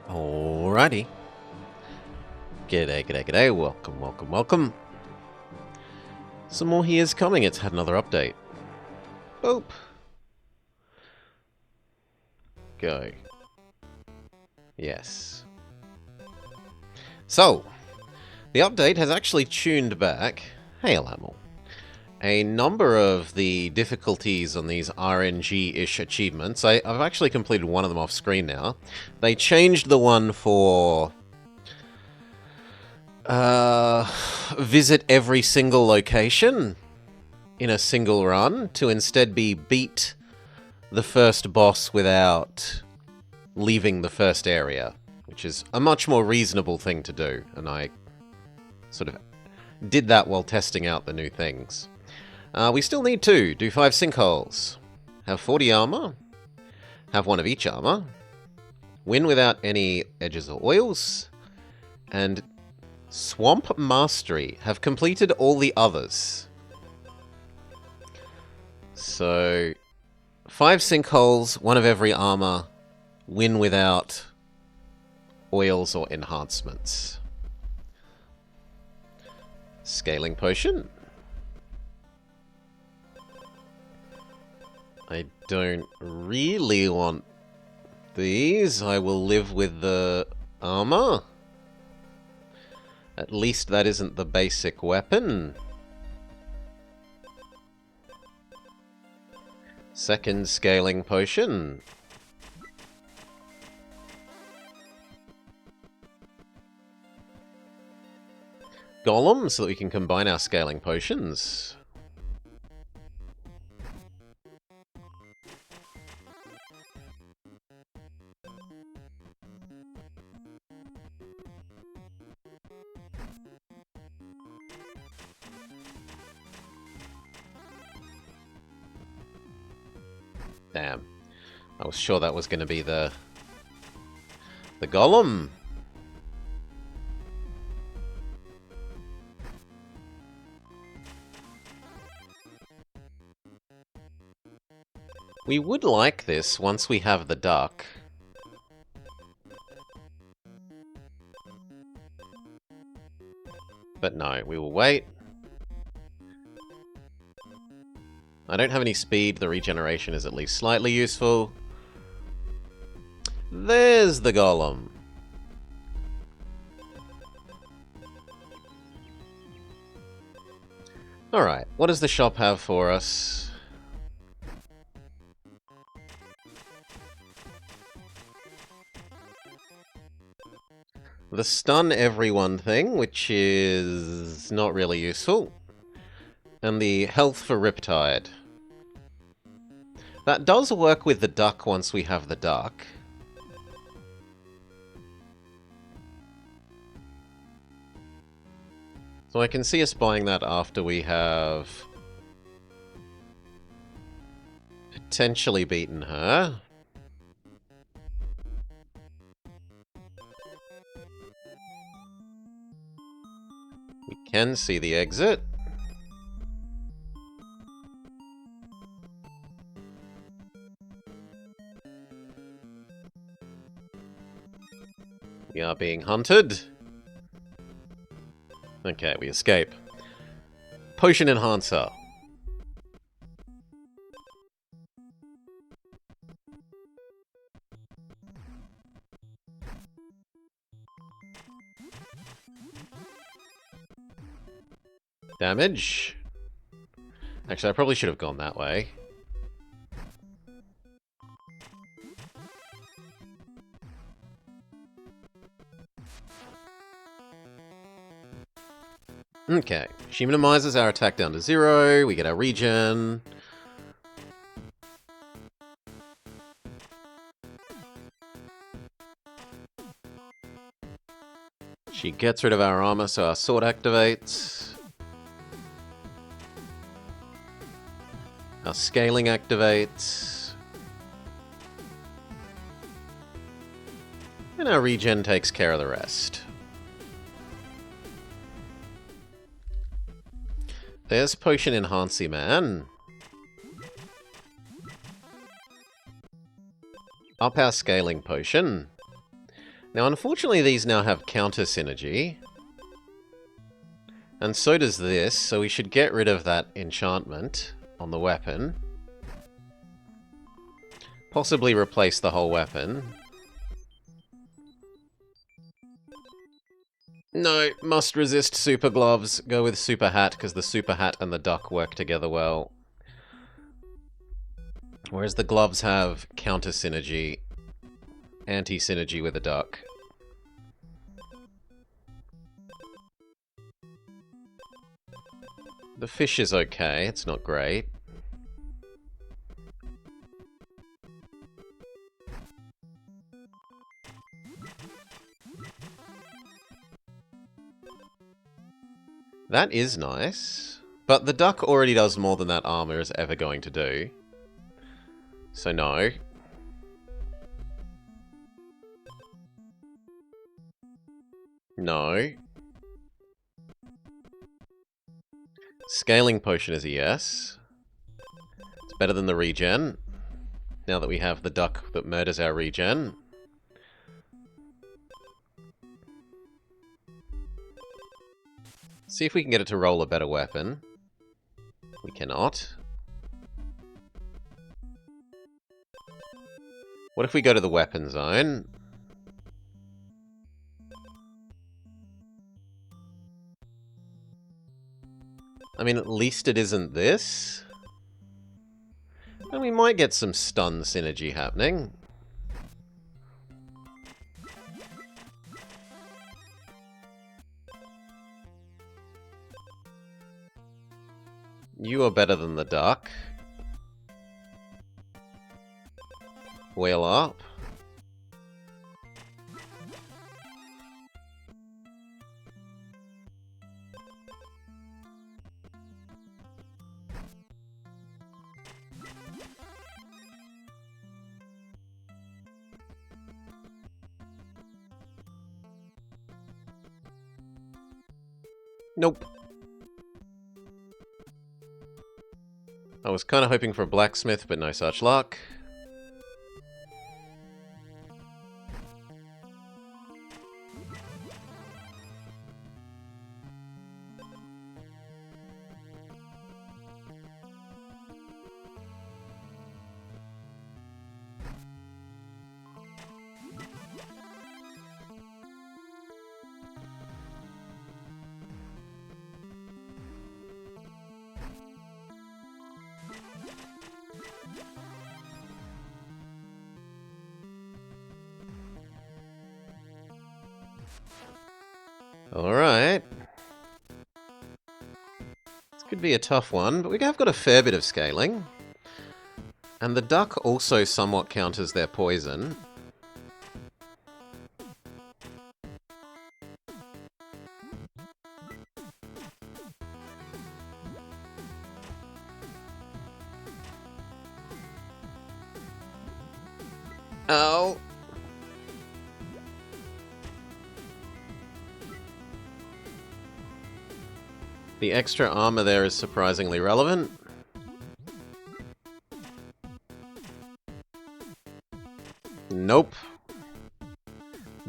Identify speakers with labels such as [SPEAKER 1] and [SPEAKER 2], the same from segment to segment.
[SPEAKER 1] Alrighty. G'day, g'day, g'day. Welcome, welcome, welcome. Some more Here's coming. It's had another update. Boop. Go. Yes. So, the update has actually tuned back, hey Alamel, a number of the difficulties on these RNG-ish achievements. I've actually completed one of them off screen now. They changed the one for visit every single location in a single run to instead be beat the first boss without leaving the first area, which is a much more reasonable thing to do, and I sort of did that while testing out the new things. We still need to do 5 sinkholes, have 40 armor, have one of each armor, win without any edges or oils, and Swamp Mastery. Have completed all the others. So, 5 sinkholes, one of every armor, win without oils or enhancements. Scaling potion. I don't really want these. I will live with the armor. At least that isn't the basic weapon. Second scaling potion. Golem, so that we can combine our scaling potions. Damn. I was sure that was going to be the golem. We would like this once we have the duck. But no, we will wait. I don't have any speed. The regeneration is at least slightly useful. There's the golem. Alright, what does the shop have for us? The stun everyone thing, which is not really useful. And the health for Riptide. That does work with the duck once we have the duck. So I can see us buying that after we have potentially beaten her. We can see the exit. We are being hunted. Okay, we escape. Potion Enhancer. Damage. Actually, I probably should have gone that way. Okay, she minimizes our attack down to 0, we get our regen. She gets rid of our armor, so our sword activates. Our scaling activates. And our regen takes care of the rest. There's Potion Enhancy Man. Up our scaling potion. Now, unfortunately, these now have counter synergy. And so does this, so we should get rid of that enchantment on the weapon. Possibly replace the whole weapon. No, must resist super gloves. Go with super hat, because the super hat and the duck work together well. Whereas the gloves have counter synergy, anti-synergy with a duck. The fish is okay, it's not great. That is nice. But the duck already does more than that armor is ever going to do. So no. No. Scaling potion is a yes. It's better than the regen. Now that we have the duck that murders our regen. See if we can get it to roll a better weapon. We cannot. What if we go to the weapon zone? I mean, at least it isn't this. And we might get some stun synergy happening. You are better than the duck. Wheel up. Nope. I was kind of hoping for a blacksmith, but no such luck. Alright. This could be a tough one, but we have got a fair bit of scaling. And the duck also somewhat counters their poison. Oh. The extra armor there is surprisingly relevant. Nope.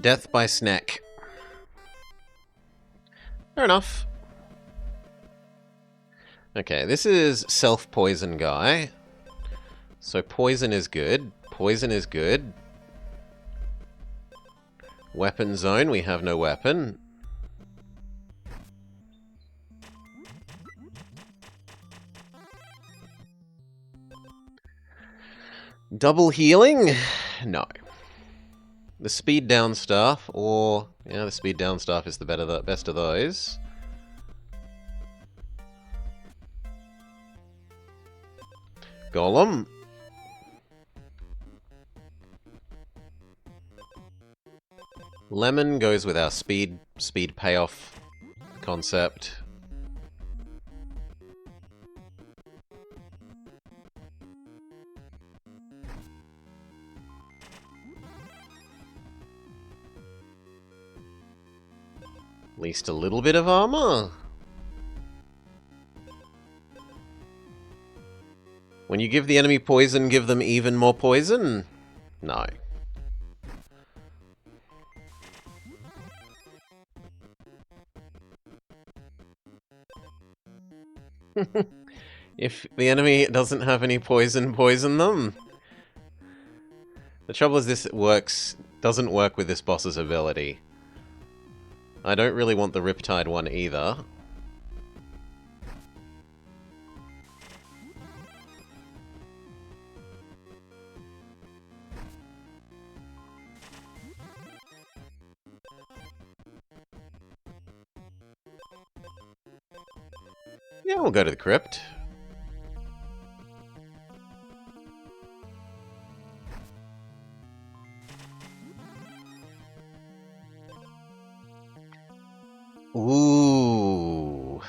[SPEAKER 1] Death by snack. Fair enough. Okay, this is self-poison guy. So poison is good. Poison is good. Weapon zone, we have no weapon. Double healing? No. The speed down staff, or... yeah, the speed down staff is the best of those. Golem. Lemon goes with our speed payoff concept. At least a little bit of armor. When you give the enemy poison, give them even more poison? No. If the enemy doesn't have any poison, poison them. The trouble is this doesn't work with this boss's ability. I don't really want the Riptide one either. Yeah, we'll go to the crypt. Ooh.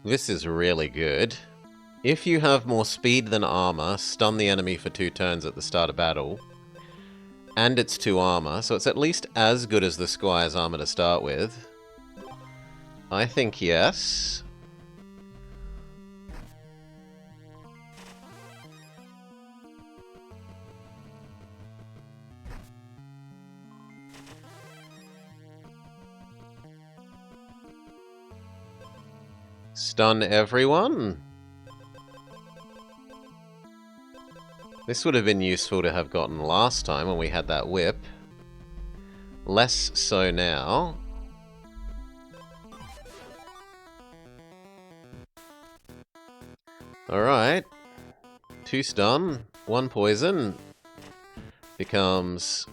[SPEAKER 1] This is really good. If you have more speed than armor, stun the enemy for 2 turns at the start of battle. And it's 2 armor, so it's at least as good as the Squire's armor to start with. I think yes. Stun everyone. This would have been useful to have gotten last time when we had that whip. Less so now. Alright. 2 stun, 1 poison. Becomes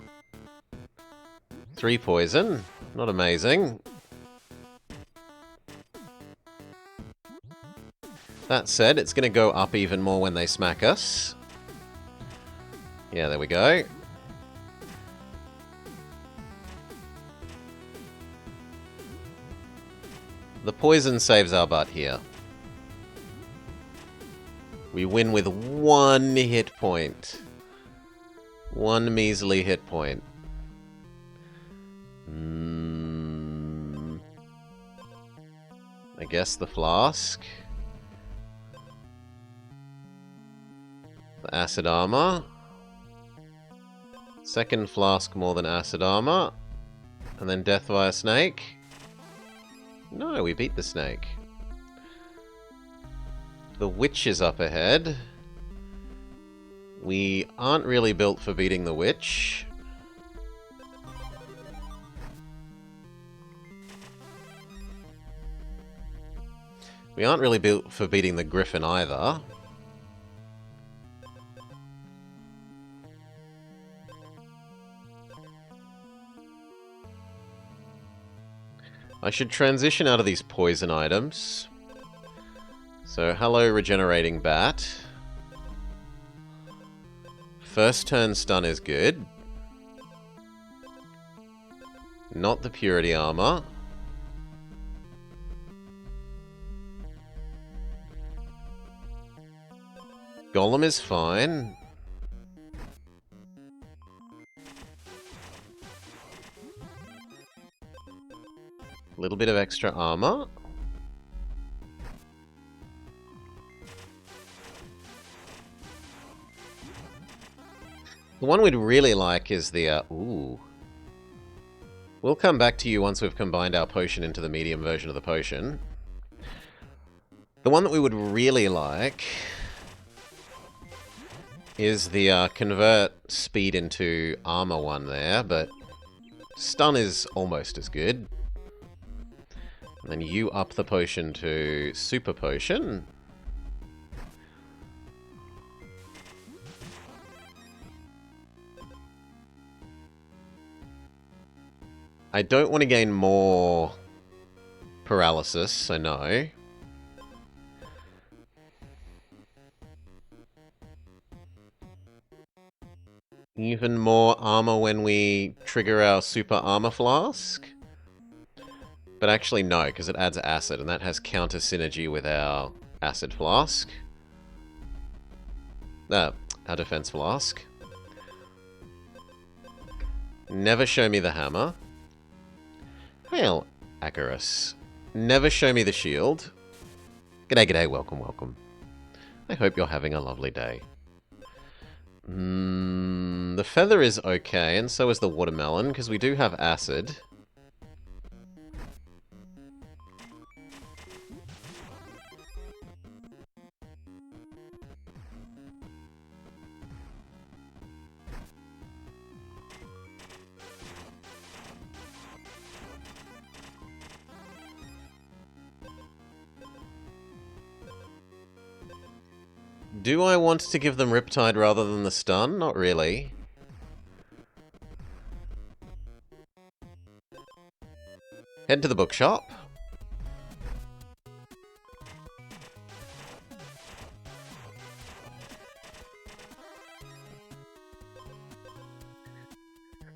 [SPEAKER 1] 3 poison. Not amazing. That said, it's going to go up even more when they smack us. Yeah, there we go. The poison saves our butt here. We win with 1 hit point. 1 measly hit point. I guess the flask. The acid armor. Second flask more than acid armor. And then death via snake. No, we beat the snake. The witch is up ahead. We aren't really built for beating the witch. We aren't really built for beating the griffin either. I should transition out of these poison items. So, hello, regenerating bat. First turn stun is good. Not the purity armor. Golem is fine. Little bit of extra armor. The one we'd really like is the, ooh. We'll come back to you once we've combined our potion into the medium version of the potion. The one that we would really like is the convert speed into armor one there, but stun is almost as good. And then you up the potion to super potion. I don't want to gain more paralysis, I know. Even more armor when we trigger our super armor flask. But actually no, because it adds acid, and that has counter synergy with our acid flask. Our defense flask. Never show me the hammer. Hail, Acarus. Never show me the shield. G'day, g'day, welcome, welcome. I hope you're having a lovely day. The feather is okay, and so is the watermelon, because we do have acid. Do I want to give them Riptide rather than the stun? Not really. Head to the bookshop.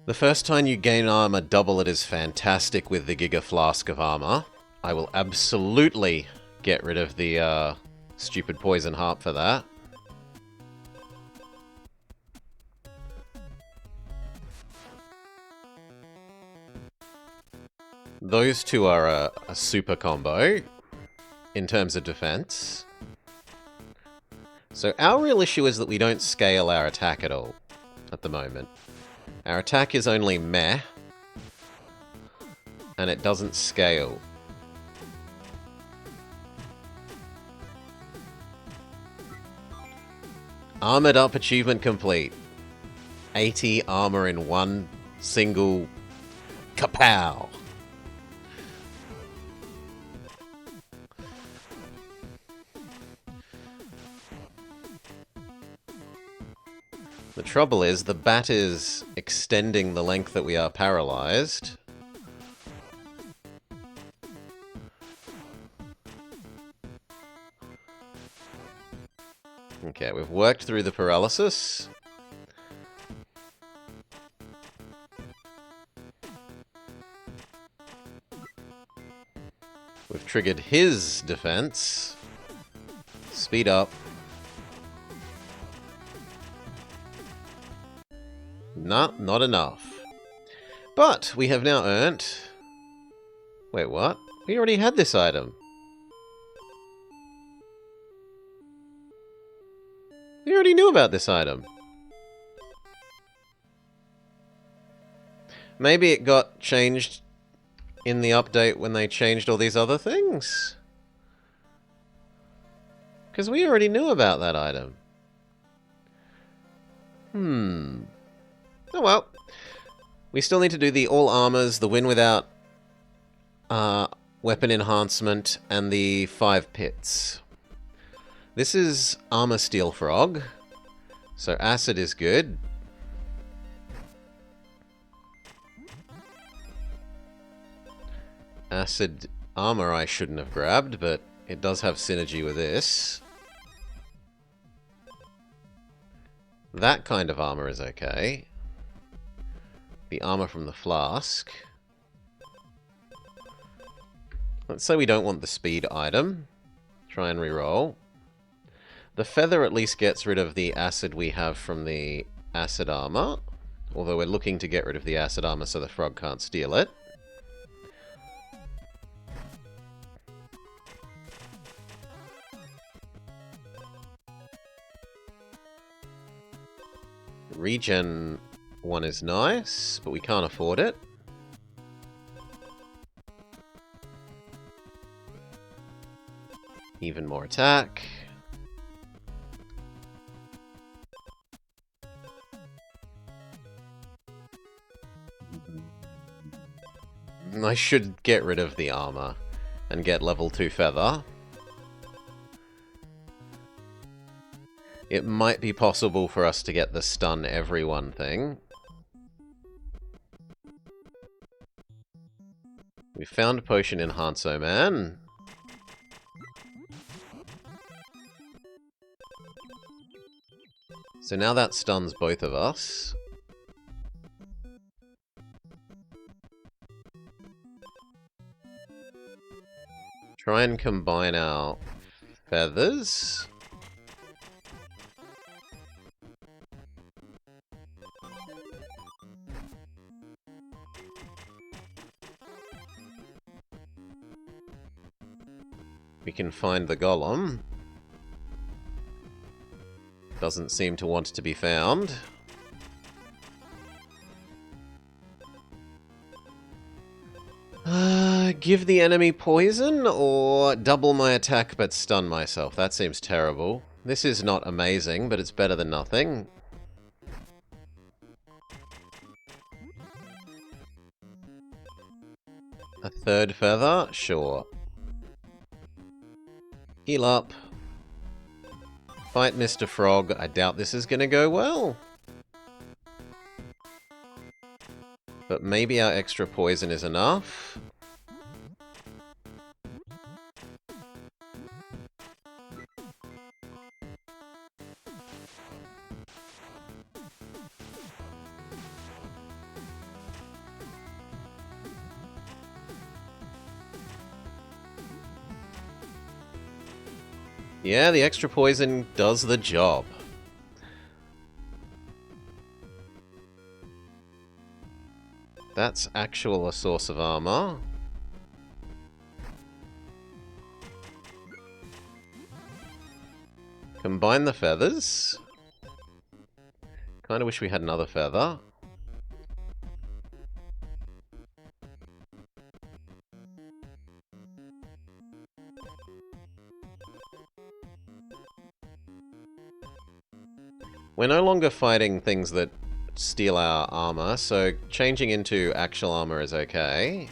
[SPEAKER 1] The first time you gain armor, double it is fantastic with the Giga Flask of Armor. I will absolutely get rid of the stupid Poison Harp for that. Those two are a super combo in terms of defense. So our real issue is that we don't scale our attack at all at the moment. Our attack is only meh, and it doesn't scale. Armored up achievement complete. 80 armor in one single kapow. The trouble is, the bat is extending the length that we are paralyzed. Okay, we've worked through the paralysis. We've triggered his defense. Speed up. Not enough. But we have now earned... Wait, what? We already had this item. We already knew about this item. Maybe it got changed in the update when they changed all these other things? Because we already knew about that item. Oh well. We still need to do the all armors, the win without weapon enhancement, and the 5 pits. This is Armor Steel Frog, so acid is good. Acid armor I shouldn't have grabbed, but it does have synergy with this. That kind of armor is okay. The armor from the flask. Let's say we don't want the speed item. Try and reroll. The feather at least gets rid of the acid we have from the acid armor. Although we're looking to get rid of the acid armor so the frog can't steal it. Regen 1 is nice, but we can't afford it. Even more attack. I should get rid of the armor and get level 2 feather. It might be possible for us to get the stun everyone thing. We found Potion Enhancer Man. So now that stuns both of us. Try and combine our feathers. We can find the golem. Doesn't seem to want to be found. Give the enemy poison or double my attack but stun myself. That seems terrible. This is not amazing, but it's better than nothing. A third feather? Sure. Heal up. Fight Mr. Frog. I doubt this is gonna go well. But maybe our extra poison is enough. Yeah, the extra poison does the job. That's actual a source of armor. Combine the feathers. Kinda wish we had another feather. We're no longer fighting things that steal our armor, so changing into actual armor is okay.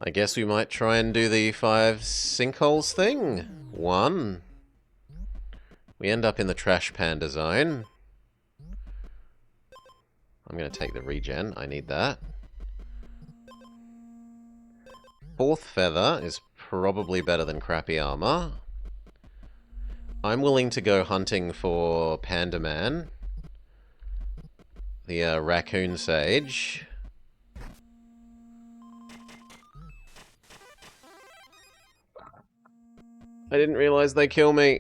[SPEAKER 1] I guess we might try and do the 5 sinkholes thing. 1. We end up in the Trash Panda zone. I'm going to take the regen. I need that. 4th feather is probably better than crappy armor. I'm willing to go hunting for Panda Man. The raccoon sage. I didn't realize they kill me.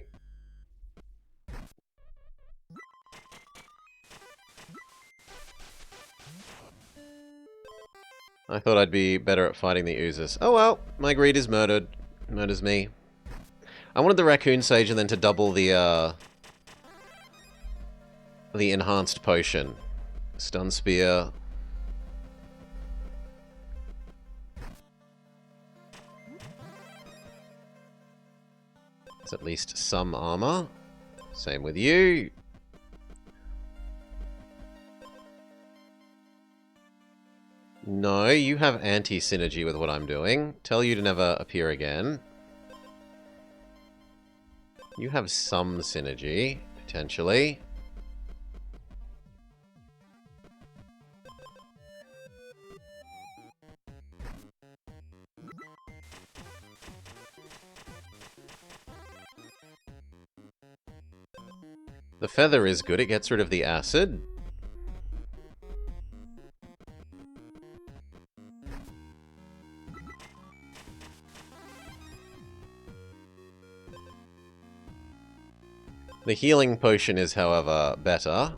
[SPEAKER 1] I thought I'd be better at fighting the oozes. Oh well, my greed is murdered. Murders me. I wanted the raccoon sage and then to double the enhanced potion. Stun spear. It's at least some armor. Same with you. No, you have anti-synergy with what I'm doing. Tell you to never appear again. You have some synergy, potentially. The feather is good, it gets rid of the acid. The healing potion is, however, better.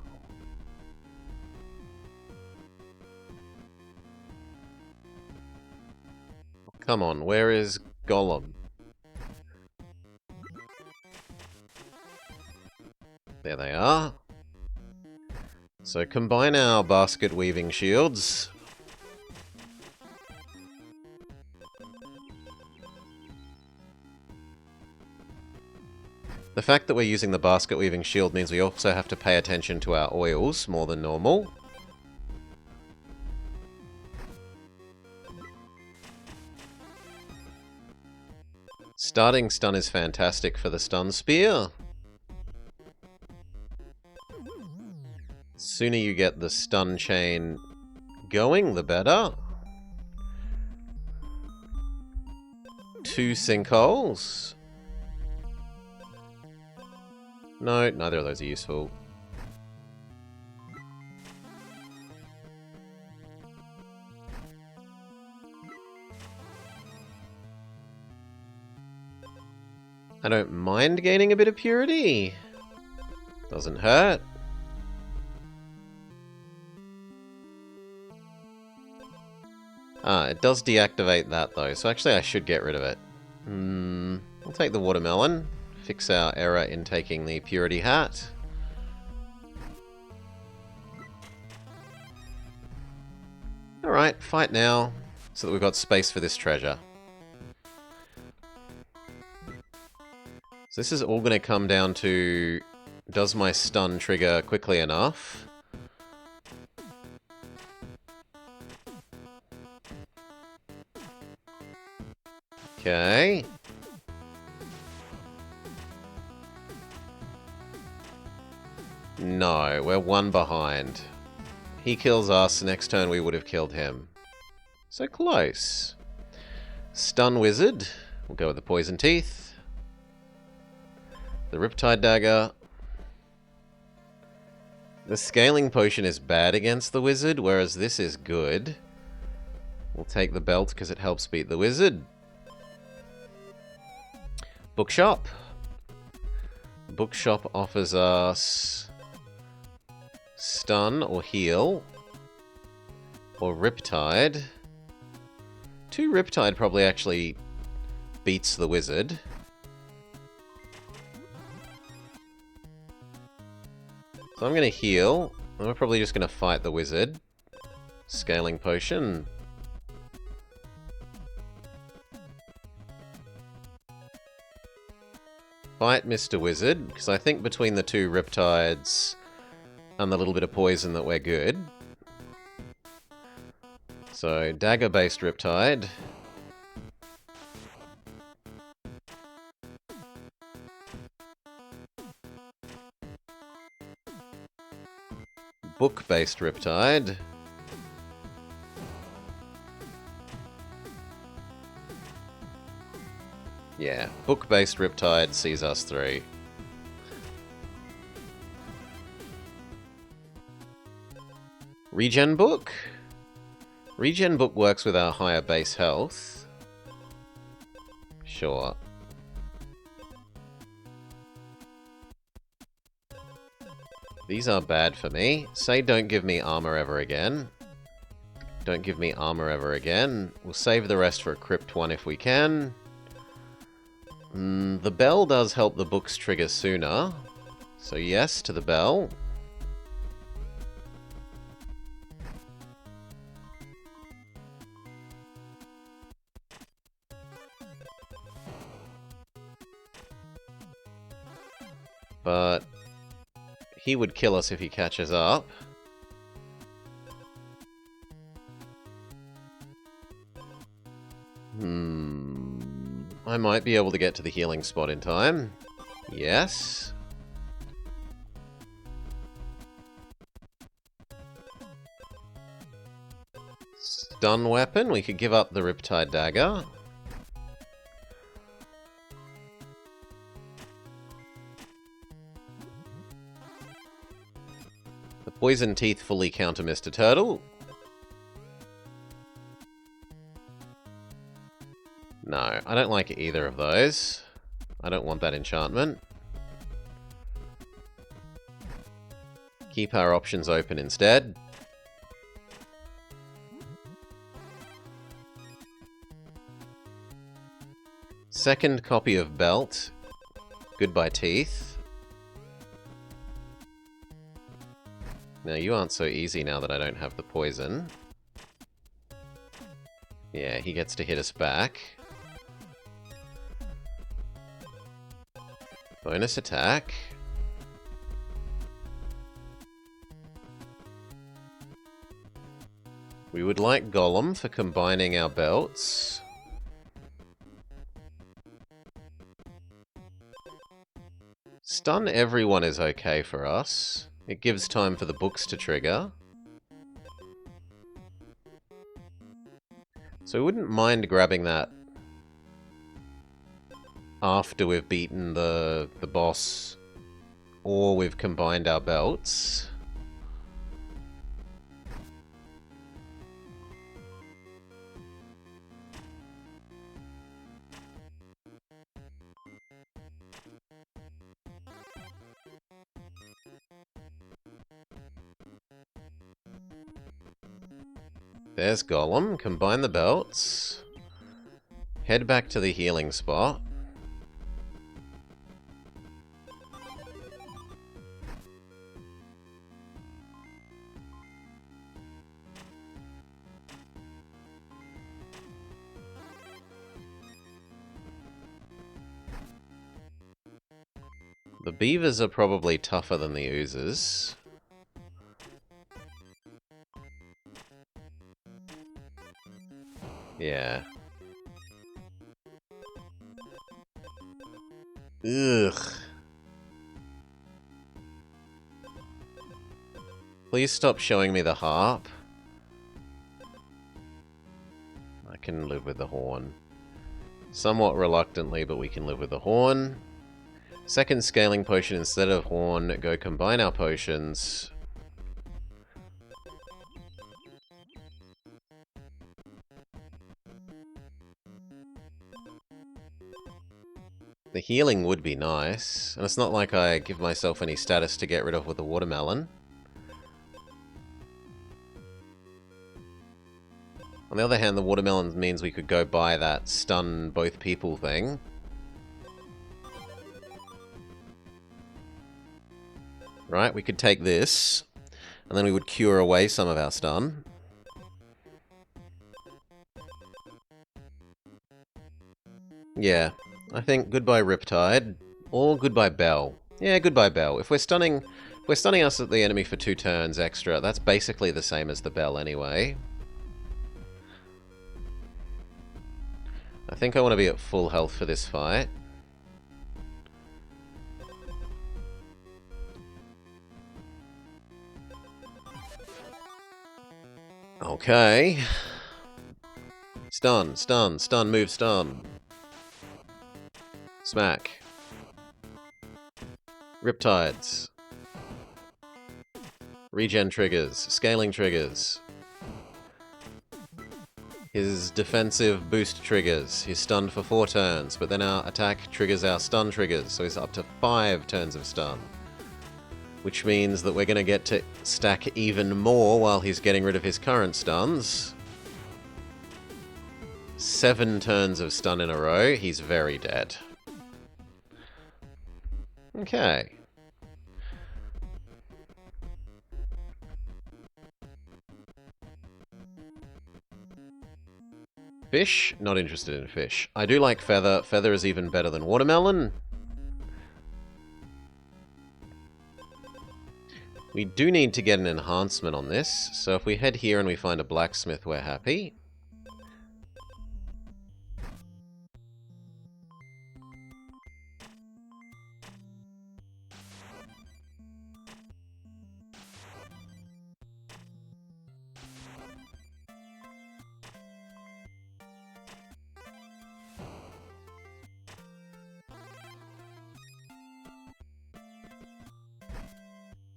[SPEAKER 1] Come on, where is Golem? There they are. So combine our basket weaving shields. The fact that we're using the basket weaving shield means we also have to pay attention to our oils more than normal. Starting stun is fantastic for the stun spear. Sooner you get the stun chain going, the better. 2 sinkholes. No, neither of those are useful. I don't mind gaining a bit of purity. Doesn't hurt. Ah, it does deactivate that though, so actually I should get rid of it. I'll take the watermelon. Fix our error in taking the purity hat. Alright, fight now, so that we've got space for this treasure. So this is all going to come down to Does my stun trigger quickly enough? Okay. No, we're one behind. He kills us, next turn we would have killed him. So close. Stun Wizard. We'll go with the Poison Teeth. The Riptide Dagger. The Scaling Potion is bad against the Wizard, whereas this is good. We'll take the belt because it helps beat the Wizard. Bookshop. Bookshop offers us Stun or Heal. Or Riptide. 2 Riptide probably actually beats the Wizard. So I'm going to heal. And we're probably just going to fight the Wizard. Scaling Potion. Fight Mr. Wizard, because I think between the 2 Riptides and the little bit of poison that we're good. So, dagger-based Riptide. Book-based Riptide. Yeah, book-based Riptide sees us through. Regen Book? Regen Book works with our higher base health. Sure. These are bad for me. Say don't give me armor ever again. Don't give me armor ever again. We'll save the rest for a Crypt one if we can. The bell does help the books trigger sooner. So yes to the bell. But he would kill us if he catches up. I might be able to get to the healing spot in time. Yes. Stun weapon. We could give up the Riptide Dagger. The Poison Teeth fully counter Mr. Turtle. No, I don't like either of those. I don't want that enchantment. Keep our options open instead. Second copy of Belt. Goodbye, Teeth. Now, you aren't so easy now that I don't have the poison. Yeah, he gets to hit us back. Bonus attack. We would like Golem for combining our belts. Stun everyone is okay for us. It gives time for the books to trigger. So we wouldn't mind grabbing that after we've beaten the boss or we've combined our belts. There's Golem. Combine the belts. Head back to the healing spot. The beavers are probably tougher than the oozes. Yeah. Ugh. Please stop showing me the harp. I can live with the horn. Somewhat reluctantly, but we can live with the horn. Second scaling potion instead of horn. Go combine our potions. The healing would be nice. And it's not like I give myself any status to get rid of with the watermelon. On the other hand, the watermelon means we could go buy that stun both people thing. Right, we could take this, and then we would cure away some of our stun. Yeah, I think goodbye Riptide, or goodbye Bell. Yeah, goodbye Bell. If we're stunning us at the enemy for 2 turns extra, that's basically the same as the Bell anyway. I think I want to be at full health for this fight. Okay. Stun, stun, stun, move, stun. Smack. Riptides. Regen triggers. Scaling triggers. His defensive boost triggers. He's stunned for 4 turns, but then our attack triggers our stun triggers, so he's up to 5 turns of stun. Which means that we're going to get to stack even more while he's getting rid of his current stuns. 7 turns of stun in a row, he's very dead. Okay. Fish? Not interested in fish. I do like feather. Feather is even better than watermelon. We do need to get an enhancement on this, so if we head here and we find a blacksmith, we're happy.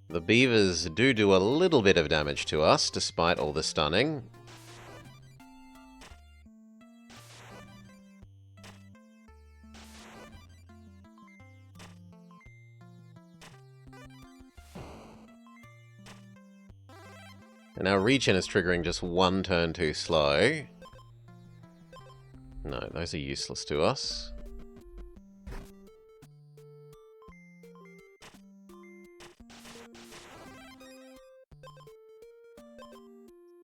[SPEAKER 1] The beavers do a little bit of damage to us, despite all the stunning. And our regen is triggering just 1 turn too slow. No, those are useless to us.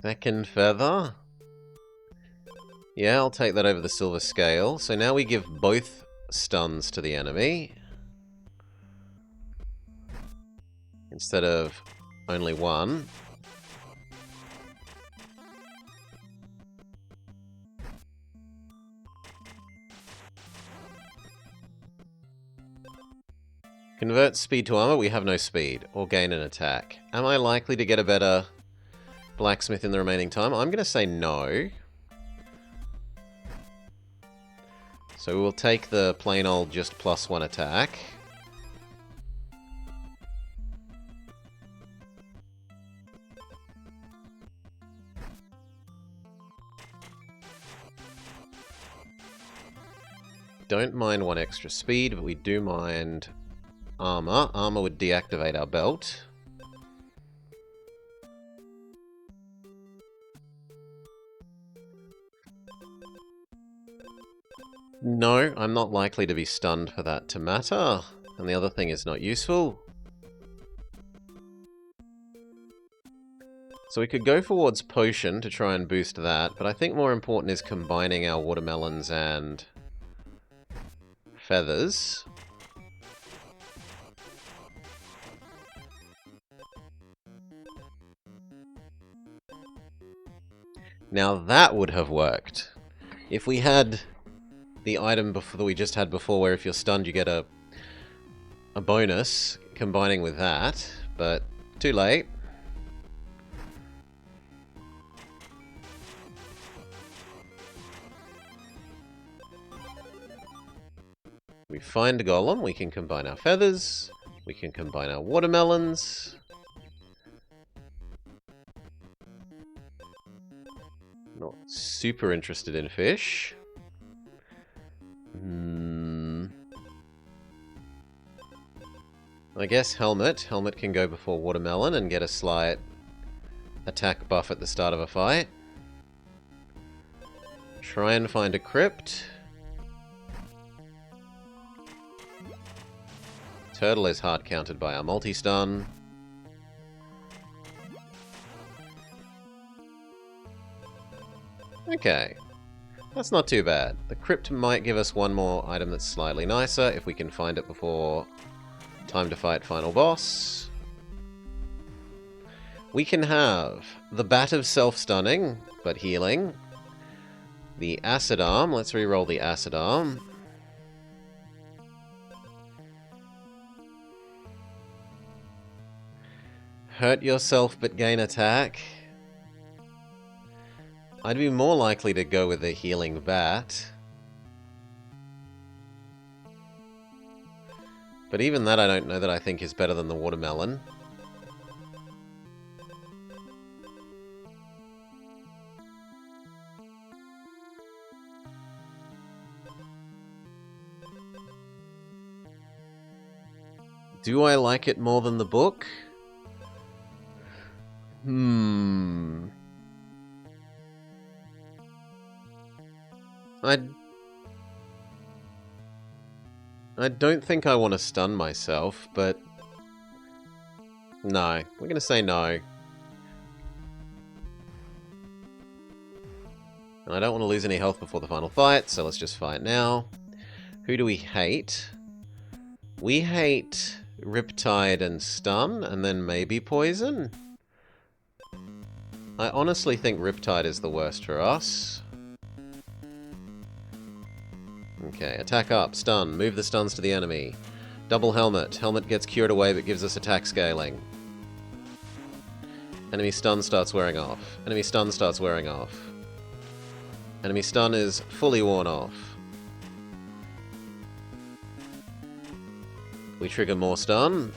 [SPEAKER 1] Second feather. Yeah, I'll take that over the silver scale. So now we give both stuns to the enemy. Instead of only 1. Convert speed to armor, we have no speed. Or gain an attack. Am I likely to get a better blacksmith in the remaining time? I'm going to say no. So we'll take the plain old just +1 attack. Don't mind 1 extra speed, but we do mind armor. Armor would deactivate our belt. No, I'm not likely to be stunned for that to matter. And the other thing is not useful. So we could go towards potion to try and boost that, but I think more important is combining our watermelons and feathers. Now that would have worked. If we had the item that we just had before, where if you're stunned you get a bonus, combining with that, but too late. We find a golem, we can combine our feathers, we can combine our watermelons. Not super interested in fish. I guess helmet. Helmet can go before watermelon and get a slight attack buff at the start of a fight. Try and find a crypt. Turtle is hard countered by our multi-stun. Okay. That's not too bad. The crypt might give us one more item that's slightly nicer if we can find it before time to fight final boss. We can have the Bat of Self-Stunning, but healing. The Acid Arm. Let's re-roll the Acid Arm. Hurt yourself but gain attack. I'd be more likely to go with the Healing Bat. But even that I don't know that I think is better than the watermelon. Do I like it more than the book? I don't think I want to stun myself, but no, we're going to say no. And I don't want to lose any health before the final fight, so let's just fight now. Who do we hate? We hate Riptide and Stun, and then maybe Poison. I honestly think Riptide is the worst for us. Okay, attack up, stun, move the stuns to the enemy. Double helmet. Helmet gets cured away but gives us attack scaling. Enemy stun starts wearing off. Enemy stun starts wearing off. Enemy stun is fully worn off. We trigger more stun.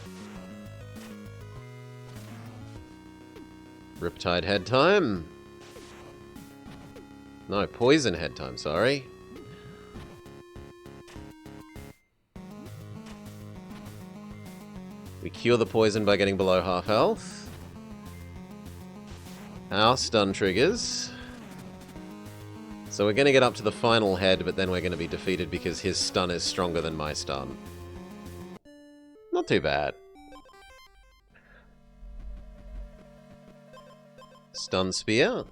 [SPEAKER 1] Riptide head time. No, poison head time, sorry. We cure the poison by getting below half health. Our stun triggers. So we're going to get up to the final head, but then we're going to be defeated because his stun is stronger than my stun. Not too bad. Stun Spear.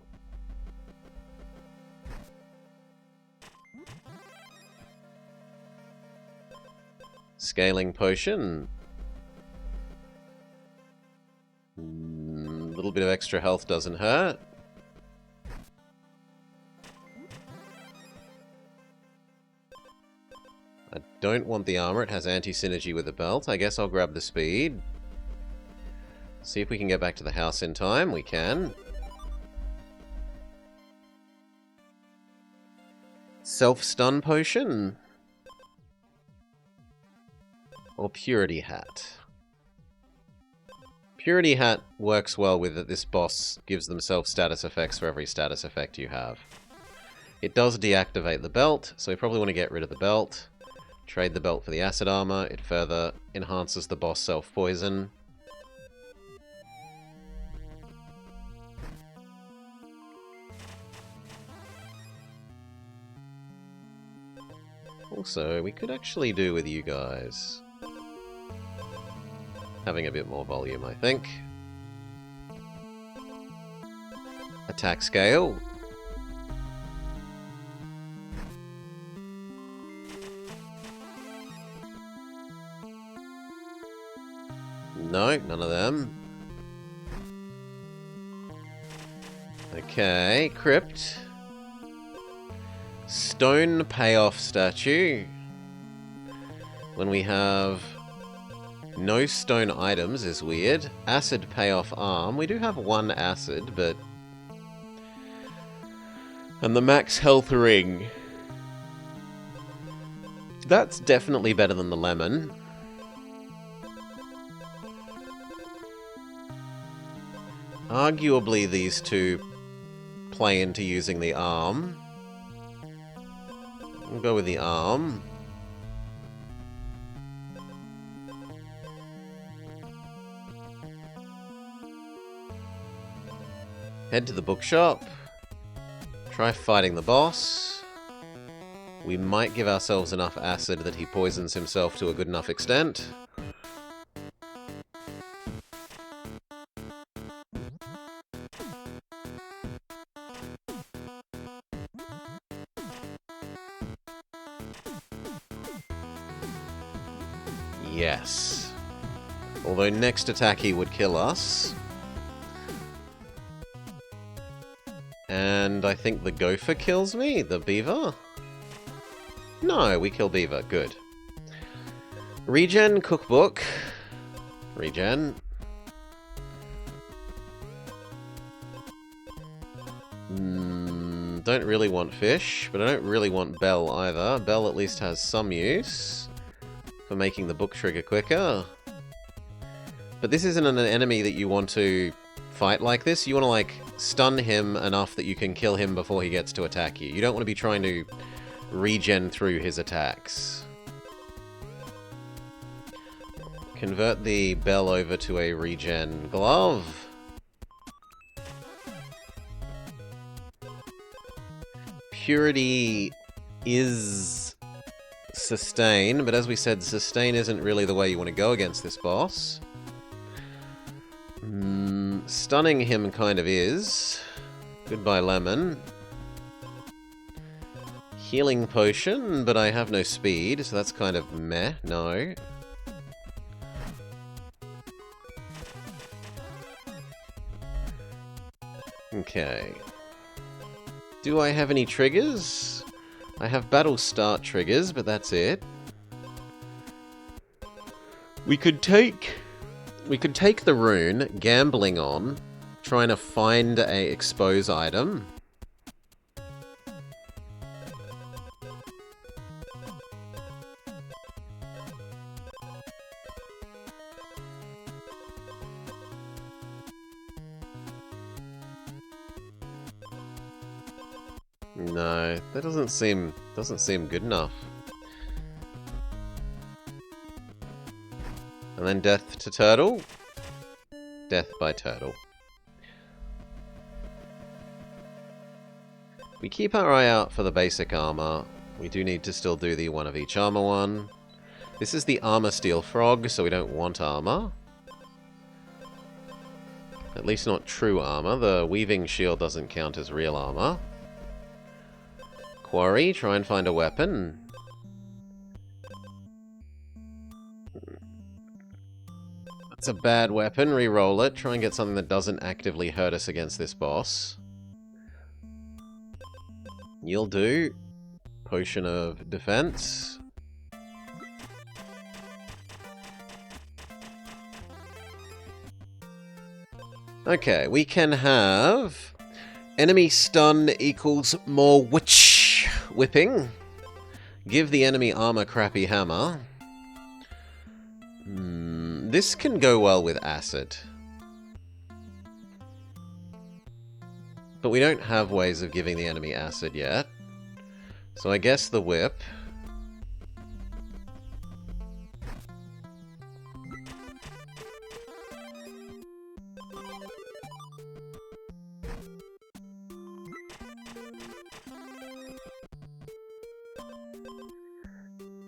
[SPEAKER 1] Scaling Potion. A little bit of extra health doesn't hurt. I don't want the armor, it has anti-synergy with the belt. I guess I'll grab the speed. See if we can get back to the house in time. We can. Self-stun potion? Or Purity Hat? Purity Hat works well with it. This boss gives them self-status effects for every status effect you have. It does deactivate the belt, so we probably want to get rid of the belt. Trade the belt for the acid armor. It further enhances the boss self-poison. Also, we could actually do with you guys having a bit more volume, I think. Attack scale. No, none of them. Okay, Crypt. Stone payoff statue. When we have no stone items is weird. Acid payoff arm. We do have one acid, but... And the max health ring. That's definitely better than the lemon. Arguably, these two play into using the arm. We'll go with the arm. Head to the bookshop. Try fighting the boss. We might give ourselves enough acid that he poisons himself to a good enough extent. Yes. Although next attack he would kill us. And I think the gopher kills me? The beaver? No, we kill beaver. Good. Regen cookbook. Regen. Don't really want fish, but I don't really want Bell either. Bell at least has some use for making the book trigger quicker. But this isn't an enemy that you want to fight like this. You want to, like, stun him enough that you can kill him before he gets to attack you. You don't want to be trying to regen through his attacks. Convert the bell over to a regen glove. Purity is sustain, but as we said, sustain isn't really the way you want to go against this boss. Stunning him kind of is. Goodbye, lemon. Healing potion, but I have no speed, so that's kind of meh. No. Okay. Do I have any triggers? I have battle start triggers, but that's it. We could take the rune, gambling on, trying to find a expose item. No, that doesn't seem good enough. And then death to turtle. Death by turtle. We keep our eye out for the basic armor. We do need to still do the one of each armor one. This is the armor steel frog, so we don't want armor. At least not true armor. The weaving shield doesn't count as real armor. Quarry, try and find a weapon. That's a bad weapon, re-roll it. Try and get something that doesn't actively hurt us against this boss. You'll do. Potion of defense. Okay, we can have enemy stun equals more whipping. Give the enemy armor crappy hammer. This can go well with acid. But we don't have ways of giving the enemy acid yet. So I guess the whip.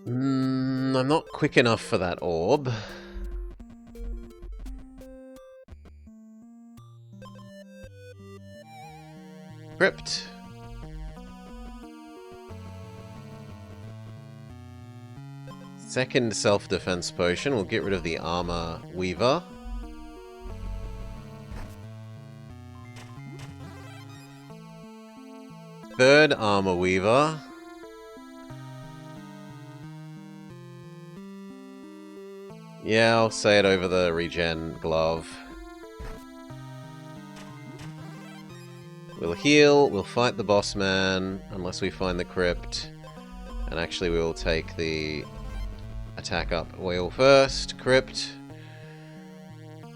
[SPEAKER 1] I'm not quick enough for that orb. Crypt. Second self-defense potion. We'll get rid of the armor weaver. third Armor Weaver. Yeah, I'll say it over the regen glove. We'll heal, we'll fight the boss man, unless we find the crypt. And actually we will take the attack up wheel first. Crypt.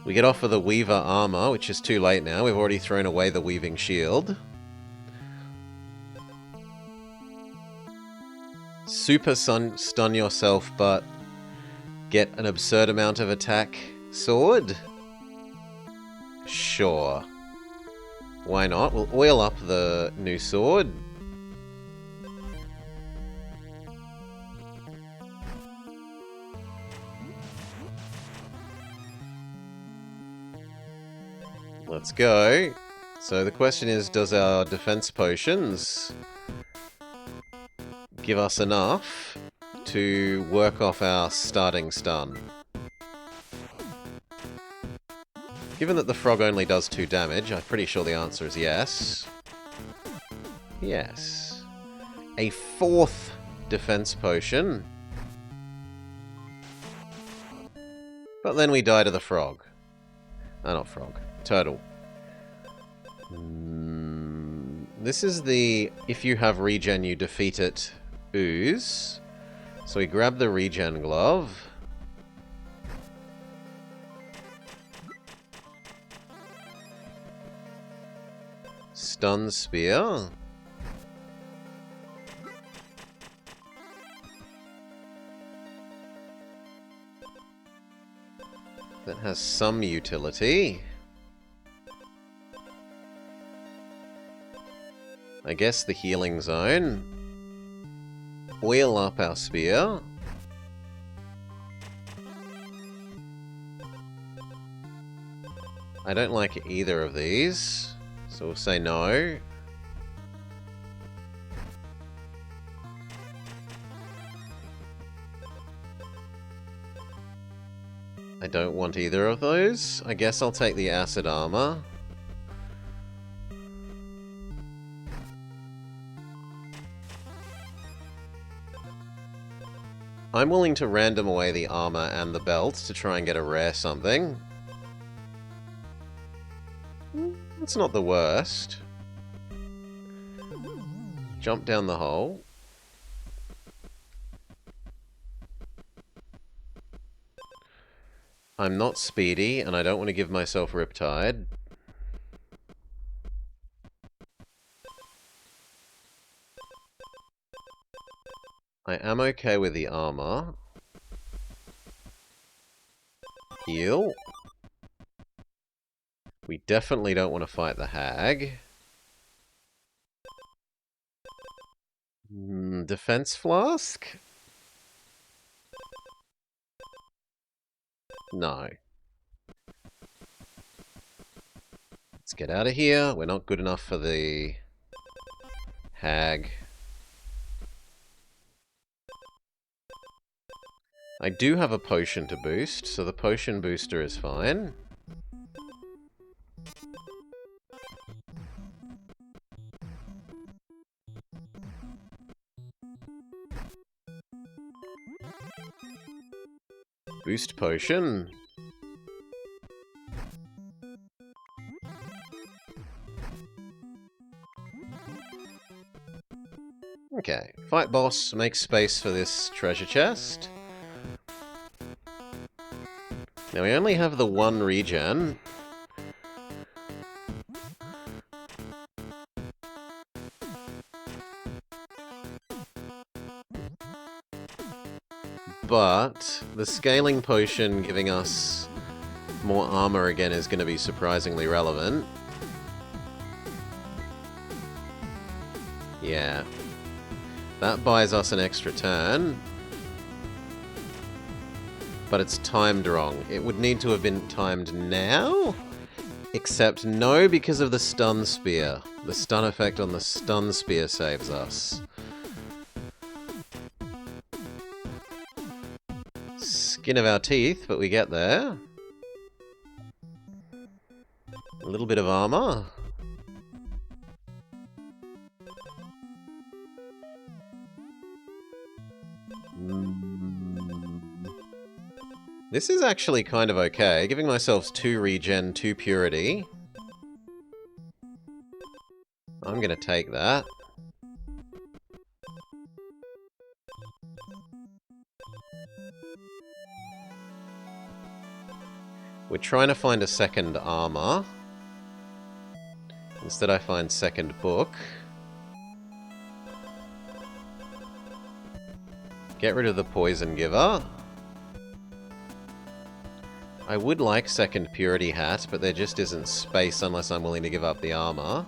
[SPEAKER 1] We get off of the Weaver armor, which is too late now. We've already thrown away the Weaving Shield. Super stun yourself, but get an absurd amount of attack sword? Sure. Why not? We'll oil up the new sword. Let's go. So the question is, does our defense potions give us enough to work off our starting stun? Given that the frog only does 2 damage, I'm pretty sure the answer is yes. Yes. A 4th defense potion. But then we die to the frog. Not frog. Turtle. This is the if you have regen you defeat it ooze. So we grab the regen glove. Stun spear. That has some utility. I guess the healing zone. Oil up our spear. I don't like either of these, so we'll say no. I don't want either of those. I guess I'll take the acid armor. I'm willing to random away the armor and the belt to try and get a rare something. It's not the worst. Jump down the hole. I'm not speedy, and I don't want to give myself Riptide. I am okay with the armor. Heal. We definitely don't want to fight the hag. Defense flask? No. Let's get out of here. We're not good enough for the hag. I do have a potion to boost, so the potion booster is fine. Boost potion. Okay, fight boss, make space for this treasure chest. Now we only have the 1 regen. But the scaling potion giving us more armor again is going to be surprisingly relevant. Yeah. That buys us an extra turn. But it's timed wrong. It would need to have been timed now? Except no, because of the stun spear. The stun effect on the stun spear saves us. Skin of our teeth, but we get there. A little bit of armor. This is actually kind of okay. Giving myself 2 regen, 2 purity. I'm gonna take that. We're trying to find a second armor. Instead I find second book. Get rid of the poison giver. I would like second purity hat, but there just isn't space unless I'm willing to give up the armor.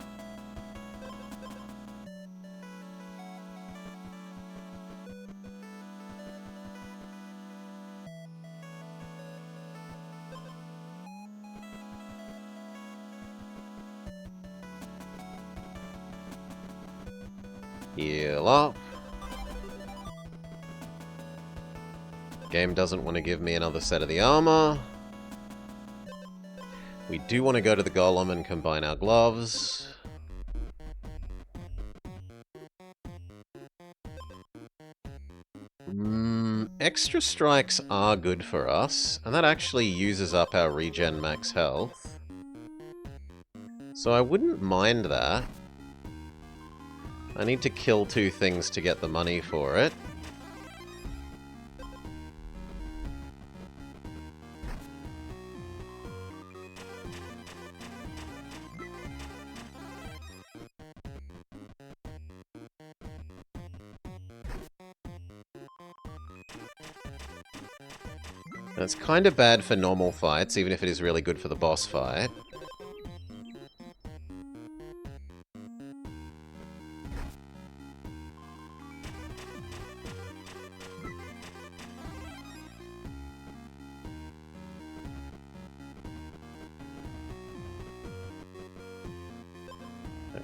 [SPEAKER 1] Heal up. Game doesn't want to give me another set of the armor. We do want to go to the golem and combine our gloves. Extra strikes are good for us, and that actually uses up our regen max health. So I wouldn't mind that. I need to kill 2 things to get the money for it. And it's kind of bad for normal fights, even if it is really good for the boss fight.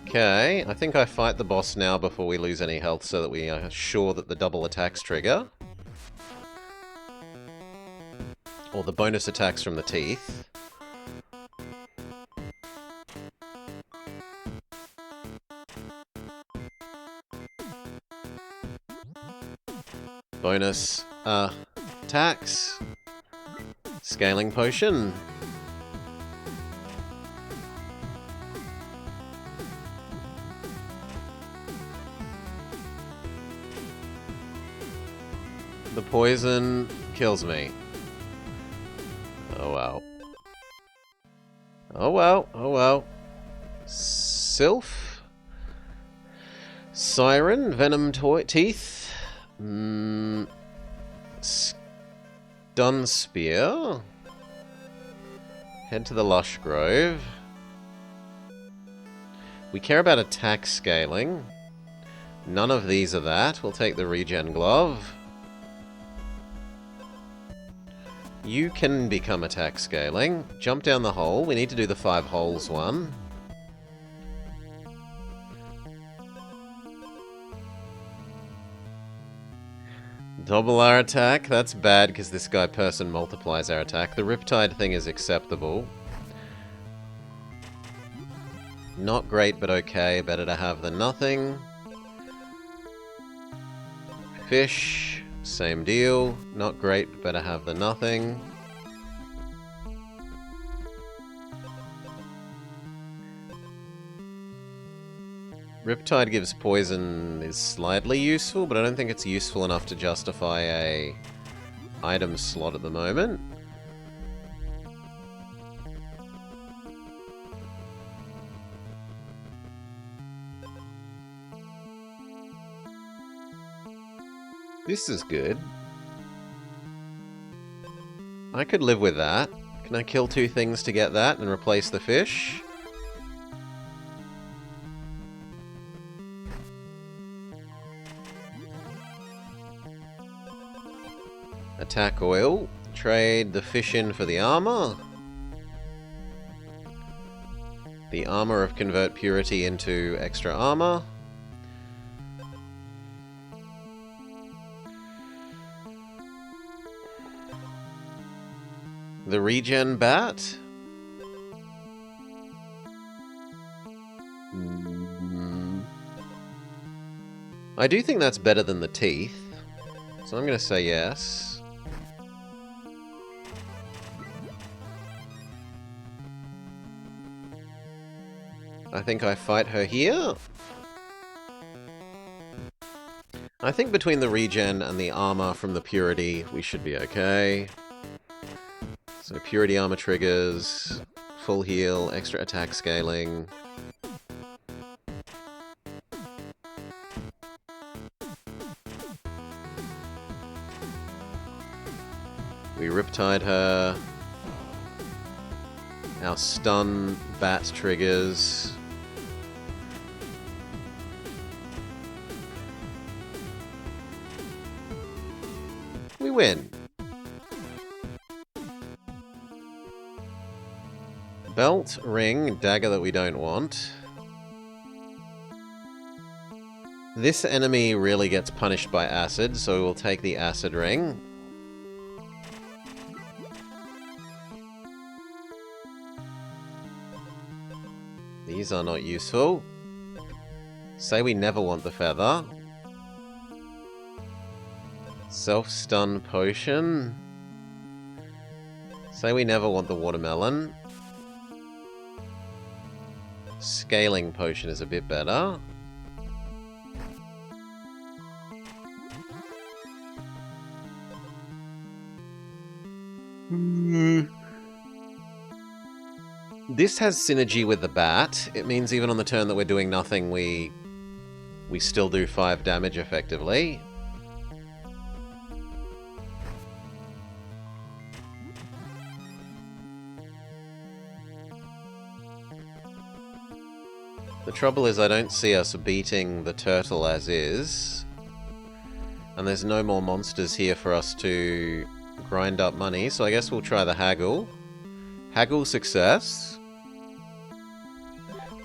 [SPEAKER 1] Okay, I think I fight the boss now before we lose any health so that we are sure that the double attacks trigger. Or the bonus attacks from the teeth. Bonus attacks. Scaling potion. The poison kills me. Oh well. Oh well, oh well. Sylph. Siren, venom teeth. Stun spear. Head to the Lush Grove. We care about attack scaling. None of these are that. We'll take the regen glove. You can become attack scaling. Jump down the hole. We need to do the 5 holes one. Double our attack. That's bad because this guy person multiplies our attack. The Riptide thing is acceptable. Not great, but okay. Better to have than nothing. Fish. Same deal. Not great, but better have than nothing. Riptide gives poison is slightly useful, but I don't think it's useful enough to justify a item slot at the moment. This is good. I could live with that. Can I kill 2 things to get that and replace the fish? Attack oil. Trade the fish in for the armor. The armor of convert purity into extra armor. The regen bat. I do think that's better than the teeth, so I'm going to say yes. I think I fight her here. I think between the regen and the armor from the purity, we should be okay. So purity armor triggers, full heal, extra attack scaling. We riptide her. Our stun bat triggers. We win. Belt, ring, dagger that we don't want. This enemy really gets punished by acid, so we'll take the acid ring. These are not useful. Say we never want the feather. Self-stun potion. Say we never want the watermelon. Scaling potion is a bit better. This has synergy with the bat. It means even on the turn that we're doing nothing, we still do 5 damage effectively. The trouble is I don't see us beating the turtle as is. And there's no more monsters here for us to grind up money, so I guess we'll try the haggle. Haggle success.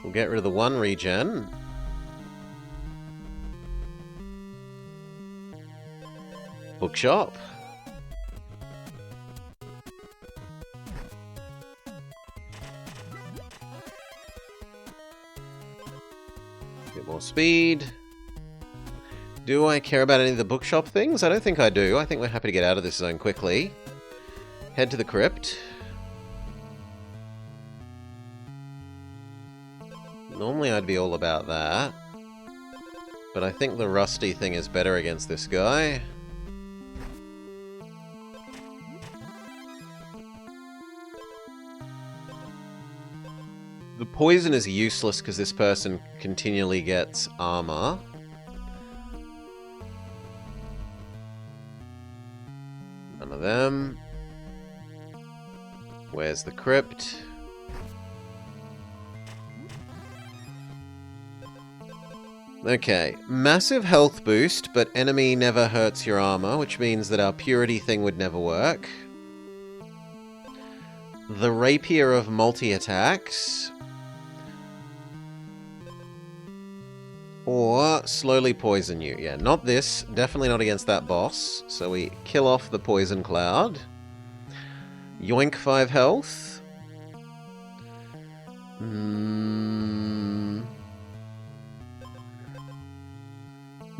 [SPEAKER 1] We'll get rid of the 1 regen. Bookshop. Bit more speed. Do I care about any of the bookshop things? I don't think I do. I think we're happy to get out of this zone quickly. Head to the crypt. Normally I'd be all about that. But I think the rusty thing is better against this guy. The poison is useless because this person continually gets armor. None of them. Where's the crypt? Okay, massive health boost, but enemy never hurts your armor, which means that our purity thing would never work. The rapier of multi-attacks. Or slowly poison you. Yeah, not this. Definitely not against that boss. So we kill off the poison cloud. Yoink 5 health.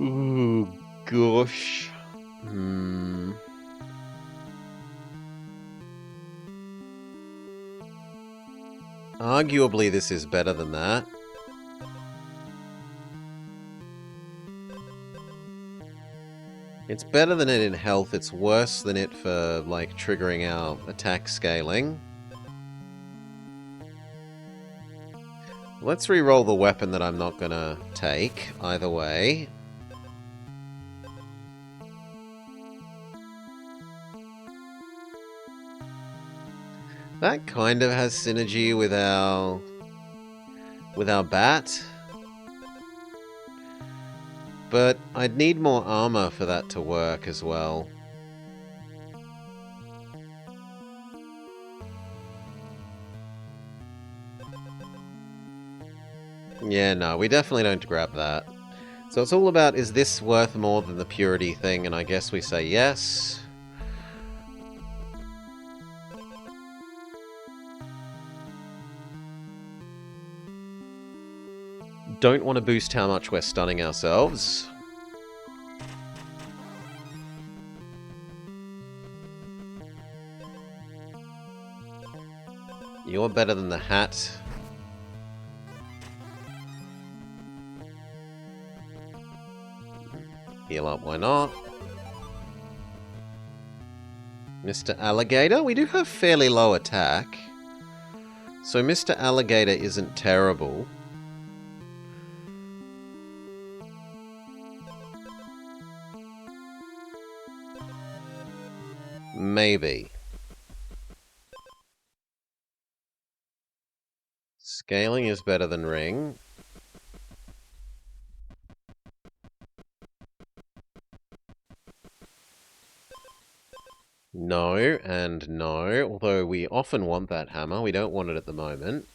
[SPEAKER 1] Ooh, gosh. Arguably this is better than that. It's better than it in health, it's worse than it for, like, triggering our attack scaling. Let's re-roll the weapon that I'm not gonna take, either way. That kind of has synergy with our bat. But I'd need more armor for that to work as well. Yeah, no, we definitely don't grab that. So it's all about, is this worth more than the purity thing? And I guess we say yes. Don't want to boost how much we're stunning ourselves. You're better than the hat. Heal up, why not? Mr. Alligator? We do have fairly low attack. So Mr. Alligator isn't terrible. Maybe. Scaling is better than ring. No, and no. Although we often want that hammer. We don't want it at the moment.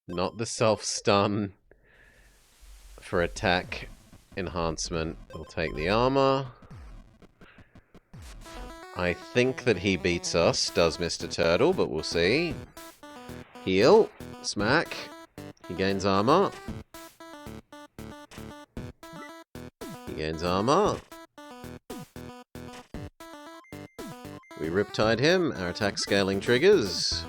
[SPEAKER 1] Not the self-stun for attack enhancement. We'll take the armor. I think that he beats us, does Mr. Turtle, but we'll see. Heal. Smack. He gains armor. He gains armor. We Riptide him. Our attack scaling triggers.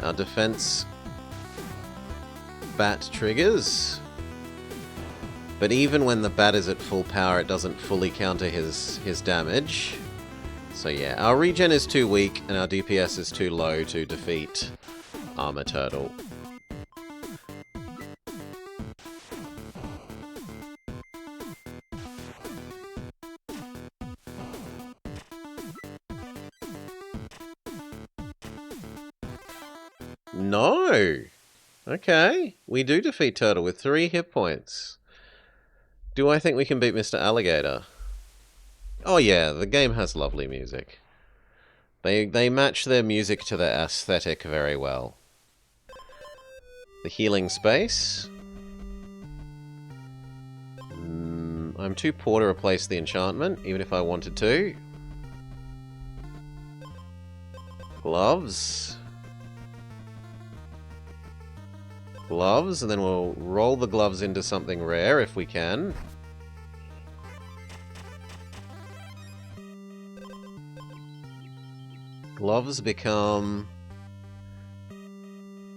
[SPEAKER 1] Our defense bat triggers. But even when the bat is at full power, it doesn't fully counter his damage. So yeah, our regen is too weak and our DPS is too low to defeat Armor Turtle. No! Okay, we do defeat Turtle with 3 hit points. Do I think we can beat Mr. Alligator? Oh yeah, the game has lovely music. They match their music to their aesthetic very well. The healing space. I'm too poor to replace the enchantment, even if I wanted to. Gloves. Gloves, and then we'll roll the gloves into something rare if we can. Gloves become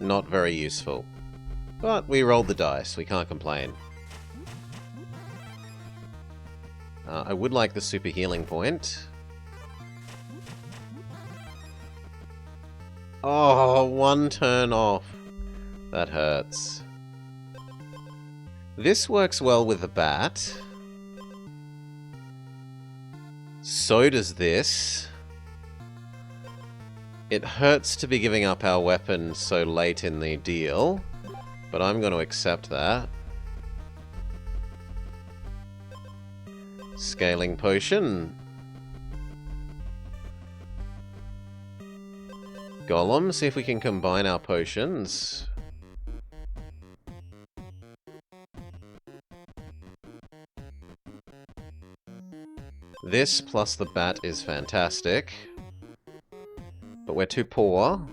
[SPEAKER 1] not very useful. But we rolled the dice, we can't complain. I would like the super healing point. Oh, 1 turn off. That hurts. This works well with the bat. So does this. It hurts to be giving up our weapon so late in the deal, but I'm going to accept that. Scaling potion. Golem, see if we can combine our potions. This plus the bat is fantastic. But we're too poor.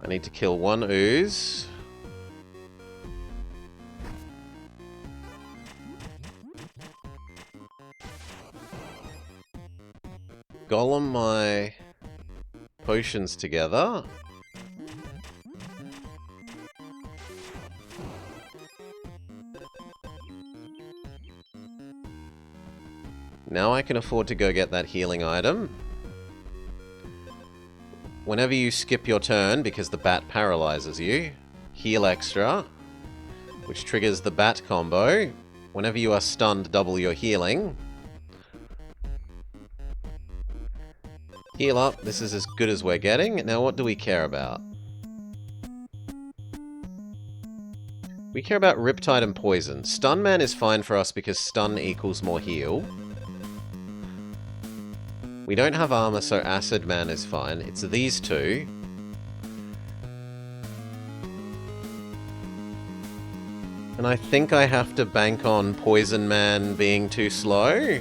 [SPEAKER 1] I need to kill 1 ooze. Golem my potions together. Now I can afford to go get that healing item. Whenever you skip your turn, because the bat paralyzes you, heal extra, which triggers the bat combo. Whenever you are stunned, double your healing. Heal up, this is as good as we're getting. Now what do we care about? We care about Riptide and Poison. Stun Man is fine for us because stun equals more heal. We don't have armor, so Acid Man is fine. It's these two. And I think I have to bank on Poison Man being too slow.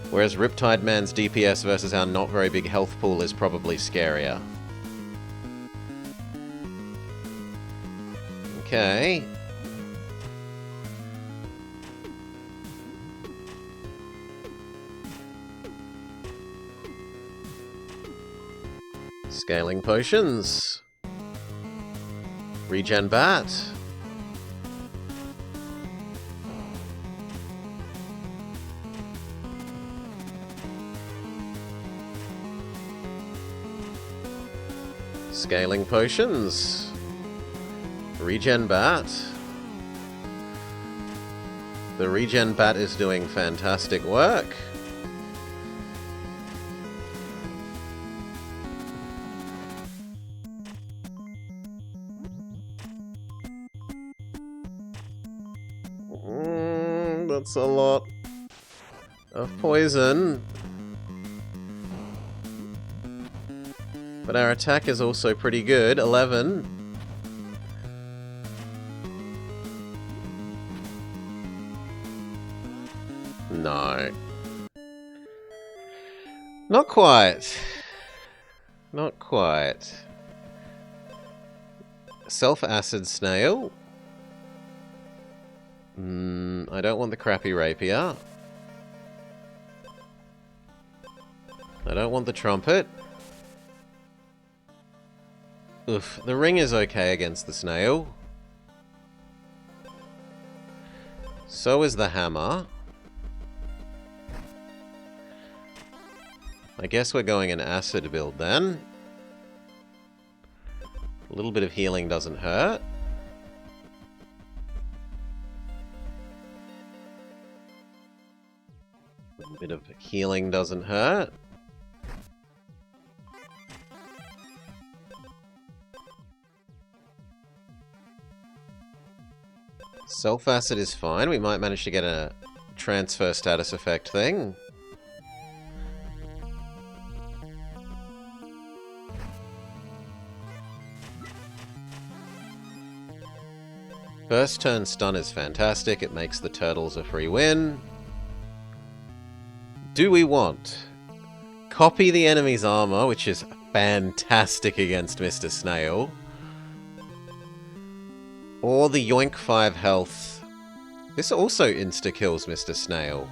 [SPEAKER 1] Whereas Riptide Man's DPS versus our not very big health pool is probably scarier. Okay. Scaling potions. Regen bat. Scaling potions. Regen bat. The regen bat is doing fantastic work. That's a lot of poison. But our attack is also pretty good. 11. No. Not quite. Not quite. Self-acid snail. I don't want the crappy rapier. I don't want the trumpet. Oof, the ring is okay against the snail. So is the hammer. I guess we're going an acid build then. A little bit of healing doesn't hurt. A bit of healing doesn't hurt. Self-acid is fine. We might manage to get a transfer status effect thing. First turn stun is fantastic. It makes the turtles a free win. Do we want copy the enemy's armor, which is fantastic against Mr. Snail, or the Yoink 5 health? This also insta-kills Mr. Snail.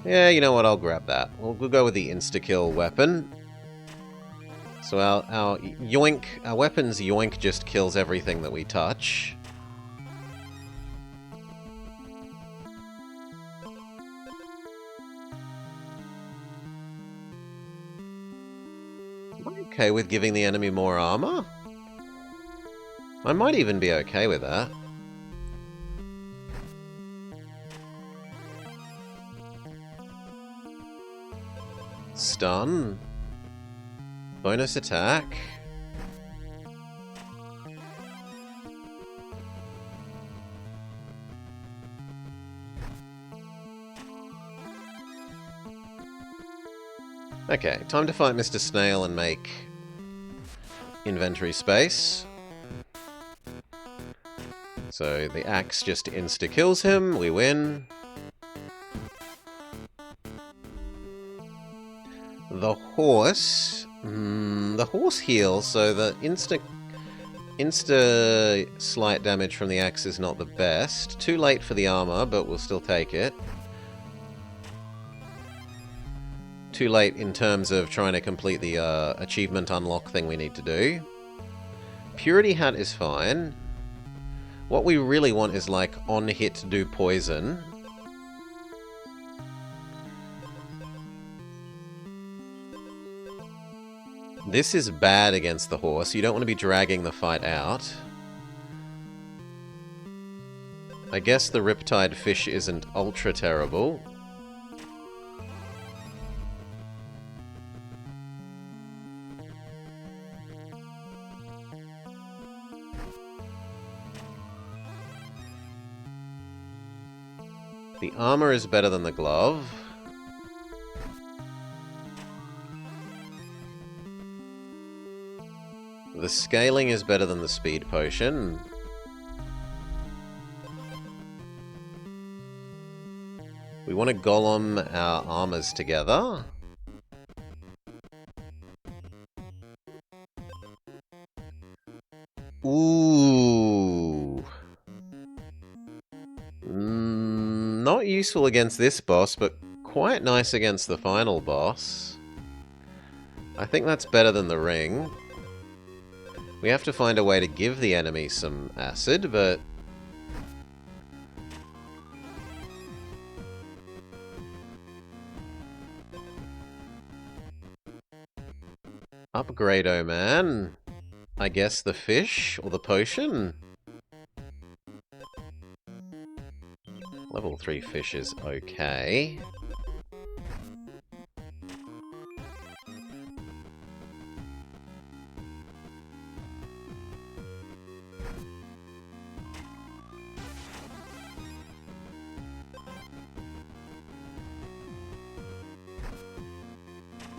[SPEAKER 1] Yeah, you know what? I'll grab that. We'll go with the insta-kill weapon. So our Yoink, our weapon's Yoink just kills everything that we touch. Am I okay with giving the enemy more armor? I might even be okay with that. Stun. Bonus attack. Okay, time to fight Mr. Snail and make inventory space. So the axe just insta-kills him, we win. The horse... the horse heals, so the insta slight damage from the axe is not the best. Too late for the armor, but we'll still take it. Too late in terms of trying to complete the achievement unlock thing we need to do. Purity Hat is fine. What we really want is like on hit do poison. This is bad against the horse. You don't want to be dragging the fight out. I guess the Riptide Fish isn't ultra terrible. The armor is better than the glove. The scaling is better than the speed potion. We want to golem our armors together. Not useful against this boss, but quite nice against the final boss. I think that's better than the ring. We have to find a way to give the enemy some acid, but... Upgrade-o man. I guess the fish, or the potion? Level 3 fish is okay.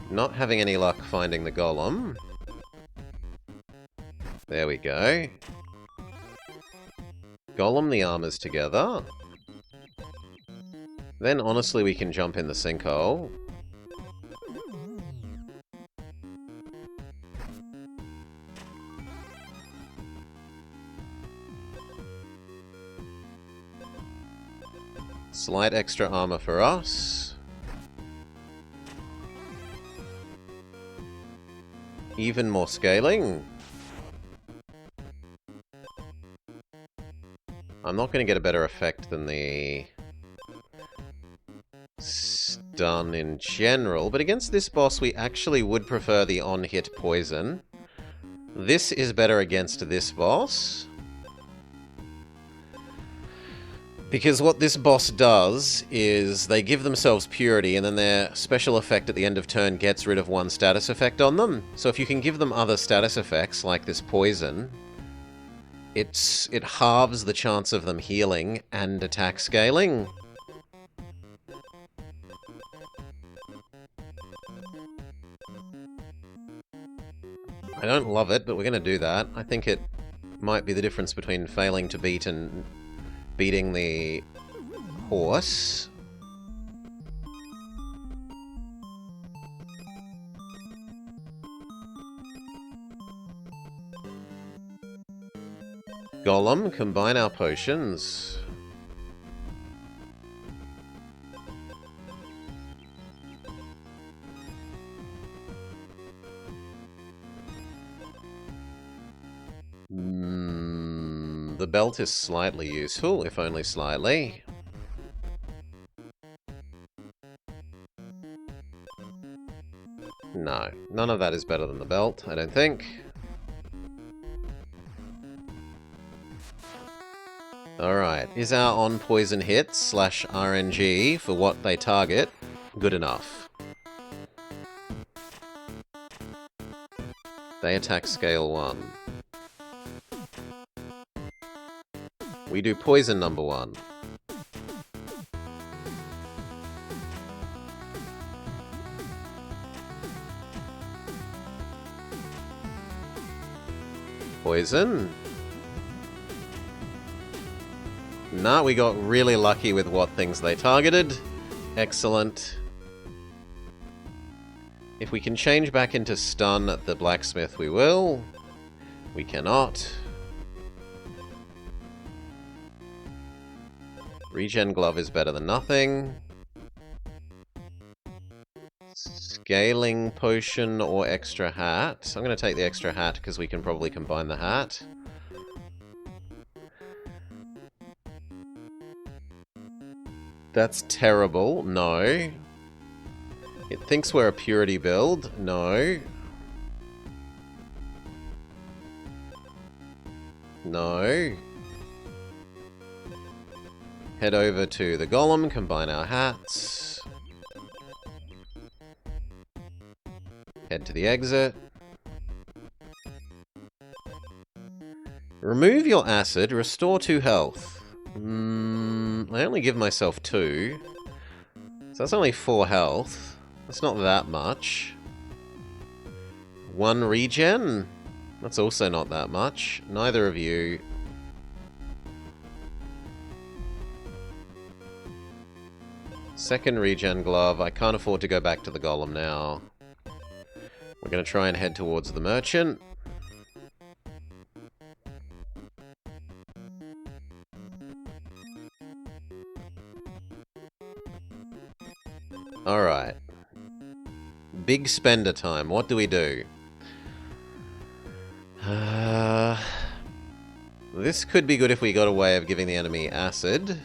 [SPEAKER 1] Not having any luck finding the golem. There we go. Golem the armors together. Then honestly we can jump in the sinkhole. Slight extra armor for us. Even more scaling. I'm not going to get a better effect than the stun in general, but against this boss we actually would prefer the on-hit poison. This is better against this boss. Because what this boss does is they give themselves purity and then their special effect at the end of turn gets rid of one status effect on them. So if you can give them other status effects like this poison, it halves the chance of them healing and attack scaling. I don't love it, but we're going to do that. I think it might be the difference between failing to beat and beating the horse. Golem, combine our potions. The belt is slightly useful, if only slightly. No, none of that is better than the belt, I don't think. Alright, is our on-poison hit / RNG for what they target good enough? They attack scale 1. We do poison number 1. Poison. Nah, we got really lucky with what things they targeted. Excellent. If we can change back into stun at the blacksmith, we will. We cannot. Regen glove is better than nothing. Scaling potion or extra hat. I'm going to take the extra hat because we can probably combine the hat. That's terrible. No. It thinks we're a purity build. No. No. Head over to the golem, combine our hats. Head to the exit. Remove your acid, restore 2 health. I only give myself 2. So that's only 4 health. That's not that much. 1 regen? That's also not that much. Neither of you. Second regen glove. I can't afford to go back to the golem now. We're going to try and head towards the merchant. Alright. Big spender time. What do we do? This could be good if we got a way of giving the enemy acid.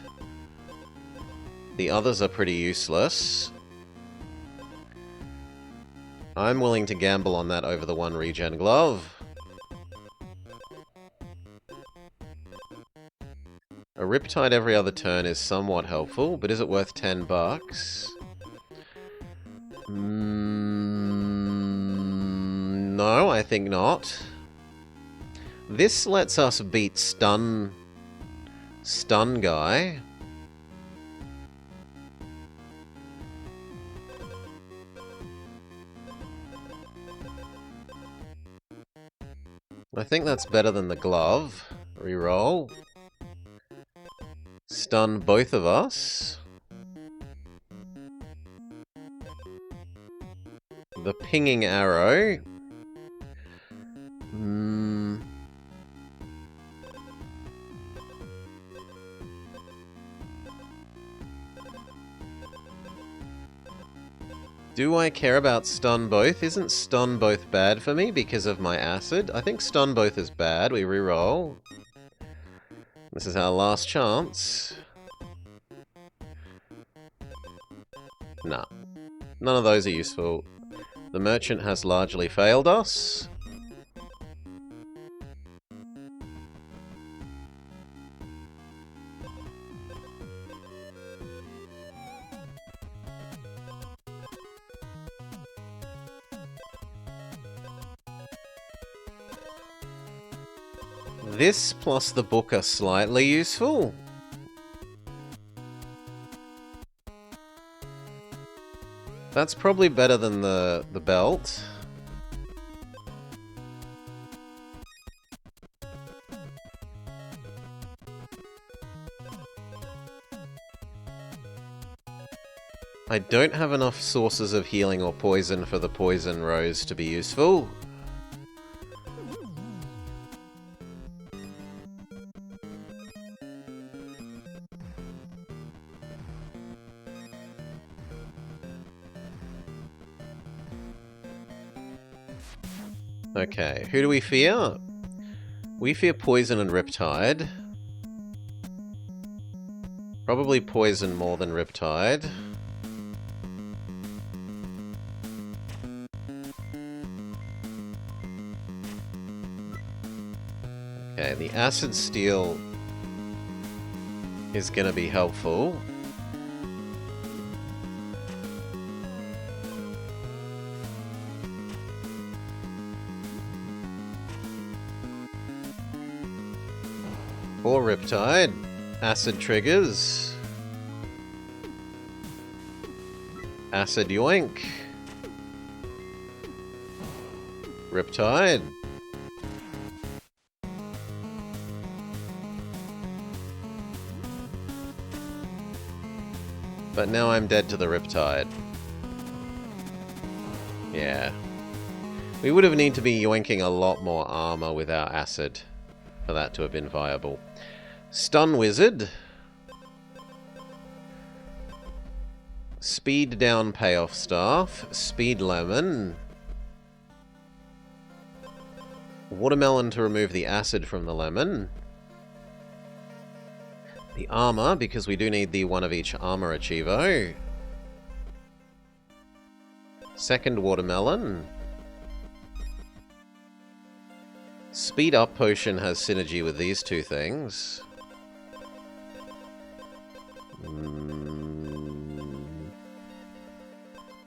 [SPEAKER 1] The others are pretty useless. I'm willing to gamble on that over the one regen glove. A Riptide every other turn is somewhat helpful, but is it worth 10 bucks? No, I think not. This lets us beat Stun Guy. I think that's better than the glove. Reroll. Stun both of us. The pinging arrow. Do I care about stun both? Isn't stun both bad for me because of my acid? I think stun both is bad. We reroll. This is our last chance. Nah. None of those are useful. The merchant has largely failed us. This plus the book are slightly useful. That's probably better than the belt. I don't have enough sources of healing or poison for the poison rose to be useful. Okay, who do we fear? We fear poison and Riptide. Probably poison more than Riptide. Okay, the Acid Steel is gonna be helpful. Or Riptide. Acid triggers. Acid yoink. Riptide. But now I'm dead to the Riptide. Yeah. We would have needed to be yoinking a lot more armor with our acid for that to have been viable. Stun Wizard. Speed down Payoff Staff. Speed Lemon. Watermelon to remove the acid from the lemon. The armor, because we do need the one of each armor achievo. Second watermelon. Speed up potion has synergy with these two things.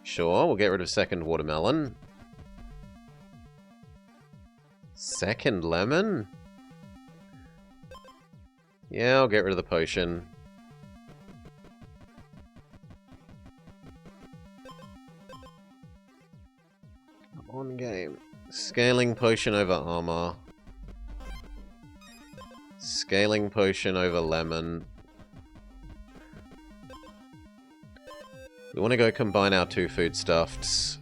[SPEAKER 1] Sure, we'll get rid of second watermelon. Second lemon? Yeah, I'll get rid of the potion. Come on, game. Scaling potion over armor. Scaling potion over lemon. We want to go combine our two foodstuffs.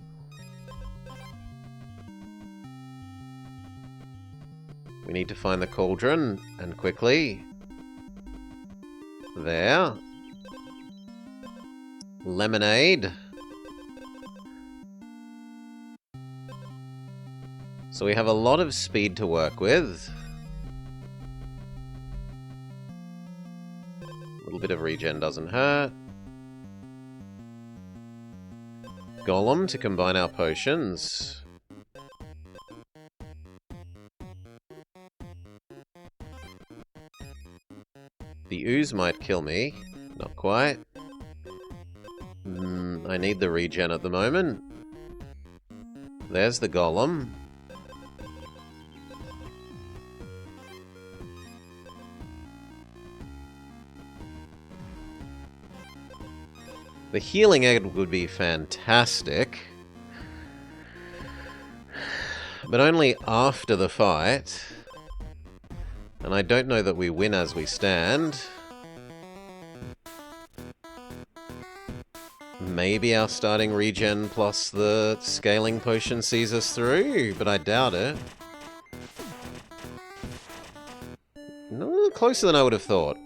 [SPEAKER 1] We need to find the cauldron, and quickly. There. Lemonade. So we have a lot of speed to work with. A little bit of regen doesn't hurt. Golem to combine our potions. The ooze might kill me. Not quite. I need the regen at the moment. There's the golem. The healing egg would be fantastic. But only after the fight. And I don't know that we win as we stand. Maybe our starting regen plus the scaling potion sees us through, but I doubt it. No, closer than I would have thought.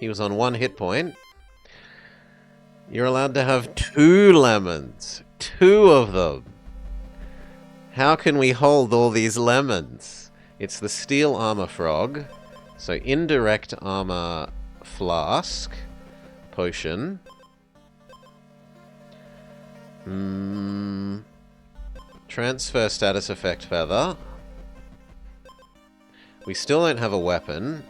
[SPEAKER 1] He was on 1 hit point. You're allowed to have 2 lemons. 2 of them. How can we hold all these lemons? It's the steel armor frog. So indirect armor flask. Potion. Transfer status effect feather. We still don't have a weapon.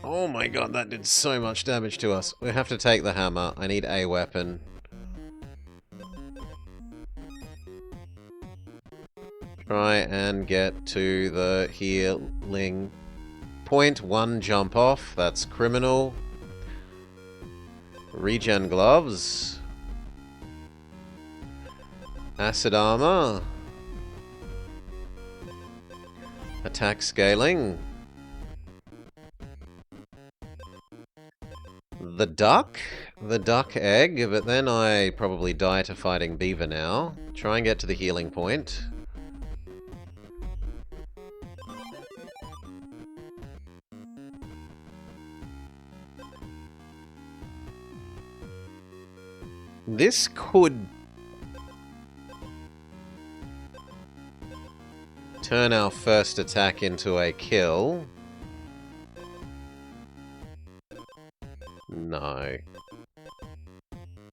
[SPEAKER 1] Oh my god, that did so much damage to us. We have to take the hammer. I need a weapon. Try and get to the healing point. 1 jump off. That's criminal. Regen gloves. Acid armor. Attack scaling. The duck? The duck egg, but then I probably die to fighting beaver now. Try and get to the healing point. This could turn our first attack into a kill. No.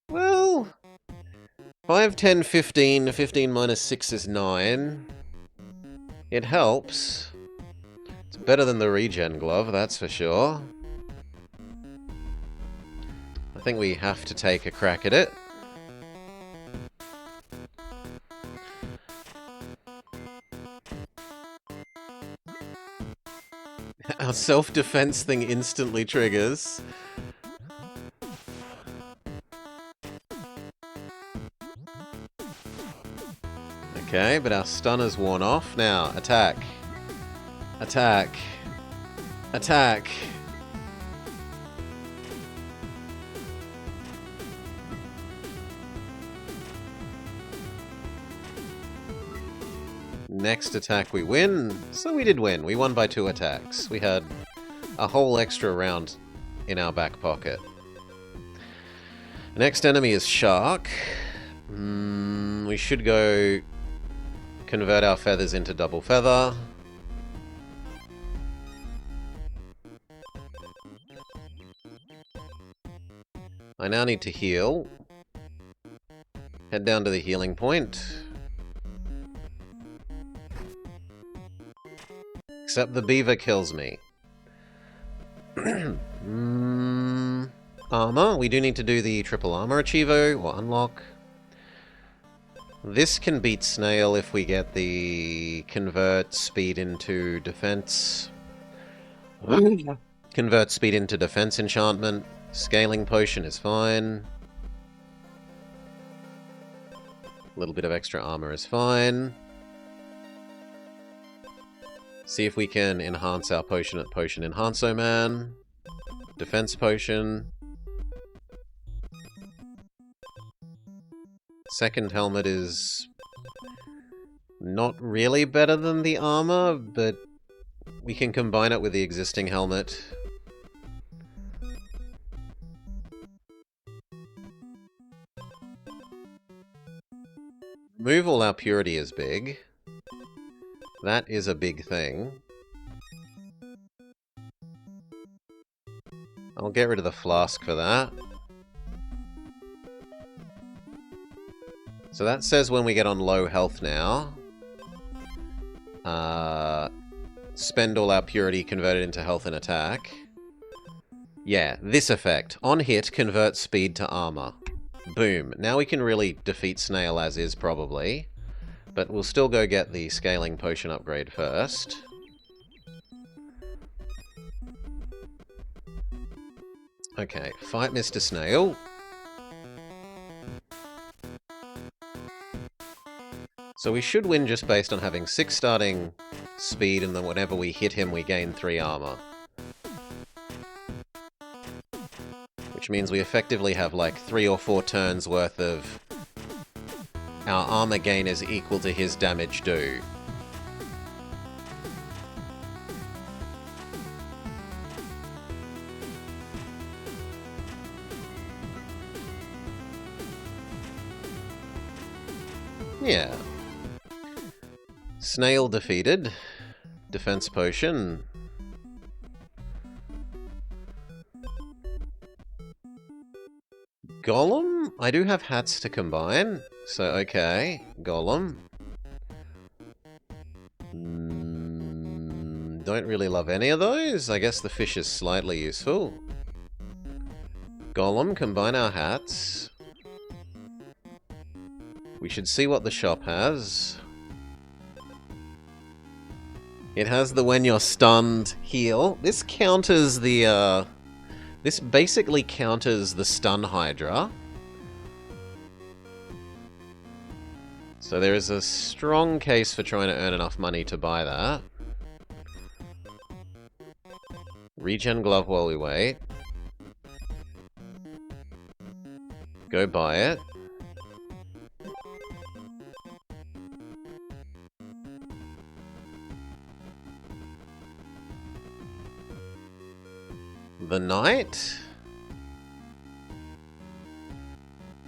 [SPEAKER 1] Well, 5, 10, 15. 15 minus 6 is 9. It helps. It's better than the regen glove, that's for sure. I think we have to take a crack at it. Our self-defense thing instantly triggers. Okay, but our stun has worn off. Now, attack. Attack. Attack. Next attack we win. So we did win. We won by 2 attacks. We had a whole extra round in our back pocket. The next enemy is Shark. We should go convert our feathers into double feather. I now need to heal. Head down to the healing point. Except the beaver kills me. Armor. We do need to do the triple armor achievo, or unlock. This can beat Snail if we get the convert speed into defense. Convert speed into defense enchantment. Scaling potion is fine. A little bit of extra armor is fine. See if we can enhance our potion at Potion Enhancer-Man. Defense potion. Second helmet is not really better than the armor, but we can combine it with the existing helmet. move all our purity is big. That is a big thing. I'll get rid of the flask for that. So that says when we get on low health now, spend all our purity, convert it into health and attack. Yeah, this effect. On hit, convert speed to armor. Boom. Now we can really defeat Snail as is, probably. But we'll still go get the scaling potion upgrade first. Okay, fight Mr. Snail. So we should win just based on having 6 starting speed, and then whenever we hit him we gain 3 armor. Which means we effectively have like 3 or 4 turns worth of our armor gain is equal to his damage due. Yeah. Snail defeated. Defense potion. Golem? I do have hats to combine, so okay. Golem. Don't really love any of those. I guess the fish is slightly useful. Golem, combine our hats. We should see what the shop has. It has the when you're stunned heal. This counters the, this basically counters the stun Hydra. So there is a strong case for trying to earn enough money to buy that. Regen glove while we wait. Go buy it. The Knight?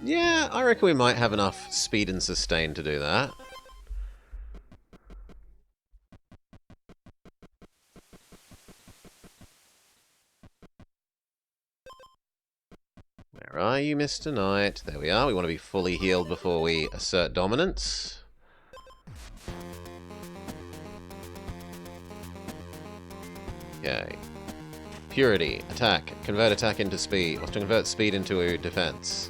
[SPEAKER 1] Yeah, I reckon we might have enough speed and sustain to do that. Where are you, Mr. Knight? There we are. We want to be fully healed before we assert dominance. Okay. Purity, attack, convert attack into speed, or to convert speed into defense.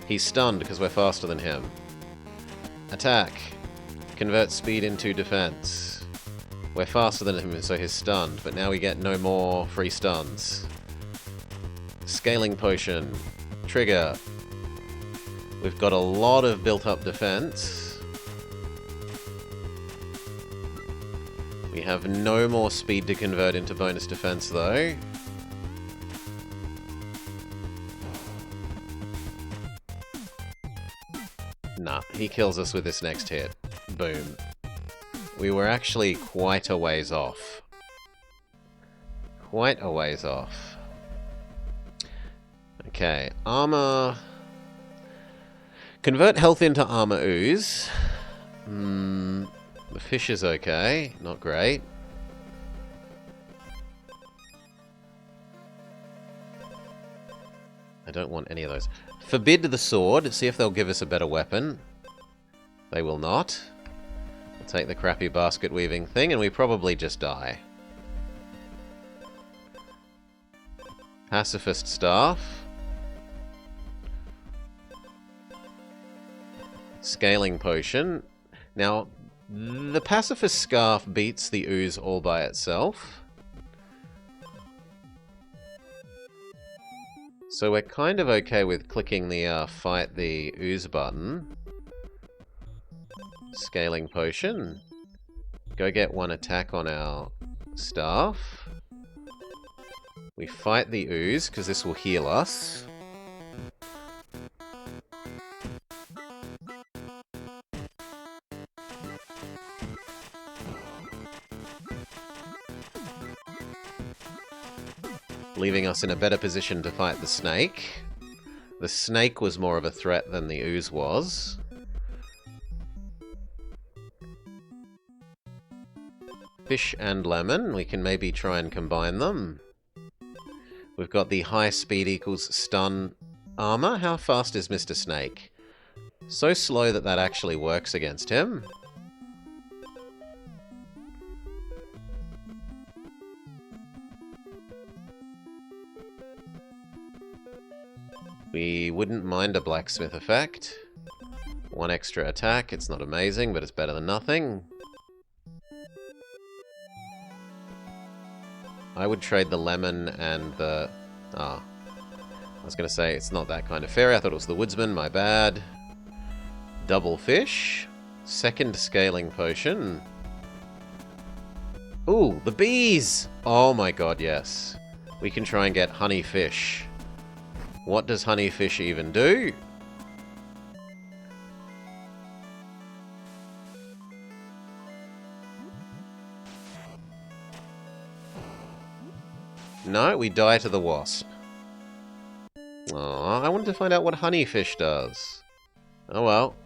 [SPEAKER 1] He's stunned because we're faster than him. Attack, convert speed into defense. We're faster than him, so he's stunned, but now we get no more free stuns. Scaling potion, trigger. We've got a lot of built-up defense. We have no more speed to convert into bonus defense, though. Nah, he kills us with this next hit. Boom. We were actually quite a ways off. Quite a ways off. Okay, armor... Convert health into armor ooze. The fish is okay, not great. I don't want any of those. Forbid the sword, see if they'll give us a better weapon. They will not. We'll take the crappy basket weaving thing and we probably just die. Pacifist staff. Scaling potion. Now, the pacifist scarf beats the ooze all by itself. So we're kind of okay with clicking the fight the ooze button. Scaling potion. Go get 1 attack on our staff. We fight the ooze, because this will heal us. Leaving us in a better position to fight the snake. The snake was more of a threat than the ooze was. Fish and lemon. We can maybe try and combine them. We've got the high speed equals stun armor. How fast is Mr. Snake? So slow that that actually works against him. We wouldn't mind a blacksmith effect. 1 extra attack. It's not amazing, but it's better than nothing. I would trade the lemon and the... I was going to say, it's not that kind of fairy. I thought it was the woodsman. My bad. Double fish. Second scaling potion. Ooh, the bees! Oh my god, yes. We can try and get honey fish. What does honey fish even do? No, we die to the wasp. Aw, I wanted to find out what honey fish does. Oh well.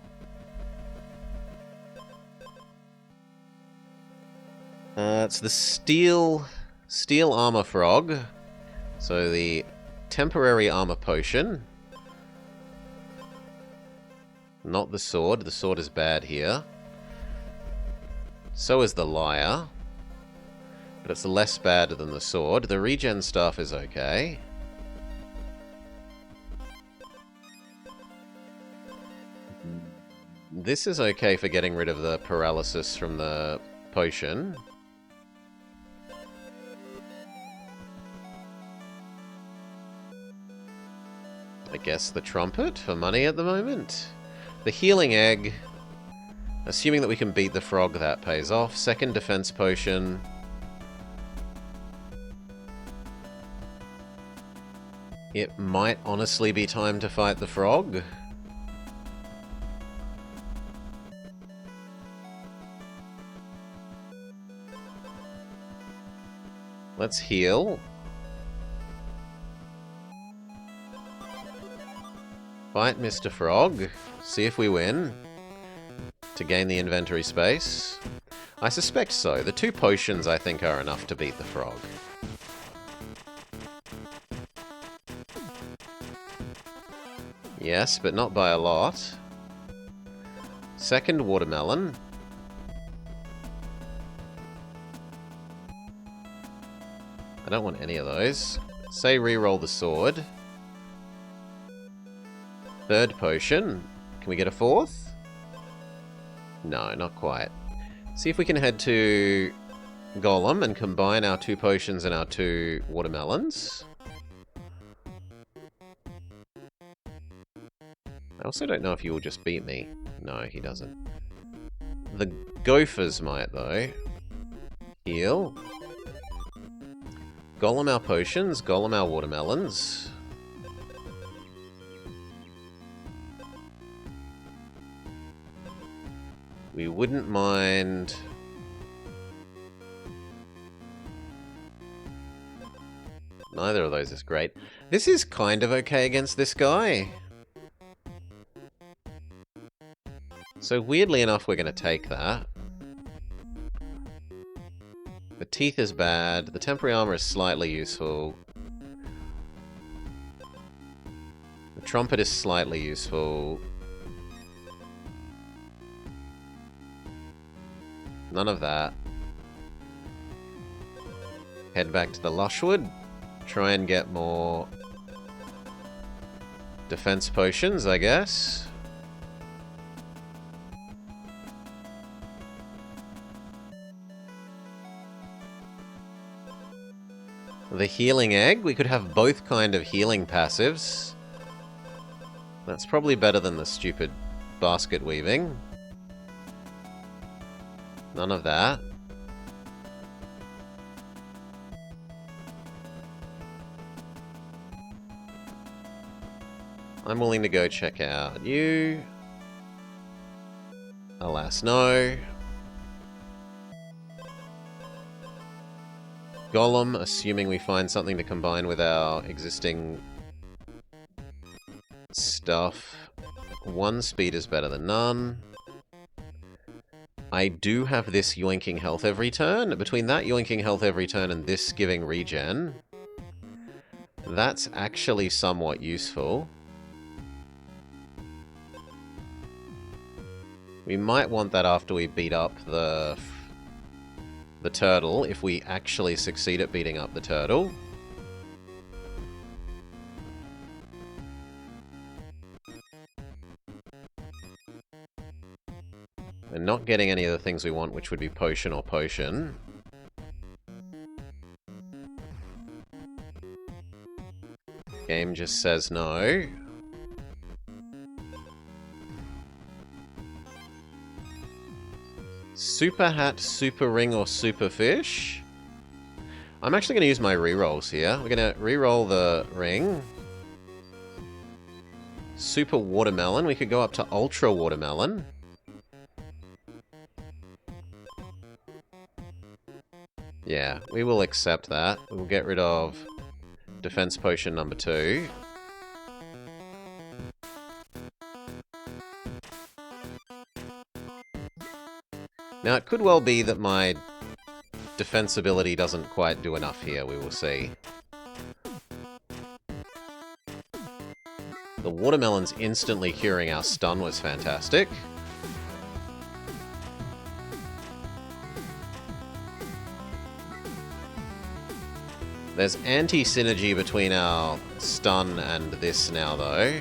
[SPEAKER 1] It's the steel armor frog. So the temporary armor potion. Not the sword. The sword is bad here. So is the lyre. But it's less bad than the sword. The regen stuff is okay. This is okay for getting rid of the paralysis from the potion. I guess the trumpet for money at the moment. The healing egg. Assuming that we can beat the frog, that pays off. Second defense potion. It might honestly be time to fight the frog. Let's heal. Fight Mr. Frog. See if we win. To gain the inventory space. I suspect so. The 2 potions, I think, are enough to beat the frog. Yes, but not by a lot. Second watermelon. I don't want any of those. Say reroll the sword. Third potion. Can we get a 4th? No, not quite. See if we can head to Golem and combine our 2 potions and our 2 watermelons. I also don't know if he will just beat me. No, he doesn't. The gophers might, though. Heal. Golem our potions, golem our watermelons. We wouldn't mind... Neither of those is great. This is kind of okay against this guy. So weirdly enough, we're going to take that. The teeth is bad. The temporary armor is slightly useful. The trumpet is slightly useful. None of that. Head back to the Lushwood. Try and get more defense potions, I guess. The healing egg. We could have both kind of healing passives. That's probably better than the stupid basket weaving. None of that. I'm willing to go check out you. Alas, no. Golem, assuming we find something to combine with our existing stuff. 1 speed is better than none. I do have this yoinking health every turn. Between that yoinking health every turn and this giving regen, that's actually somewhat useful. We might want that after we beat up the turtle, if we actually succeed at beating up the turtle. And not getting any of the things we want, which would be potion or potion. Game just says no. Super Hat, Super Ring, or Super Fish? I'm actually going to use my rerolls here. We're going to reroll the ring. Super Watermelon. We could go up to Ultra Watermelon. Yeah, we will accept that. We'll get rid of Defense Potion number 2. Now, it could well be that my defense ability doesn't quite do enough here. We will see. The watermelons instantly curing our stun was fantastic. There's anti-synergy between our stun and this now, though.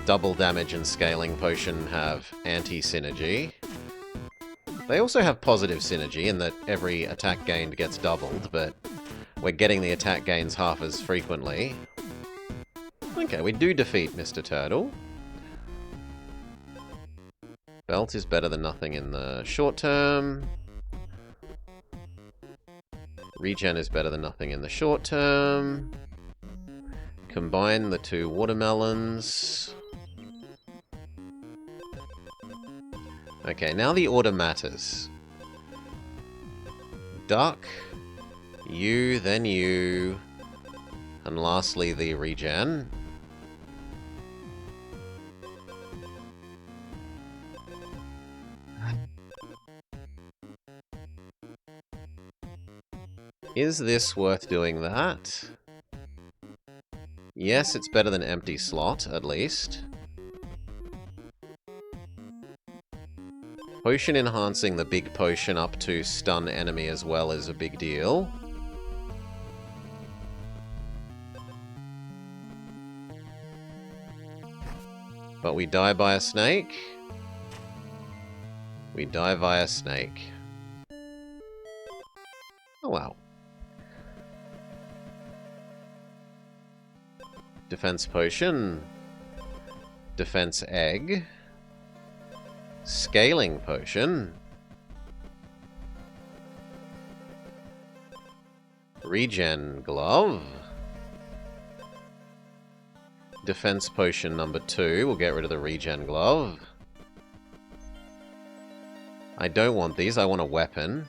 [SPEAKER 1] Double damage and scaling potion have anti-synergy. They also have positive synergy in that every attack gained gets doubled, but we're getting the attack gains half as frequently. Okay, we do defeat Mr. Turtle. Belt is better than nothing in the short term. Regen is better than nothing in the short term. Combine the 2 watermelons. Okay, now the order matters. Duck, you, then you, and lastly the regen. Is this worth doing that? Yes, it's better than empty slot, at least. Potion enhancing the big potion up to stun enemy as well is a big deal. But we die by a snake. We die via snake. Oh wow. Defense potion. Defense egg. Scaling potion. Regen glove. Defense potion number 2. We'll get rid of the regen glove. I don't want these. I want a weapon.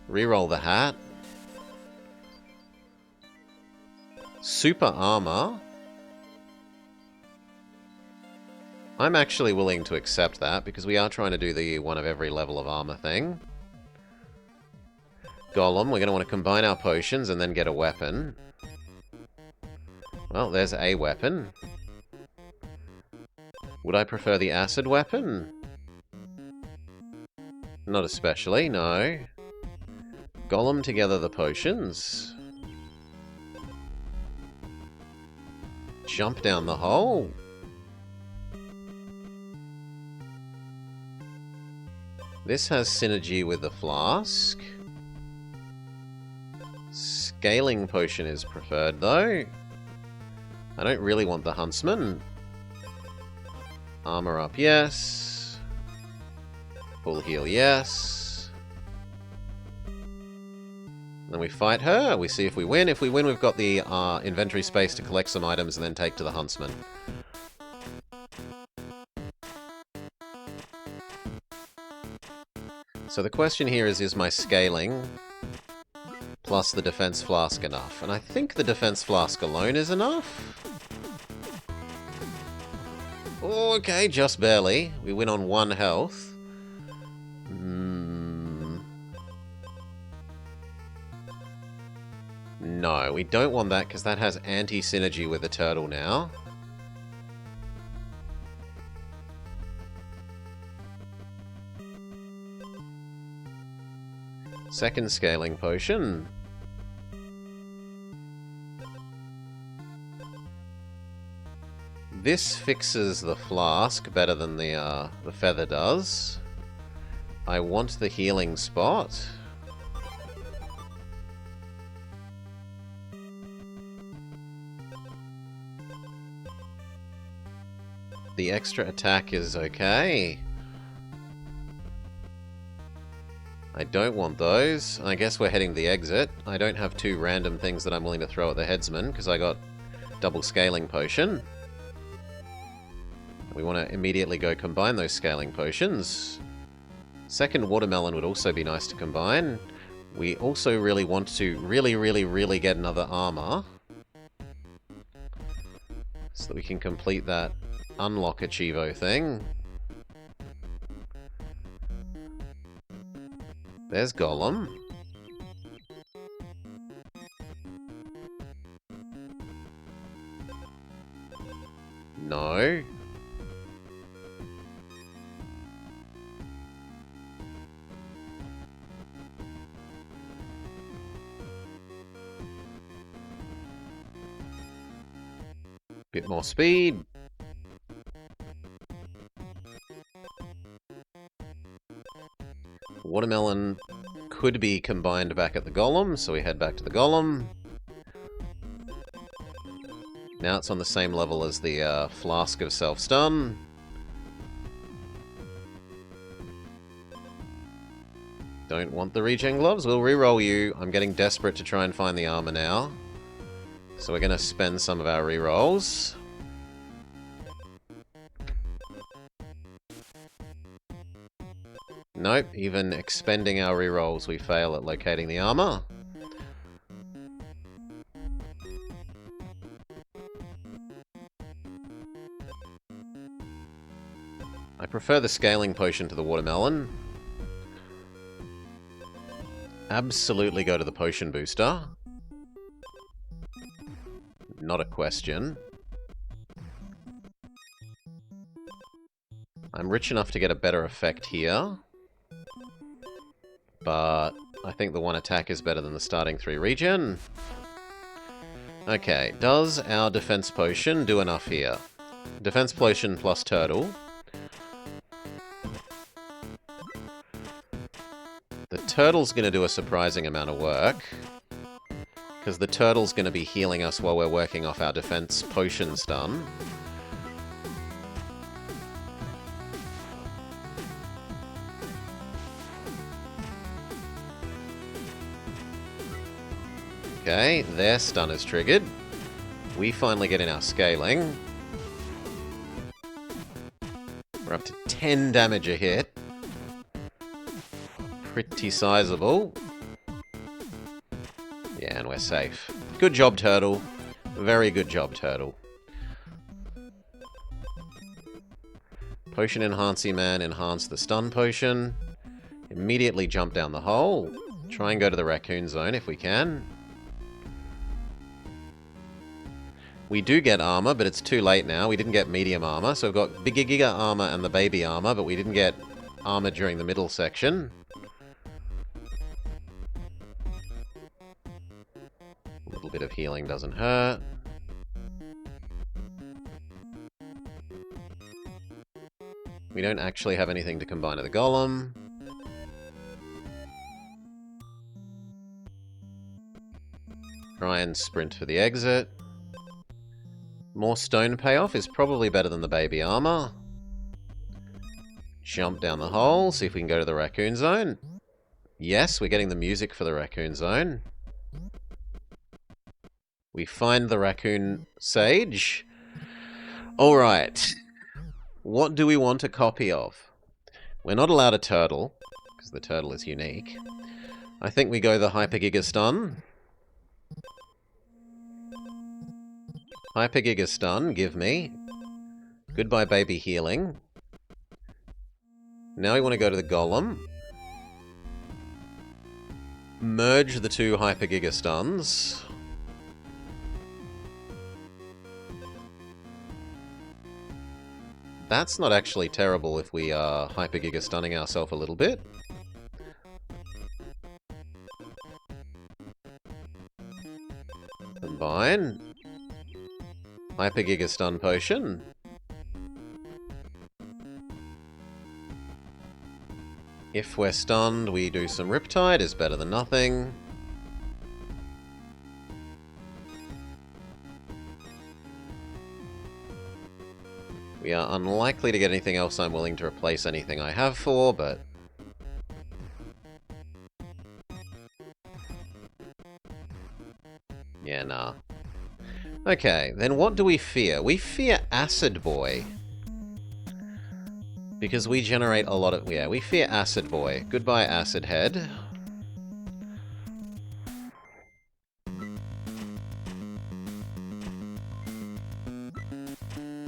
[SPEAKER 1] Reroll the hat. Super armor. I'm actually willing to accept that, because we are trying to do the one of every level of armor thing. Golem, we're going to want to combine our potions and then get a weapon. Well, there's a weapon. Would I prefer the acid weapon? Not especially, no. Golem together the potions. Jump down the hole. This has synergy with the flask. Scaling potion is preferred, though. I don't really want the huntsman. Armor up, yes. Full heal, yes. Then we fight her. We see if we win. If we win, we've got the inventory space to collect some items and then take to the huntsman. So the question here is my scaling plus the defense flask enough? And I think the defense flask alone is enough. Okay, just barely. We win on 1 health. No, we don't want that because that has anti-synergy with the turtle now. Second scaling potion. This fixes the flask better than the feather does. I want the healing spot. The extra attack is okay. I don't want those. I guess we're heading to the exit. I don't have 2 random things that I'm willing to throw at the headsman because I got double scaling potion. We want to immediately go combine those scaling potions. Second watermelon would also be nice to combine. We also really want to really get another armor. So that we can complete that unlock achievo thing. There's Golem. No. Bit more speed. Watermelon could be combined back at the Golem, so we head back to the Golem. Now it's on the same level as the Flask of Self-Stun. Don't want the regen gloves? We'll reroll you. I'm getting desperate to try and find the armor now. So we're going to spend some of our rerolls. Nope, even expending our rerolls, we fail at locating the armor. I prefer the scaling potion to the watermelon. Absolutely go to the potion booster. Not a question. I'm rich enough to get a better effect here. But I think the 1 attack is better than the starting 3 regen. Okay, does our defense potion do enough here? Defense potion plus turtle. The turtle's going to do a surprising amount of work. Because the turtle's going to be healing us while we're working off our defense potion stun. Okay, their stun is triggered. We finally get in our scaling. We're up to 10 damage a hit. Pretty sizable. Yeah, and we're safe. Good job, Turtle. Very good job, Turtle. Potion Enhancing Man, enhance the stun potion. Immediately jump down the hole. Try and go to the raccoon zone if we can. We do get armor, but it's too late now. We didn't get medium armor, so we've got Big Giga armor and the baby armor, but we didn't get armor during the middle section. A little bit of healing doesn't hurt. We don't actually have anything to combine to the Golem. Try and sprint for the exit. More stone payoff is probably better than the baby armor. Jump down the hole, see if we can go to the raccoon zone. Yes, we're getting the music for the raccoon zone. We find the raccoon sage. Alright. What do we want a copy of? We're not allowed a turtle, because the turtle is unique. I think we go the Hyper Giga Stun. Hyper Giga Stun, give me. Goodbye baby healing. Now we want to go to the Golem. merge the two Hyper Giga Stuns. That's not actually terrible if we are Hyper Giga Stunning ourselves a little bit. Combine. Hyper Giga Stun Potion. If we're stunned, we do some Riptide, is better than nothing. We are unlikely to get anything else I'm willing to replace anything I have for, but... yeah, nah. Okay, then what do we fear? We fear Acid Boy. Because we generate a lot of... yeah, we fear Acid Boy. Goodbye, Acid Head.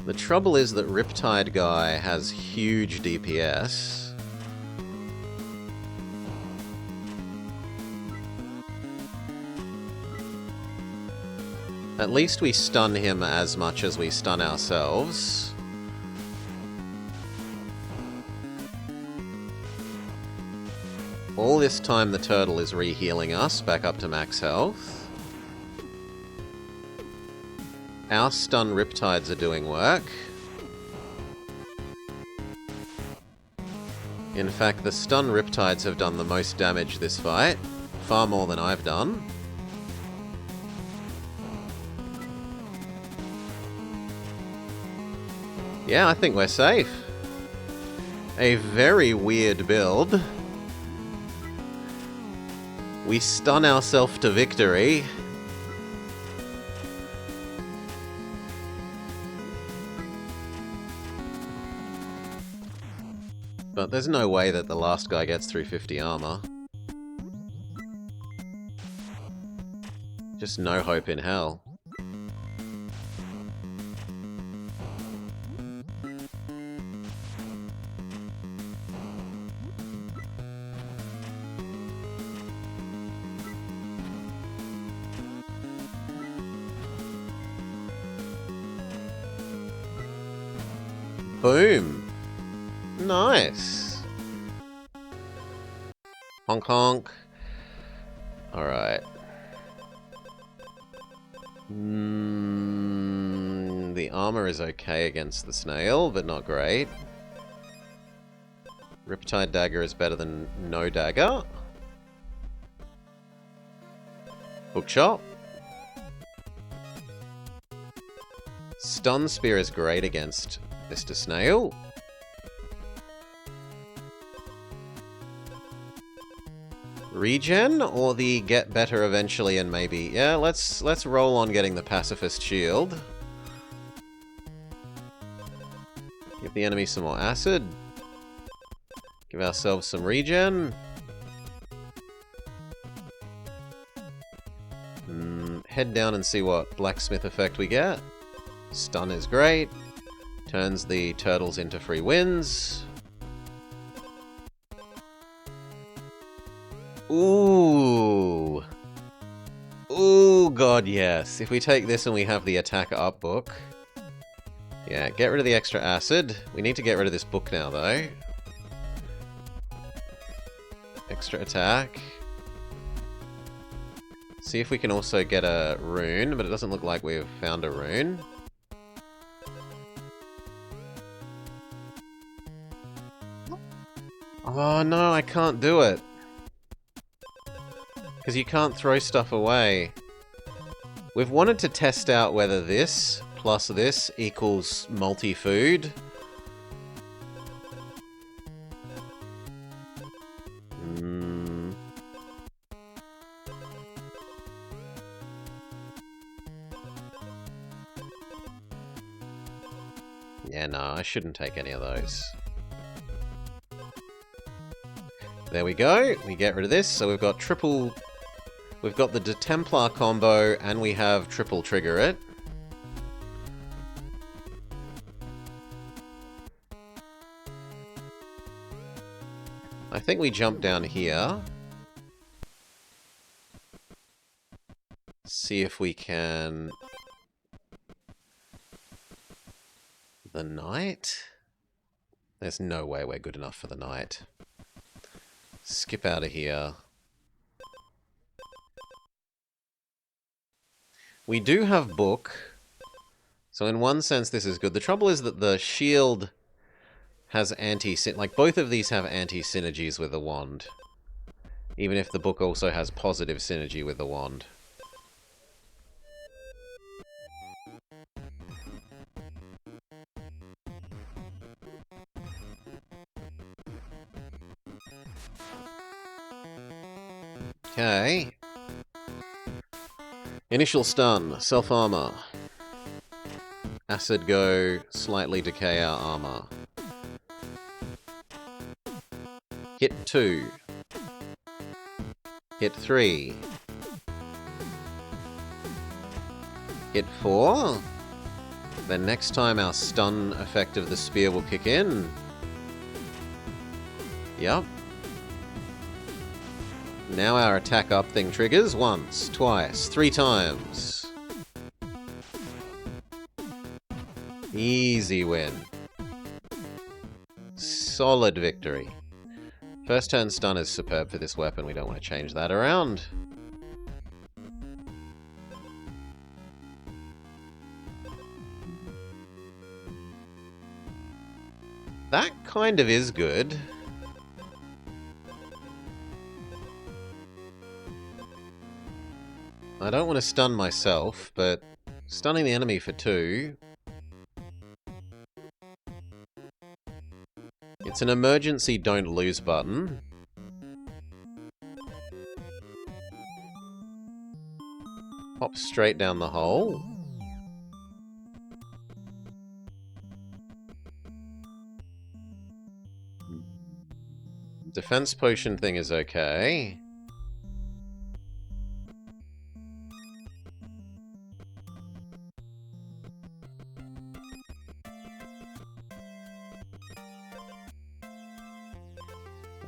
[SPEAKER 1] The trouble is that Riptide Guy has huge DPS. At least we stun him as much as we stun ourselves. All this time the turtle is re-healing us back up to max health. Our stun Riptides are doing work. In fact, the stun Riptides have done the most damage this fight. Far more than I've done. Yeah, I think we're safe. A very weird build. We stun ourselves to victory. But there's no way that the last guy gets through 50 armor. Just no hope in hell. Boom! Nice! Honk honk. Alright. The armor is okay against the snail, but not great. Riptide Dagger is better than no dagger. Hookshot. Stun Spear is great against Mr. Snail. Regen or the get better eventually and maybe... yeah, let's roll on getting the Pacifist Shield. Give the enemy some more acid. Give ourselves some regen. Head down and see what blacksmith effect we get. Stun is great. Turns the turtles into free wins. Ooh. Ooh, god, yes. If we take this and we have the attack up book. Yeah, get rid of the extra acid. We need to get rid of this book now, though. Extra attack. See if we can also get a rune, but it doesn't look like we've found a rune. Oh no, I can't do it. Because you can't throw stuff away. We've wanted to test out whether this plus this equals multi-food. Yeah, no, I shouldn't take any of those. There we go. We get rid of this. So we've got triple... we've got the Templar combo, and we have triple trigger it. I think we jump down here. see if we can... The knight? There's no way we're good enough for the knight. Skip out of here. We do have book. So in one sense this is good. The trouble is that the shield has like both of these have anti-synergies with the wand. Even if the book also has positive synergy with the wand. Okay. Initial stun, self-armor. Acid go, slightly decay our armor. Hit 2. Hit 3. Hit 4. Then next time our stun effect of the spear will kick in. Yup. Now our attack up thing triggers once, twice, 3 times. Easy win. Solid victory. First turn stun is superb for this weapon. We don't want to change that around. That kind of is good. I don't want to stun myself, but stunning the enemy for 2... It's an emergency don't lose button. Hop straight down the hole. Defense potion thing is okay.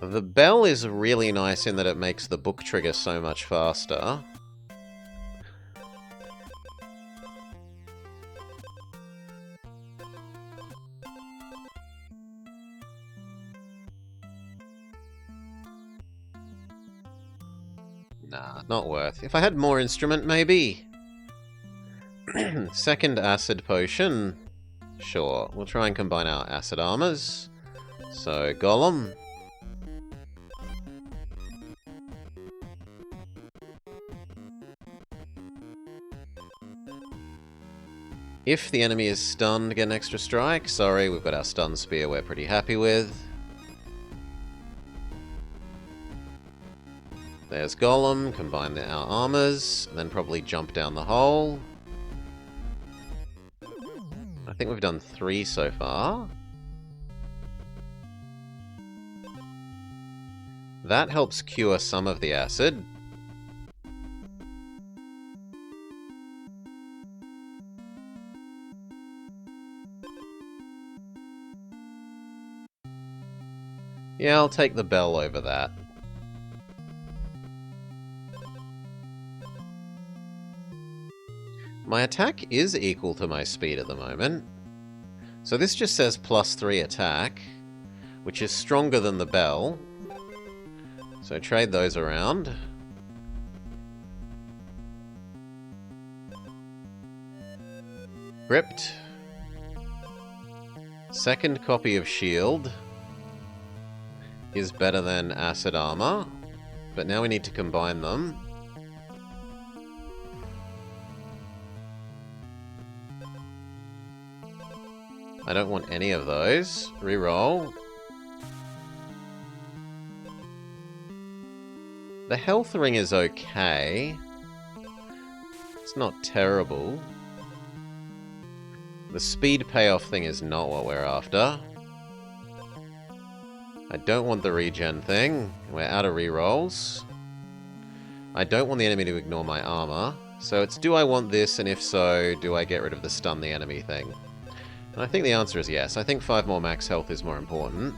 [SPEAKER 1] The bell is really nice in that it makes the book trigger so much faster. Nah, not worth. If I had more instrument, maybe. Second acid potion. Sure, we'll try and combine our acid armors. So, Golem. If the enemy is stunned, get an extra strike. Sorry, we've got our stun spear we're pretty happy with. There's Golem, combine our armors, and then probably jump down the hole. I think we've done 3 so far. That helps cure some of the acid. Yeah, I'll take the bell over that. My attack is equal to my speed at the moment. So this just says +3 attack, which is stronger than the bell. So trade those around. Gripped. Second copy of shield is better than acid armor, but now we need to combine them. I don't want any of those. Reroll. The health ring is okay. It's not terrible. The speed payoff thing is not what we're after. I don't want the regen thing. We're out of rerolls. I don't want the enemy to ignore my armor. So it's do I want this, and if so, do I get rid of the stun the enemy thing? And I think the answer is yes. I think 5 more max health is more important.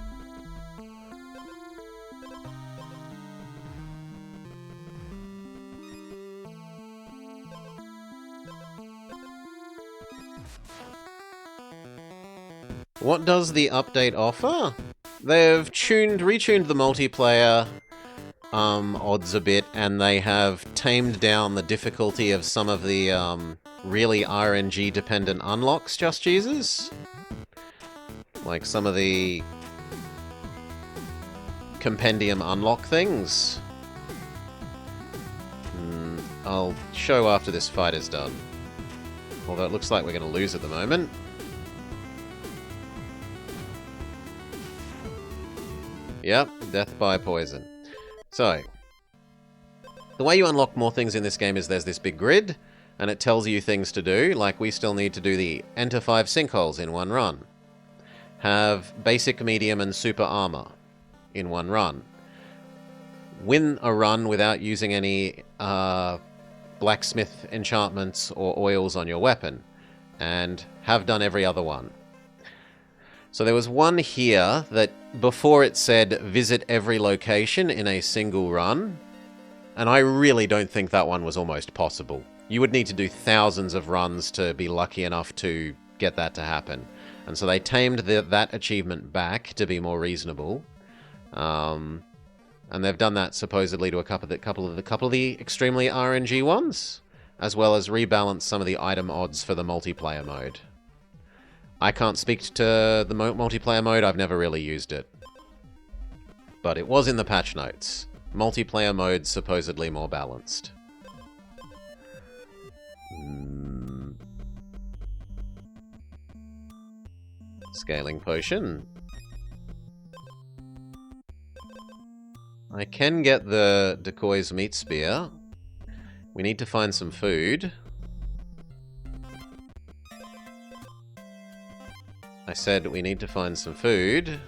[SPEAKER 1] What does the update offer? They've retuned the multiplayer odds a bit, and they have tamed down the difficulty of some of the really RNG-dependent unlocks Just Jesus. Like some of the compendium unlock things. I'll show after this fight is done. Although it looks like we're going to lose at the moment. Yep, death by poison. So, the way you unlock more things in this game is there's this big grid, and it tells you things to do, like we still need to do the enter 5 sinkholes in one run. Have basic, medium, and super armor in one run. Win a run without using any blacksmith enchantments or oils on your weapon, and have done every other one. So there was one here that before it said visit every location in a single run, and I really don't think that one was almost possible. You would need to do thousands of runs to be lucky enough to get that to happen. And so they tamed that achievement back to be more reasonable. And they've done that supposedly to a couple of the extremely RNG ones, as well as rebalance some of the item odds for the multiplayer mode. I can't speak to the multiplayer mode, I've never really used it. But it was in the patch notes. Multiplayer mode supposedly more balanced. Scaling potion. I can get the Decoy's meat spear. We need to find some food. I said we need to find some food.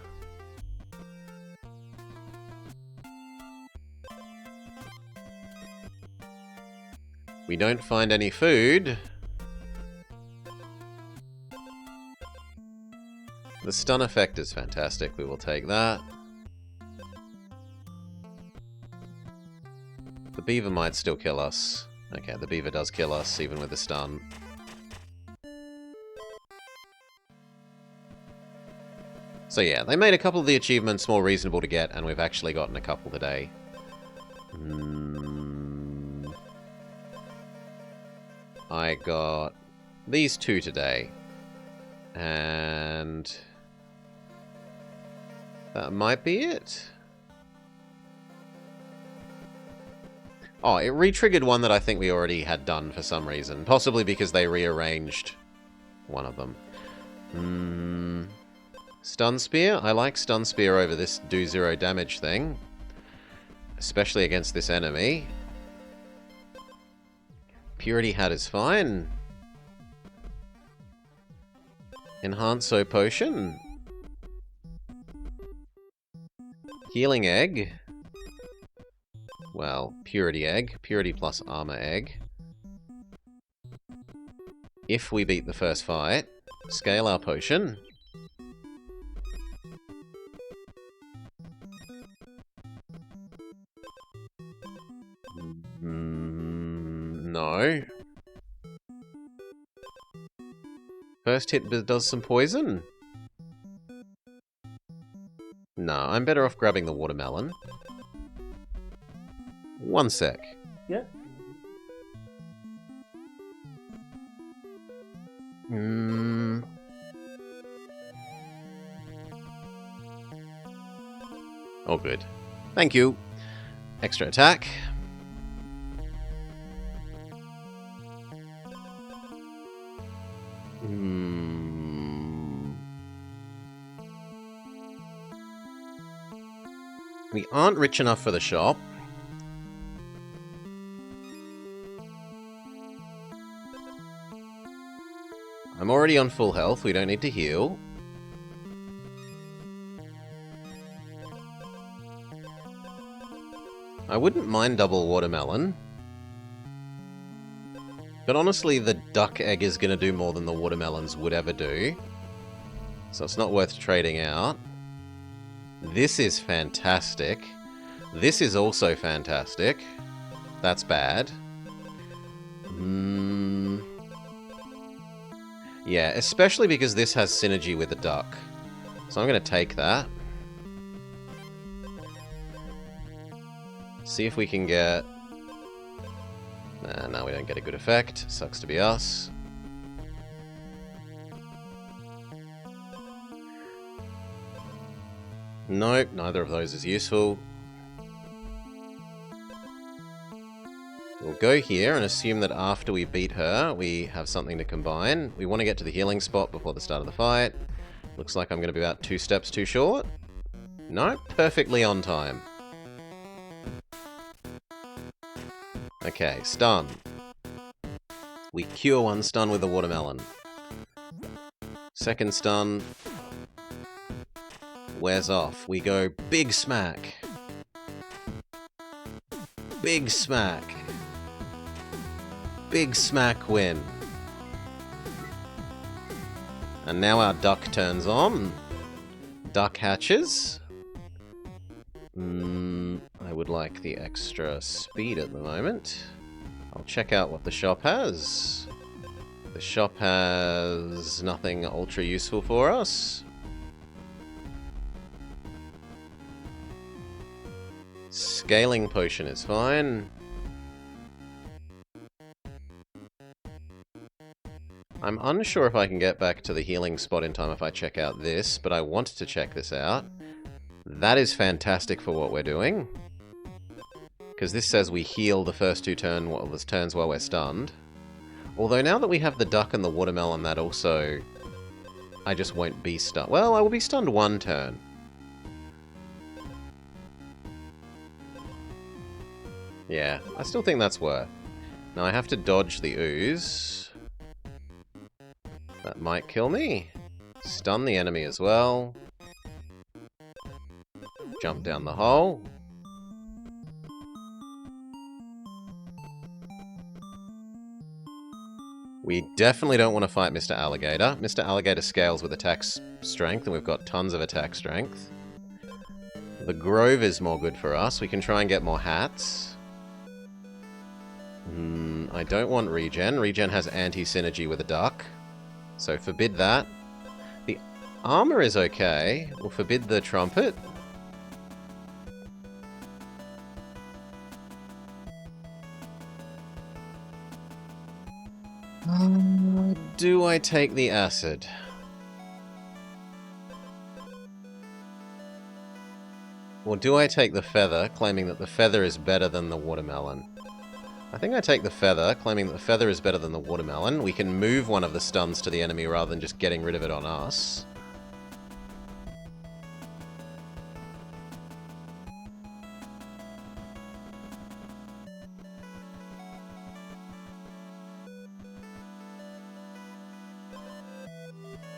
[SPEAKER 1] We don't find any food. The stun effect is fantastic. We will take that. The beaver might still kill us. Okay, the beaver does kill us, even with the stun. So yeah, they made a couple of the achievements more reasonable to get, and we've actually gotten a couple today. I got these two today. And that might be it. Oh, it re-triggered one that I think we already had done for some reason. Possibly because they rearranged one of them. Stun Spear? I like Stun Spear over this do 0 damage thing. Especially against this enemy. Purity Hat is fine. Enhanso Potion. Healing Egg. Well, Purity Egg. Purity plus Armor Egg. If we beat the first fight, scale our potion. No. First hit does some poison? No, I'm better off grabbing the watermelon. One sec.
[SPEAKER 2] Yeah.
[SPEAKER 1] Oh, good. Thank you. Extra attack. We aren't rich enough for the shop. I'm already on full health, we don't need to heal. I wouldn't mind double watermelon. But honestly, the duck egg is going to do more than the watermelons would ever do. So it's not worth trading out. This is fantastic. This is also fantastic. That's bad. Yeah, especially because this has synergy with the duck. So I'm going to take that. See if we can get... no, we don't get a good effect. Sucks to be us. Nope, neither of those is useful. We'll go here and assume that after we beat her, we have something to combine. We want to get to the healing spot before the start of the fight. Looks like I'm going to be about 2 steps too short. Nope, perfectly on time. Okay, stun. We cure one stun with the watermelon. Second stun wears off. We go big smack. Big smack. Big smack win. And now our duck turns on. Duck hatches. I would like the extra speed at the moment. I'll check out what the shop has. The shop has nothing ultra useful for us. Scaling potion is fine. I'm unsure if I can get back to the healing spot in time if I check out this, but I wanted to check this out. That is fantastic for what we're doing. Because this says we heal the first 2 turns while we're stunned. Although now that we have the duck and the watermelon, that also... I just won't be stunned. Well, I will be stunned 1 turn. Yeah, I still think that's worth. Now I have to dodge the ooze. That might kill me. Stun the enemy as well. Jump down the hole. We definitely don't want to fight Mr. Alligator. Mr. Alligator scales with attack strength, and we've got tons of attack strength. The Grove is more good for us. We can try and get more hats. I don't want regen. Regen has anti-synergy with a duck. So forbid that. The armor is okay. We'll forbid the trumpet. Do I take the acid? Or do I take the feather, claiming that the feather is better than the watermelon? I think I take the feather, claiming that the feather is better than the watermelon. We can move one of the stuns to the enemy rather than just getting rid of it on us.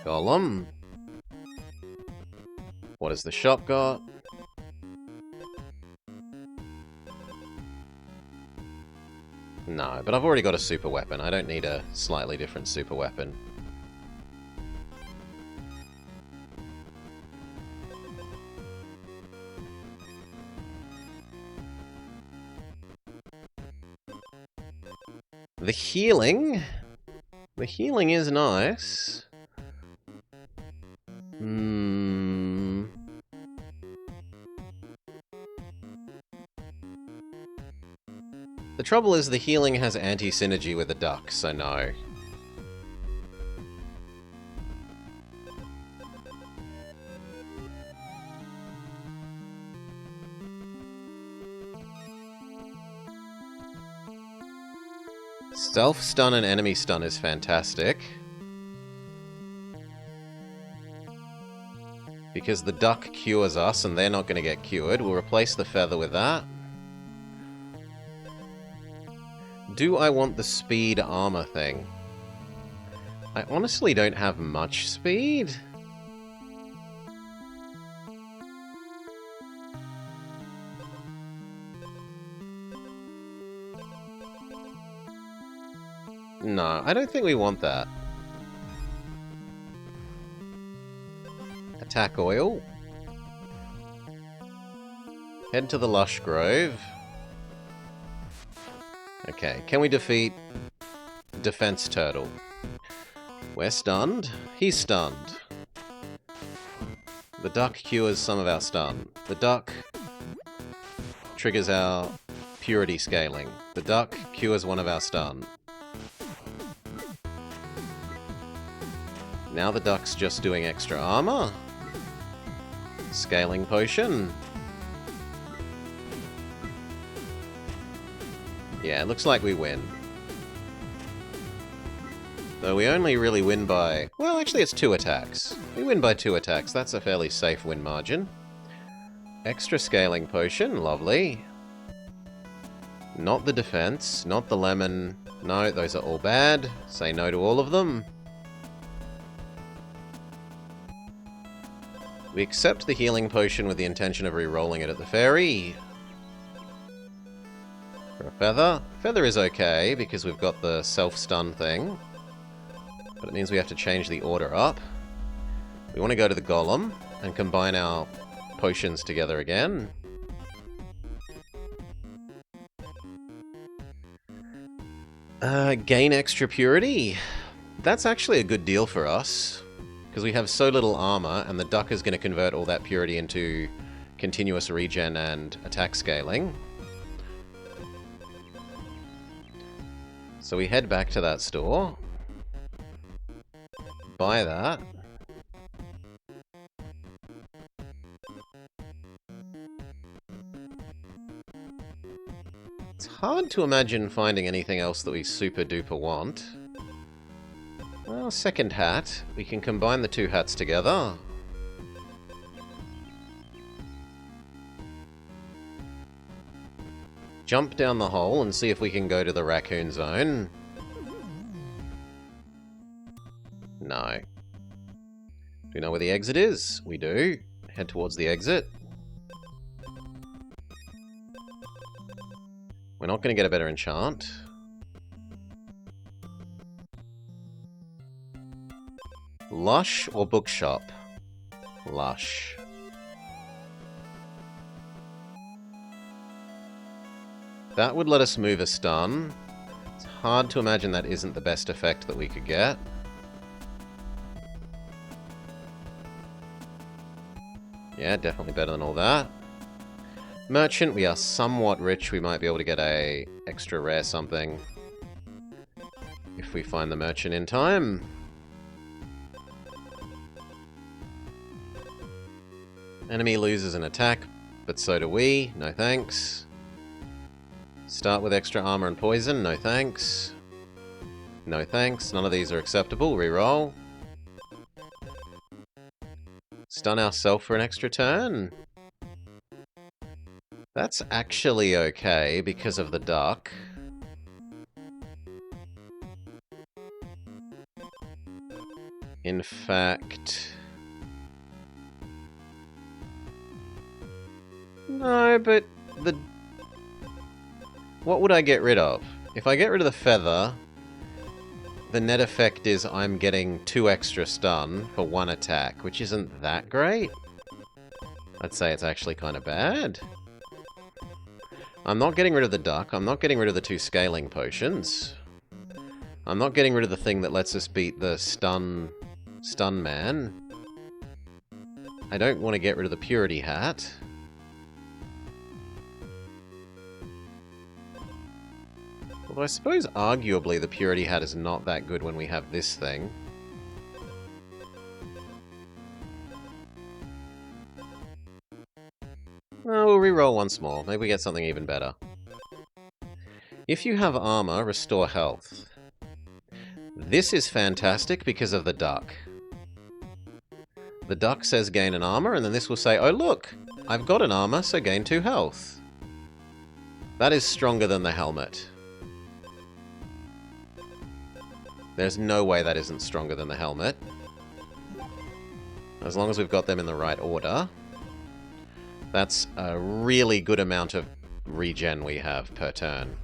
[SPEAKER 1] Golem. What has the shop got? No, but I've already got a super weapon. I don't need a slightly different super weapon. The healing? The healing is nice. The trouble is the healing has anti-synergy with the duck, so no. Self-stun and enemy stun is fantastic. Because the duck cures us and they're not going to get cured. We'll replace the feather with that. Do I want the speed armor thing? I honestly don't have much speed. No, I don't think we want that. Attack oil. Head to the Lush Grove. Okay, can we defeat Defense Turtle? We're stunned. He's stunned. The duck cures some of our stun. The duck triggers our purity scaling. The duck cures one of our stun. Now the duck's just doing extra armor. Scaling potion. Yeah, it looks like we win. Though we only really win by... Well, actually it's 2 attacks. We win by 2 attacks. That's a fairly safe win margin. Extra scaling potion. Lovely. Not the defense. Not the lemon. No, those are all bad. Say no to all of them. We accept the healing potion with the intention of re-rolling it at the ferry. For a feather. Feather is okay, because we've got the self-stun thing. But it means we have to change the order up. We want to go to the golem and combine our potions together again. Gain extra purity. That's actually a good deal for us. Because we have so little armor, and the duck is going to convert all that purity into continuous regen and attack scaling. So we head back to that store. Buy that. It's hard to imagine finding anything else that we super duper want. Well, second hat. We can combine the 2 hats together. Jump down the hole and see if we can go to the raccoon zone. No. Do we know where the exit is? We do. Head towards the exit. We're not going to get a better enchant. Lush or bookshop? Lush. That would let us move a stun. It's hard to imagine that isn't the best effect that we could get. Yeah, definitely better than all that. Merchant, we are somewhat rich. We might be able to get a extra rare something. If we find the merchant in time. Enemy loses an attack, but so do we. No thanks. Start with extra armor and poison. No thanks. No thanks. None of these are acceptable. Reroll. Stun ourselves for an extra turn. That's actually okay because of the duck. In fact... No, but the... What would I get rid of? If I get rid of the feather, the net effect is I'm getting 2 extra stun for 1 attack, which isn't that great. I'd say it's actually kind of bad. I'm not getting rid of the duck. I'm not getting rid of the 2 scaling potions. I'm not getting rid of the thing that lets us beat the stun man. I don't want to get rid of the purity hat. Although I suppose arguably the purity hat is not that good when we have this thing. Oh, we'll reroll once more. Maybe we get something even better. If you have armor, restore health. This is fantastic because of the duck. The duck says gain an armor, and then this will say, oh look, I've got an armor, so gain 2 health. That is stronger than the helmet. There's no way that isn't stronger than the helmet. As long as we've got them in the right order. That's a really good amount of regen we have per turn.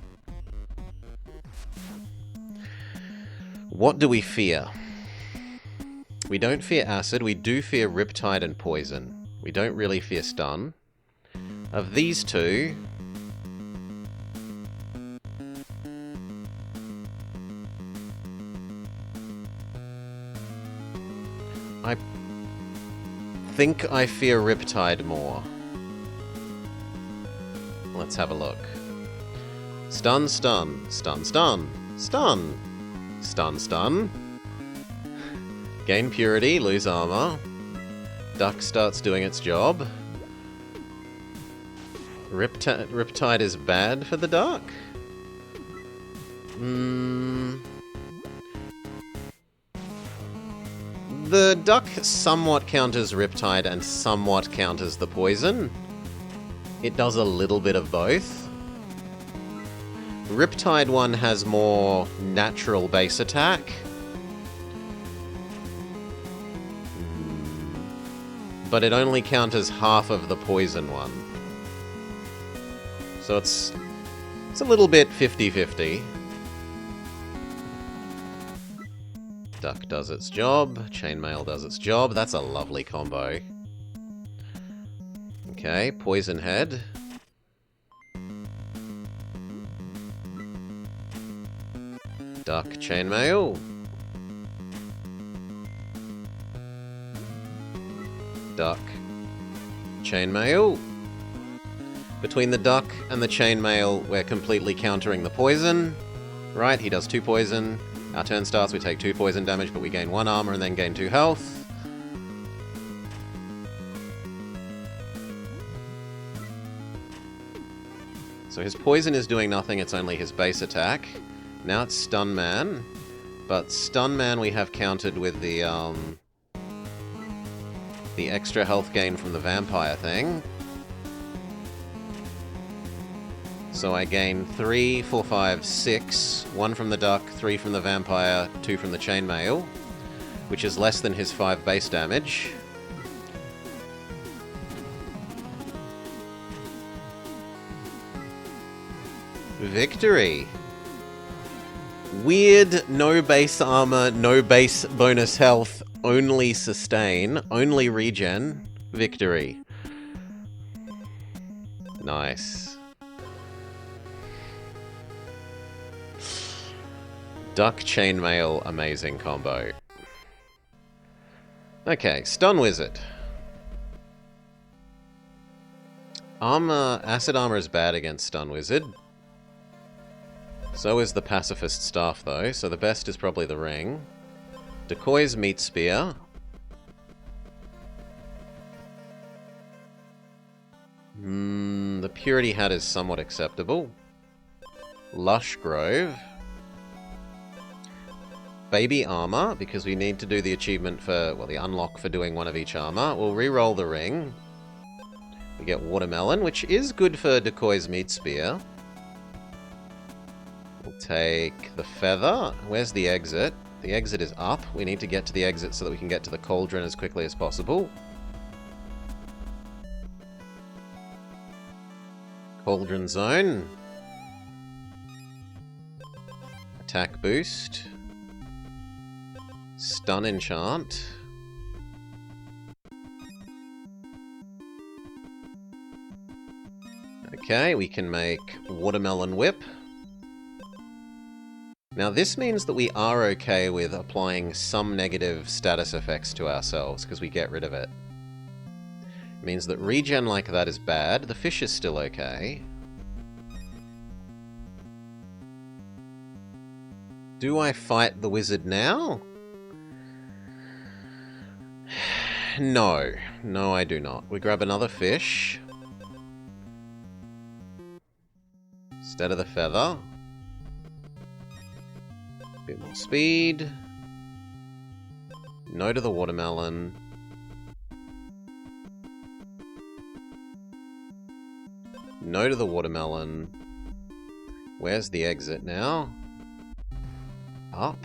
[SPEAKER 1] What do we fear? We don't fear acid, we do fear riptide and poison. We don't really fear stun. Of these 2... I think I fear Riptide more. Let's have a look. Stun, stun, stun, stun, stun, stun, stun. Gain purity, lose armor. Duck starts doing its job. Riptide is bad for the duck? The duck somewhat counters Riptide and somewhat counters the poison. It does a little bit of both. Riptide one has more natural base attack. But it only counters half of the poison one. So it's a little bit 50-50. Duck does its job, Chainmail does its job. That's a lovely combo. Okay, Poison Head. Duck, Chainmail. Duck, Chainmail. Between the Duck and the Chainmail, we're completely countering the poison. Right, he does 2 poison. Our turn starts, we take 2 poison damage, but we gain 1 armor and then gain 2 health. So his poison is doing nothing, it's only his base attack. Now it's Stun Man. But Stun Man we have countered with the extra health gain from the vampire thing. So I gain 3, 4, 5, 6. 1 from the duck, 3 from the vampire, 2 from the chainmail, which is less than his 5 base damage. Victory! Weird, no base armor, no base bonus health, only sustain, only regen, victory. Nice. Duck Chainmail, amazing combo. Okay, Stun Wizard. Acid Armor is bad against Stun Wizard. So is the Pacifist Staff, though, so the best is probably the Ring. Decoy's Meat Spear. The Purity Hat is somewhat acceptable. Lush Grove. Baby Armor, because we need to do the achievement for, well, the unlock for doing one of each armor. We'll re-roll the Ring. We get Watermelon, which is good for Decoy's Meat Spear. We'll take the Feather. Where's the exit? The exit is up. We need to get to the exit so that we can get to the Cauldron as quickly as possible. Cauldron Zone. Attack Boost. Stun Enchant. Okay, we can make Watermelon Whip. Now this means that we are okay with applying some negative status effects to ourselves, because we get rid of it. It means that regen like that is bad. The fish is still okay. Do I fight the wizard now? No. No, I do not. We grab another fish. Instead of the feather. Bit more speed. No to the watermelon. No to the watermelon. Where's the exit now? Up.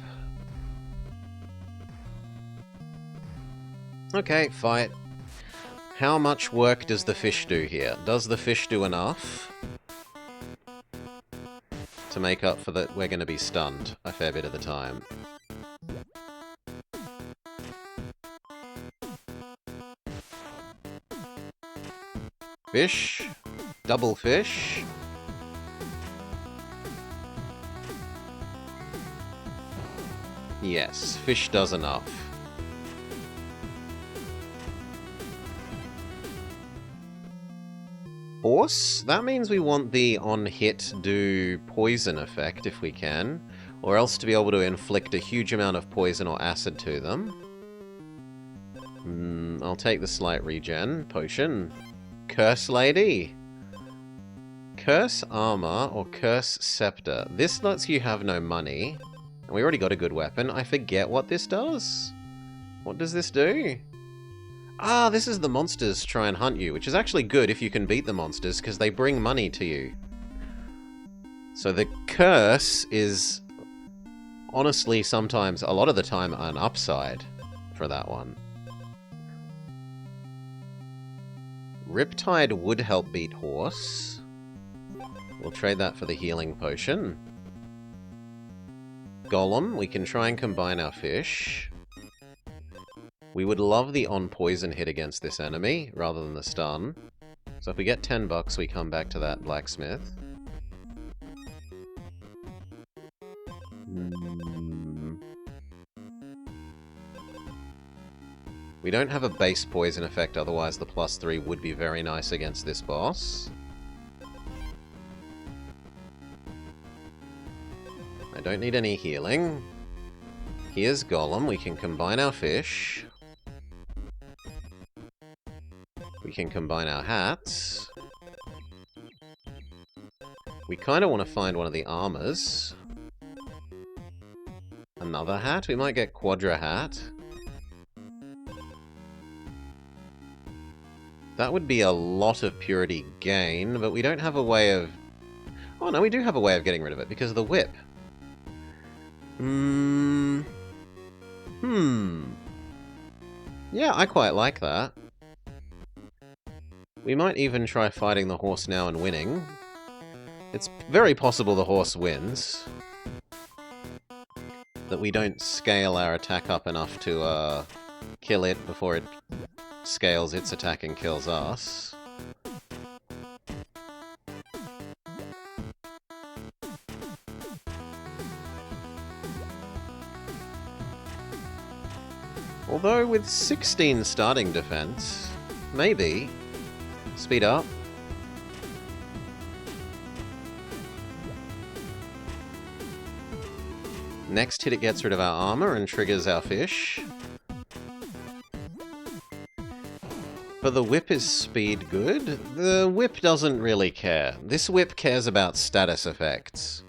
[SPEAKER 1] Okay, fight. How much work does the fish do here? Does the fish do enough to make up for that we're going to be stunned a fair bit of the time? Fish. Double fish. Yes, fish does enough. horse. That means we want the on-hit do poison effect if we can, or else to be able to inflict a huge amount of poison or acid to them. I'll take the slight regen potion. Curse Lady. Curse Armor or Curse Scepter. This lets you have no money. And we already got a good weapon. I forget what this does. What does this do? Ah, this is the monsters try and hunt you, which is actually good if you can beat the monsters, because they bring money to you. So the curse is, honestly, sometimes, a lot of the time, an upside for that one. Riptide would help beat horse. We'll trade that for the healing potion. Golem, we can try and combine our fish. We would love the on-poison hit against this enemy, rather than the stun. So if we get 10 bucks, we come back to that blacksmith. We don't have a base poison effect, otherwise the +3 would be very nice against this boss. I don't need any healing. Here's Golem, we can combine our fish. We can combine our hats. We kind of want to find one of the armors. Another hat? We might get Quadra Hat. That would be a lot of purity gain, but we don't have a way of... Oh no, we do have a way of getting rid of it, because of the whip. Yeah, I quite like that. We might even try fighting the horse now and winning. It's very possible the horse wins. That we don't scale our attack up enough to kill it before it scales its attack and kills us. Although with 16 starting defense, maybe. Speed up. Next hit it gets rid of our armor and triggers our fish. But the whip is speed good. The whip doesn't really care. This whip cares about status effects.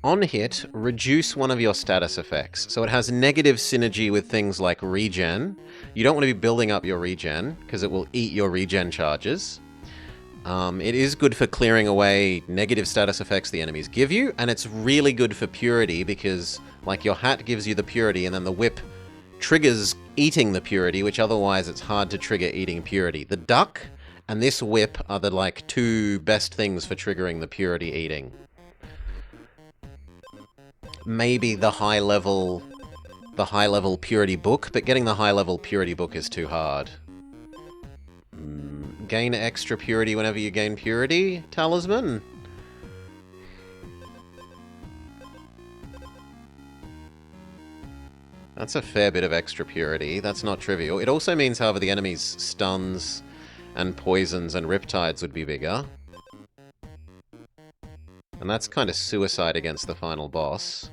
[SPEAKER 1] On hit, reduce one of your status effects. So it has negative synergy with things like regen. You don't want to be building up your regen, because it will eat your regen charges. It is good for clearing away negative status effects the enemies give you, and it's really good for purity, because like your hat gives you the purity, and then the whip triggers eating the purity, which otherwise it's hard to trigger eating purity. The duck and this whip are the like two best things for triggering the purity eating. Maybe the high level purity book, but getting the high level purity book is too hard. Gain extra purity whenever you gain purity, talisman. That's a fair bit of extra purity. That's not trivial. It also means, however, the enemy's stuns and poisons and riptides would be bigger. And that's kind of suicide against the final boss.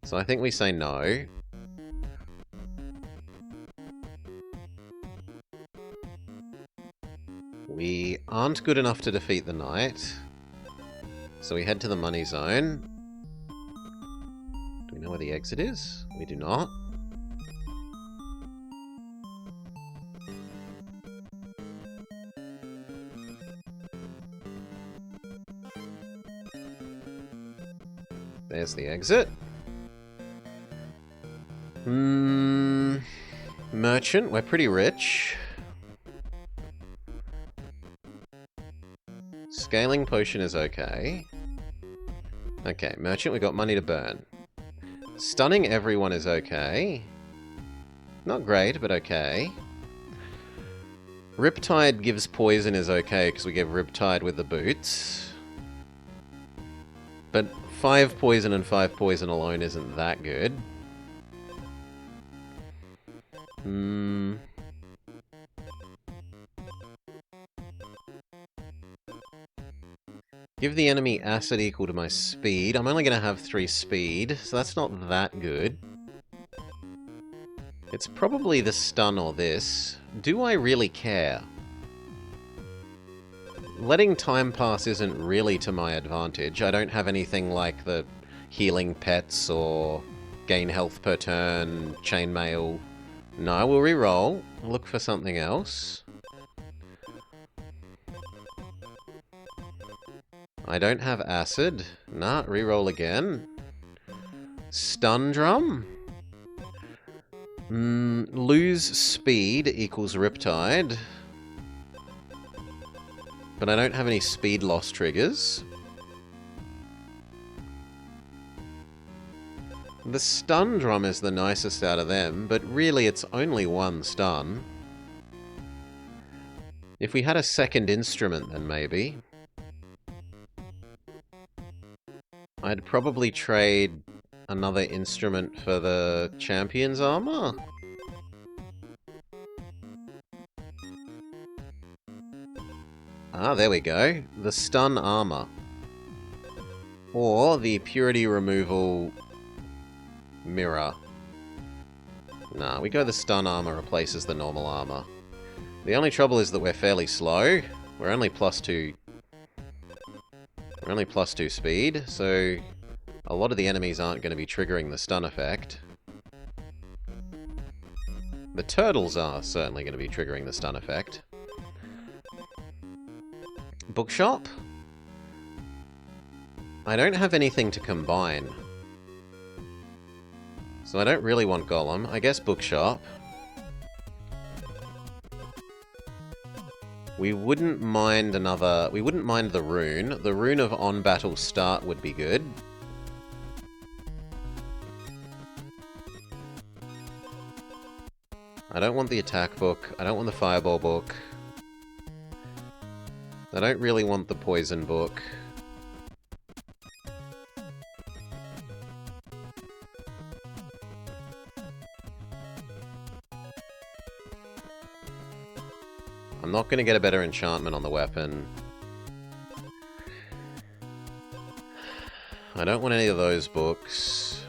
[SPEAKER 1] So I think we say no. We aren't good enough to defeat the knight. So we head to the money zone. Do we know where the exit is? We do not. There's the exit. Merchant, we're pretty rich. Scaling potion is okay. Okay, merchant, we got money to burn. Stunning everyone is okay. Not great, but okay. Riptide gives poison is okay, because we give Riptide with the boots. But 5 poison and 5 poison alone isn't that good. Give the enemy acid equal to my speed. I'm only going to have 3 speed, so that's not that good. It's probably the stun or this. Do I really care? Letting time pass isn't really to my advantage. I don't have anything like the healing pets or gain health per turn, chainmail. No, I will reroll. Look for something else. I don't have acid. Nah, reroll again. Stun drum. Lose speed equals Riptide. But I don't have any speed loss triggers. The stun drum is the nicest out of them, but really it's only 1 stun. If we had a second instrument, then maybe. I'd probably trade another instrument for the champion's armor. Ah, there we go. The stun armor. Or the purity removal mirror. Nah, we go the stun armor replaces the normal armor. The only trouble is that we're fairly slow. We're only +2. We're only +2 speed, so a lot of the enemies aren't going to be triggering the stun effect. The turtles are certainly going to be triggering the stun effect. Bookshop? I don't have anything to combine. So I don't really want Golem. I guess Bookshop. We wouldn't mind another... We wouldn't mind the rune. The rune of on-battle start would be good. I don't want the attack book. I don't want the fireball book. I don't really want the poison book. I'm not going to get a better enchantment on the weapon. I don't want any of those books.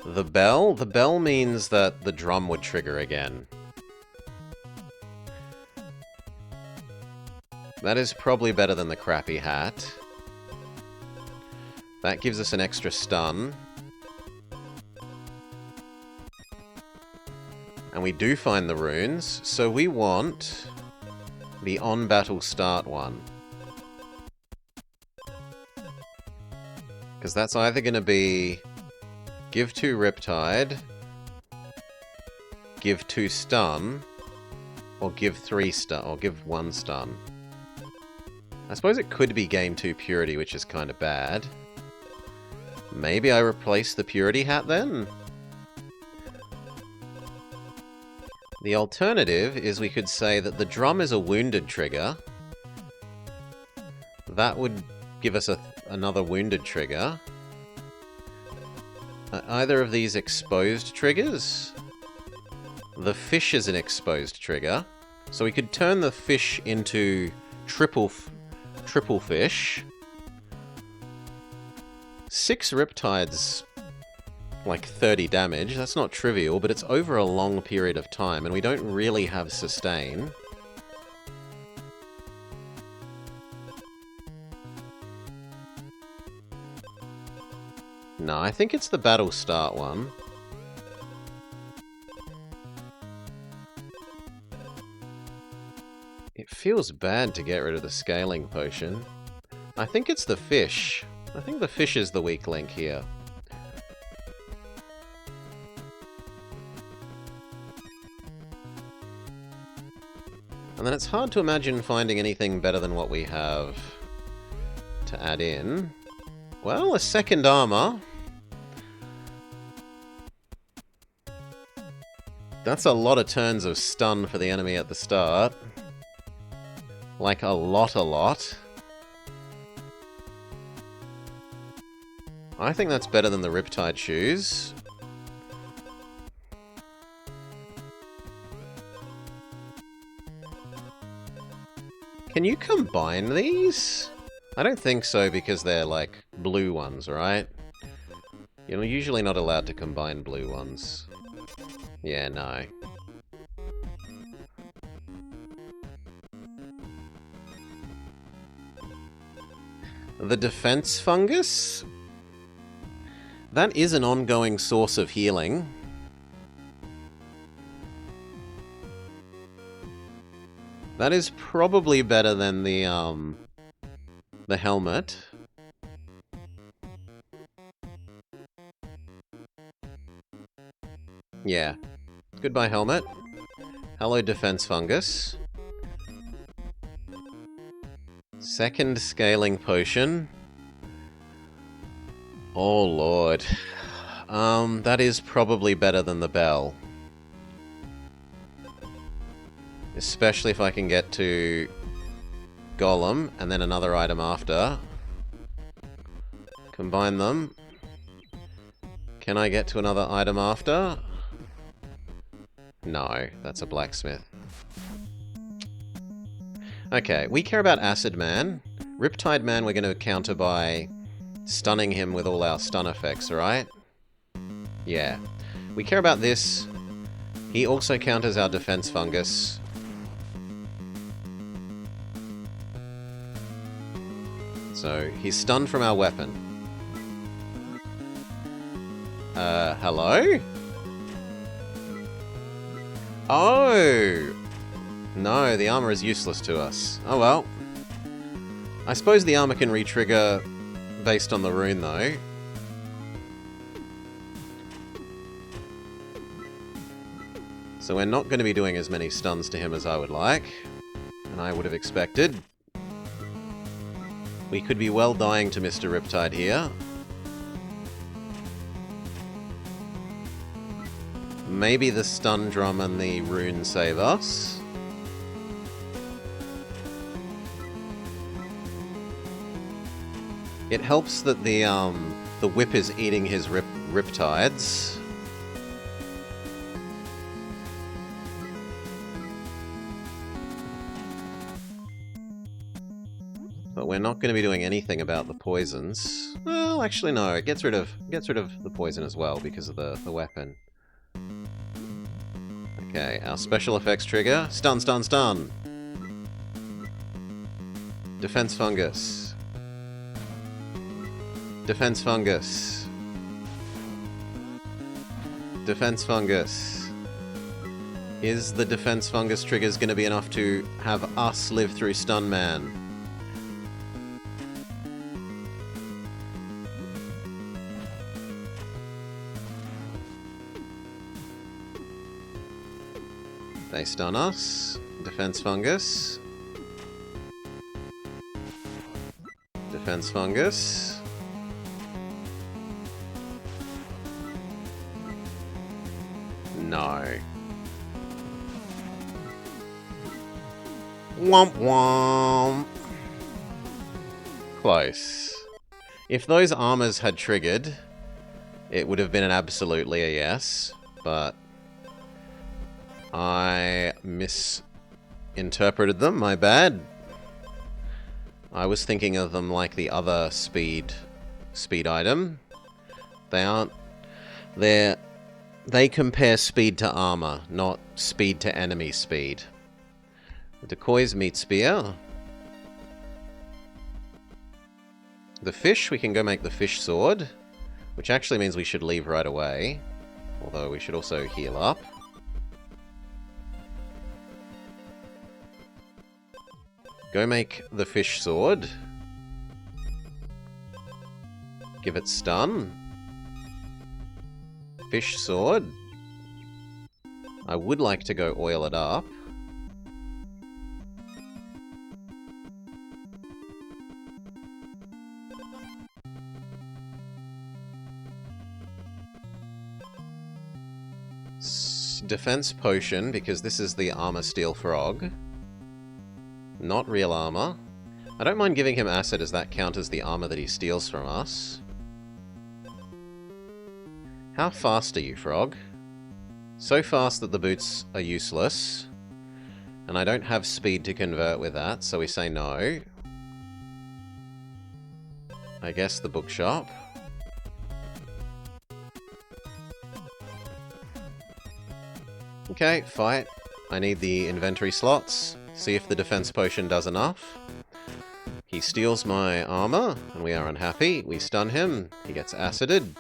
[SPEAKER 1] The bell? The bell means that the drum would trigger again. That is probably better than the crappy hat. That gives us an extra stun. And we do find the runes, so we want the on-battle start one. Because that's either going to be give 2 Riptide, give 2 stun, or give 3 stun, or give 1 stun. I suppose it could be gain 2 Purity, which is kind of bad. Maybe I replace the Purity hat then? The alternative is we could say that the drum is a wounded trigger. That would give us another wounded trigger. Either of these exposed triggers? The fish is an exposed trigger. So we could turn the fish into triple fish. 6 Riptides, like 30 damage. That's not trivial, but it's over a long period of time, and we don't really have sustain. No, I think it's the battle start one. It feels bad to get rid of the scaling potion. I think it's the fish. I think the fish is the weak link here. And then it's hard to imagine finding anything better than what we have to add in. Well, a second armor. That's a lot of turns of stun for the enemy at the start. Like a lot. I think that's better than the Riptide shoes. Can you combine these? I don't think so because they're like blue ones, right? You're usually not allowed to combine blue ones. Yeah, no. The defense fungus? That is an ongoing source of healing. That is probably better than the helmet. Yeah. Goodbye, helmet. Hello, defense fungus. Second scaling potion. Oh, Lord. That is probably better than the bell. Especially if I can get to Golem, and then another item after. Combine them. Can I get to another item after? No, that's a blacksmith. Okay, we care about Acid Man. Riptide Man we're going to counter by stunning him with all our stun effects, right? Yeah. We care about this. He also counters our defense fungus. So, he's stunned from our weapon. Hello? Oh! No, the armor is useless to us. Oh well. I suppose the armor can re-trigger based on the rune, though. So we're not going to be doing as many stuns to him as I would like, and I would have expected. We could be well dying to Mr. Riptide here. Maybe the stun drum and the rune save us. It helps that the whip is eating his riptides. But we're not going to be doing anything about the poisons. Well, actually no, it gets rid of the poison as well because of the weapon. Okay, our special effects trigger. Stun, stun, stun! Defense fungus. Defense fungus. Defense fungus. Is the defense fungus triggers going to be enough to have us live through Stun Man? They stun us. Defense fungus. Defense fungus. No. Womp womp. Close. If those armors had triggered, it would have been an absolutely a yes, but I misinterpreted them, my bad. I was thinking of them like the other speed item. They aren't. They compare speed to armor, not speed to enemy speed. Decoy's meat spear. The fish, we can go make the fish sword, which actually means we should leave right away. Although we should also heal up. Go make the fish sword. Give it stun. Fish sword. I would like to go oil it up. Defense potion, because this is the armor steel frog. Not real armor. I don't mind giving him acid as that counters the armor that he steals from us. How fast are you, frog? So fast that the boots are useless. And I don't have speed to convert with that, so we say no. I guess the bookshop. Okay, fight. I need the inventory slots. See if the defense potion does enough. He steals my armor, and we are unhappy. We stun him. He gets acided.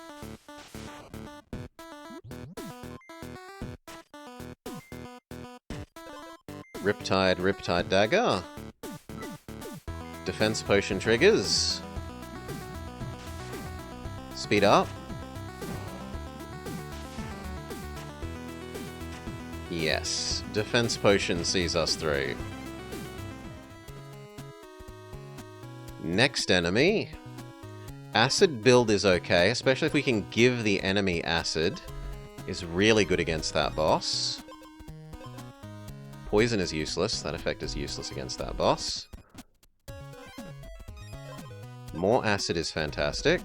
[SPEAKER 1] Riptide Dagger. Defense potion triggers. Speed up. Yes. Defense potion sees us through. Next enemy. Acid build is okay, especially if we can give the enemy acid. Is really good against that boss. Poison is useless. That effect is useless against that boss. More acid is fantastic.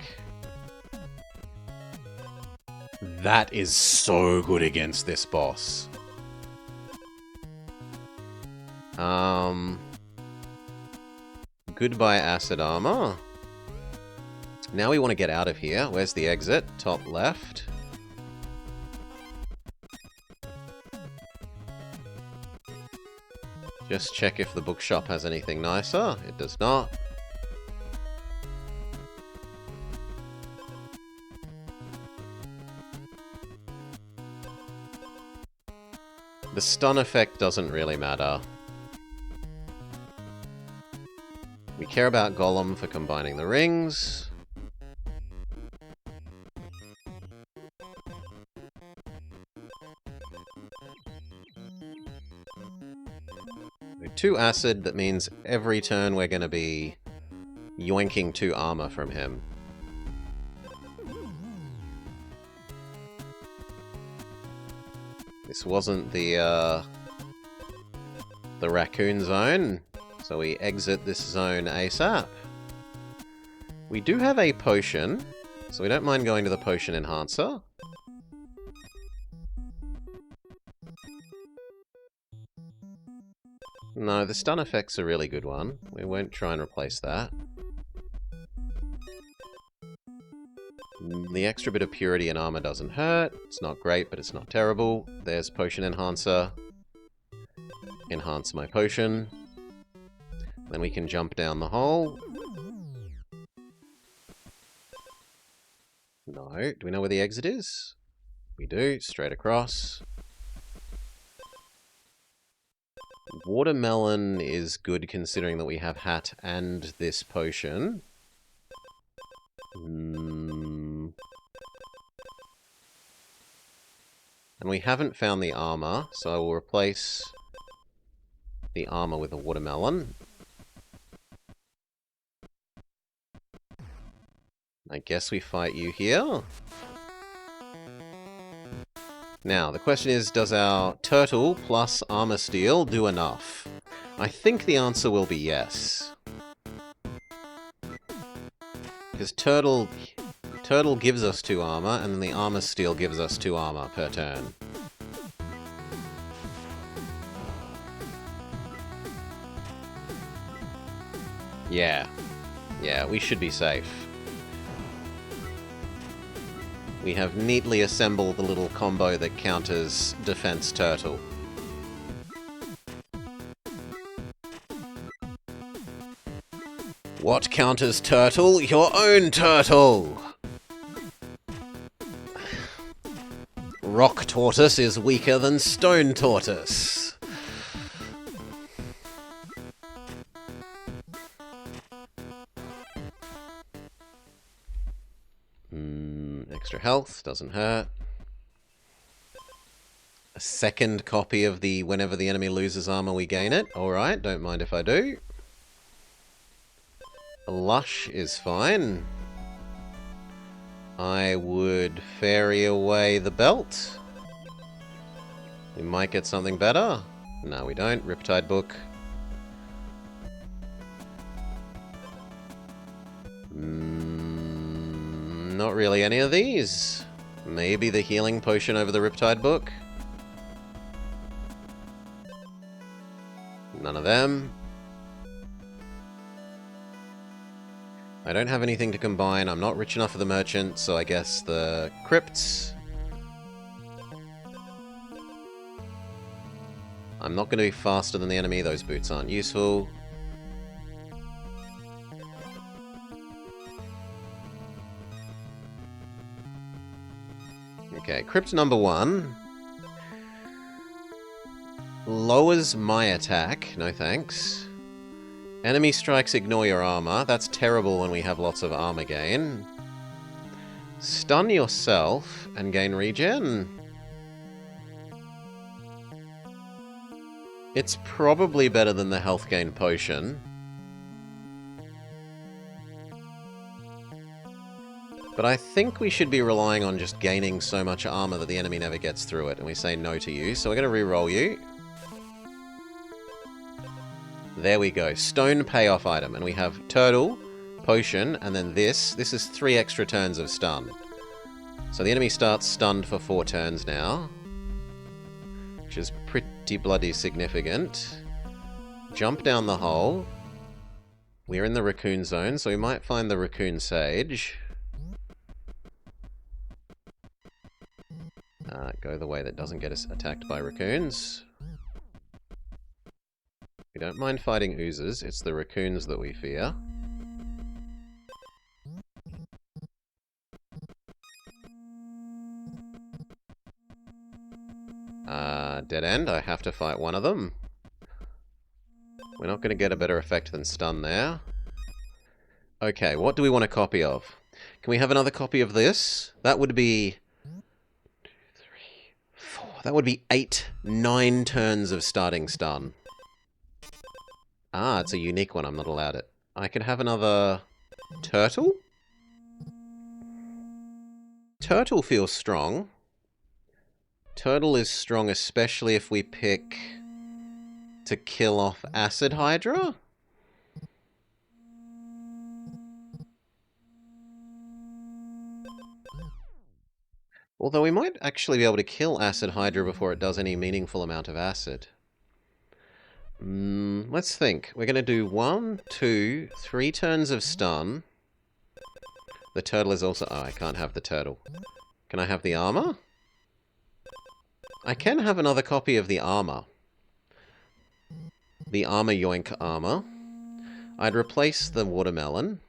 [SPEAKER 1] That is so good against this boss. Goodbye acid armor. Now we want to get out of here. Where's the exit? Top left. Just check if the bookshop has anything nicer. It does not. The stun effect doesn't really matter. We care about Golem for combining the rings. With 2 acid, that means every turn we're going to be yoinking 2 armor from him. This wasn't the raccoon zone, so we exit this zone ASAP. We do have a potion, so we don't mind going to the potion enhancer. No, the stun effect's a really good one. We won't try and replace that. The extra bit of purity and armor doesn't hurt. It's not great, but it's not terrible. There's potion enhancer. Enhance my potion. Then we can jump down the hole. No. Do we know where the exit is? We do. Straight across. Watermelon is good considering that we have hat and this potion. And we haven't found the armor, so I will replace the armor with a watermelon. I guess we fight you here. Now, the question is, does our turtle plus armor steel do enough? I think the answer will be yes. Because turtle gives us 2 armor, and then the armor steel gives us 2 armor per turn. Yeah. Yeah, we should be safe. We have neatly assembled the little combo that counters Defense Turtle. What counters Turtle? Your own turtle! Rock Tortoise is weaker than Stone Tortoise. Extra health, doesn't hurt. A second copy of the whenever the enemy loses armor we gain it. Alright, don't mind if I do. A lush is fine. I would ferry away the belt. We might get something better. No, we don't. Riptide book. Not really any of these. Maybe the healing potion over the Riptide book. of them. I don't have anything to combine. I'm not rich enough for the merchant, so I guess the crypts. I'm not going to be faster than the enemy. Those boots aren't useful. Okay, crypt number 1. Lowers my attack. No thanks. Enemy strikes, ignore your armor. That's terrible when we have lots of armor gain. Stun yourself and gain regen. It's probably better than the health gain potion. But I think we should be relying on just gaining so much armor that the enemy never gets through it, and we say no to you. So we're going to re-roll you. There we go. Stone payoff item. And we have turtle, potion, and then this. This is 3 extra turns of stun. So the enemy starts stunned for 4 turns now, which is pretty bloody significant. Jump down the hole. We're in the raccoon zone, so we might find the raccoon sage. Go the way that doesn't get us attacked by raccoons. We don't mind fighting oozes, it's the raccoons that we fear. Dead end, I have to fight one of them. We're not going to get a better effect than stun there. Okay, what do we want a copy of? Can we have another copy of this? That would be... 2, 3, 4... That would be 8, 9 turns of starting stun. Ah, it's a unique one, I'm not allowed it. I could have another... Turtle? Turtle feels strong. Turtle is strong, especially if we pick to kill off Acid Hydra. Although we might actually be able to kill Acid Hydra before it does any meaningful amount of acid. Let's think. We're going to do 1, 2, 3 turns of stun. The turtle is also... Oh, I can't have the turtle. Can I have the armor? I can have another copy of the armor. The armor yoink armor. I'd replace the watermelon.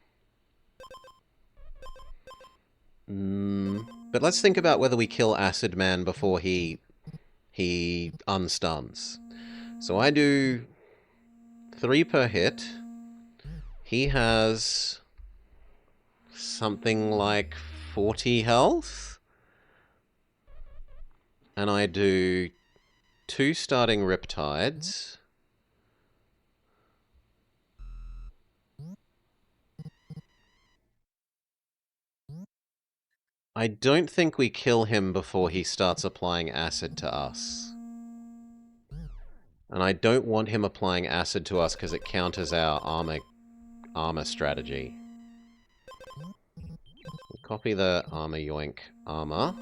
[SPEAKER 1] But let's think about whether we kill Acid Man before he unstuns. So I do 3 per hit. He has something like 40 health. And I do 2 starting Riptides. I don't think we kill him before he starts applying acid to us. And I don't want him applying acid to us because it counters our armor strategy. We'll copy the armor yoink armor.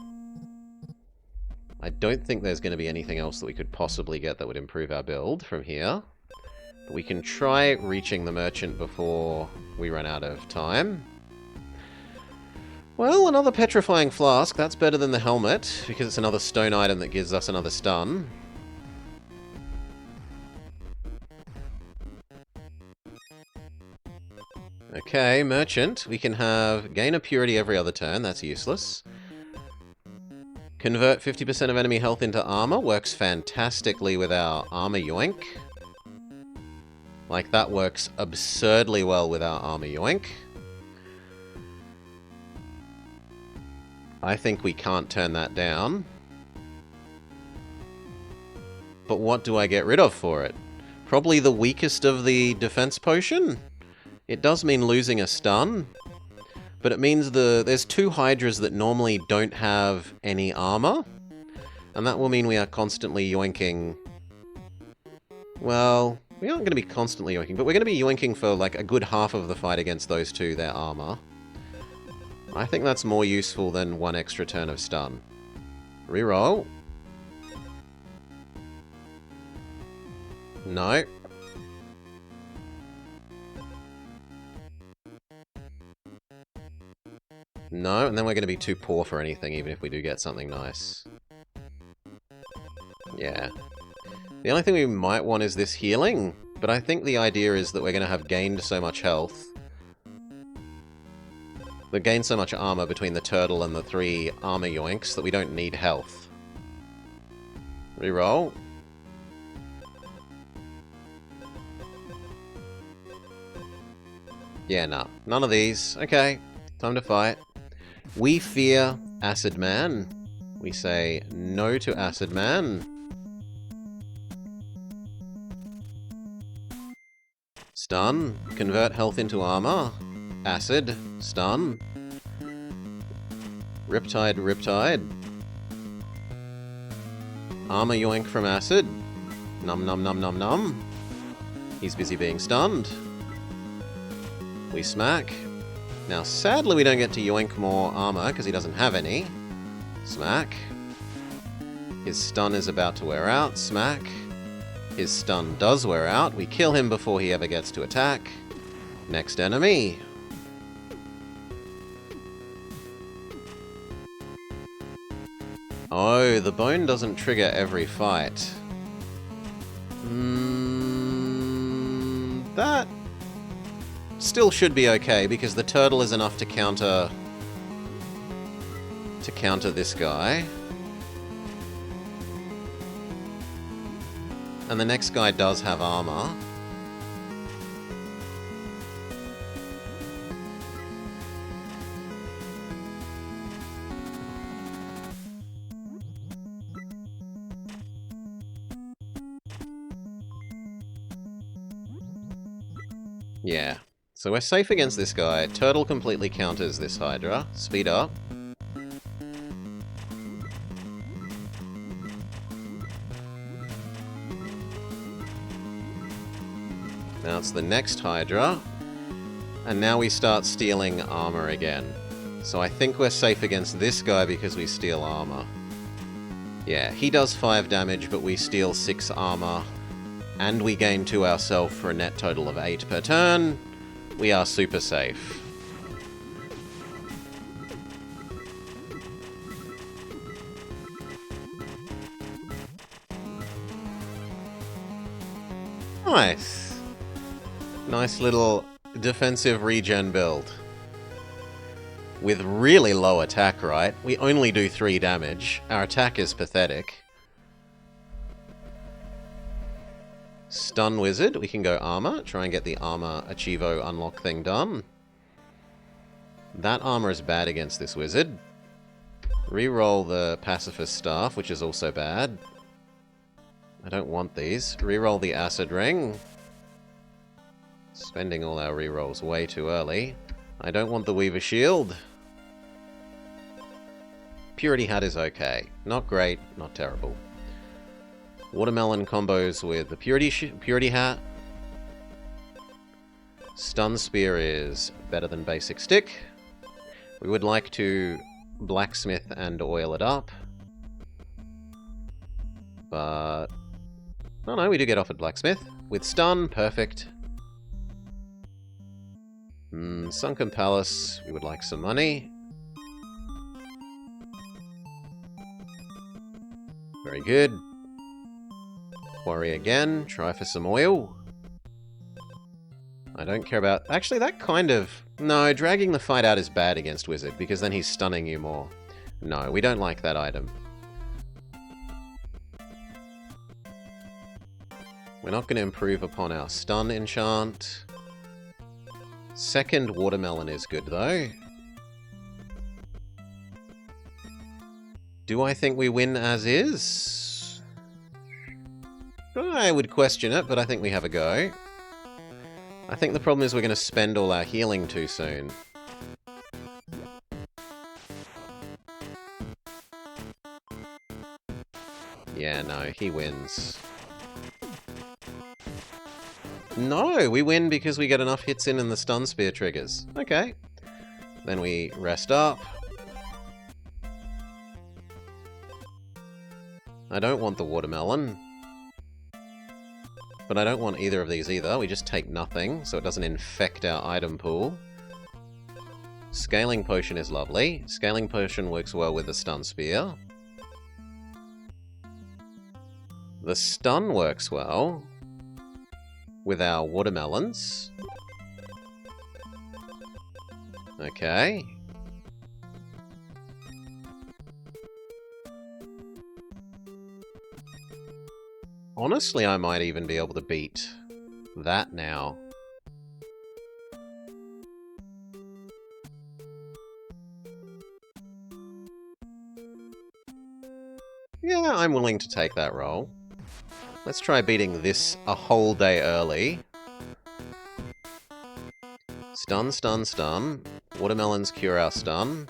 [SPEAKER 1] I don't think there's going to be anything else that we could possibly get that would improve our build from here. But we can try reaching the merchant before we run out of time. Well, another petrifying flask. That's better than the helmet, because it's another stone item that gives us another stun. Okay, merchant. We can have gain a purity every other turn. That's useless. Convert 50% of enemy health into armor. Works fantastically with our armor yoink. Like, that works absurdly well with our armor yoink. I think we can't turn that down. But what do I get rid of for it? Probably the weakest of the defense potion? It does mean losing a stun. But it means there's 2 Hydras that normally don't have any armor. And that will mean we are constantly yoinking... Well, we aren't going to be constantly yoinking, but we're going to be yoinking for like a good half of the fight against those 2, their armor. I think that's more useful than 1 extra turn of stun. Reroll. No. No, and then we're going to be too poor for anything, even if we do get something nice. Yeah. The only thing we might want is this healing, but I think the idea is that we're going to have gained so much health. We gained so much armor between the turtle and the 3 armor yoinks that we don't need health. Reroll. Yeah, nah. None of these. Okay. Time to fight. We fear Acid Man. We say no to Acid Man. Stun. Convert health into armor. Acid. Stun. Riptide, Riptide. Armor yoink from Acid. Num num num num num. He's busy being stunned. We smack. Now, sadly, we don't get to yoink more armor because he doesn't have any. Smack. His stun is about to wear out. Smack. His stun does wear out. We kill him before he ever gets to attack. Next enemy. Oh, the bone doesn't trigger every fight. That still should be okay, because the turtle is enough to counter this guy. And the next guy does have armor. Yeah. So we're safe against this guy. Turtle completely counters this Hydra. Speed up. Now it's the next Hydra. And now we start stealing armor again. So I think we're safe against this guy because we steal armor. Yeah, he does 5 damage, but we steal 6 armor. And we gain 2 ourselves for a net total of 8 per turn. We are super safe. Nice. Nice little defensive regen build. With really low attack, right? We only do 3 damage. Our attack is pathetic. Stun Wizard, we can go armor, try and get the armor Achievo unlock thing done. That armor is bad against this wizard. Reroll the Pacifist Staff, which is also bad. I don't want these. Reroll the Acid Ring. Spending all our rerolls way too early. I don't want the Weaver Shield. Purity Hat is okay. Not great, not terrible. Watermelon combos with the Purity Hat. Stun Spear is better than Basic Stick. We would like to Blacksmith and oil it up. But... oh no, we do get offered Blacksmith. With Stun, perfect. Sunken Palace, we would like some money. Very good. Quarry again, try for some oil. I don't care about... actually, that kind of... no, dragging the fight out is bad against Wizard, because then he's stunning you more. No, we don't like that item. We're not going to improve upon our stun enchant. Second Watermelon is good, though. Do I think we win as is? I would question it, but I think we have a go. I think the problem is we're going to spend all our healing too soon. Yeah, no, he wins. No, we win because we get enough hits in and the stun spear triggers. Okay. Then we rest up. I don't want the watermelon. But I don't want either of these either. We just take nothing, so it doesn't infect our item pool. Scaling Potion is lovely. Scaling Potion works well with the Stun Spear. The Stun works well with our watermelons. Okay. Honestly, I might even be able to beat that now. Yeah, I'm willing to take that roll. Let's try beating this a whole day early. Stun, stun, stun. Watermelons cure our stun.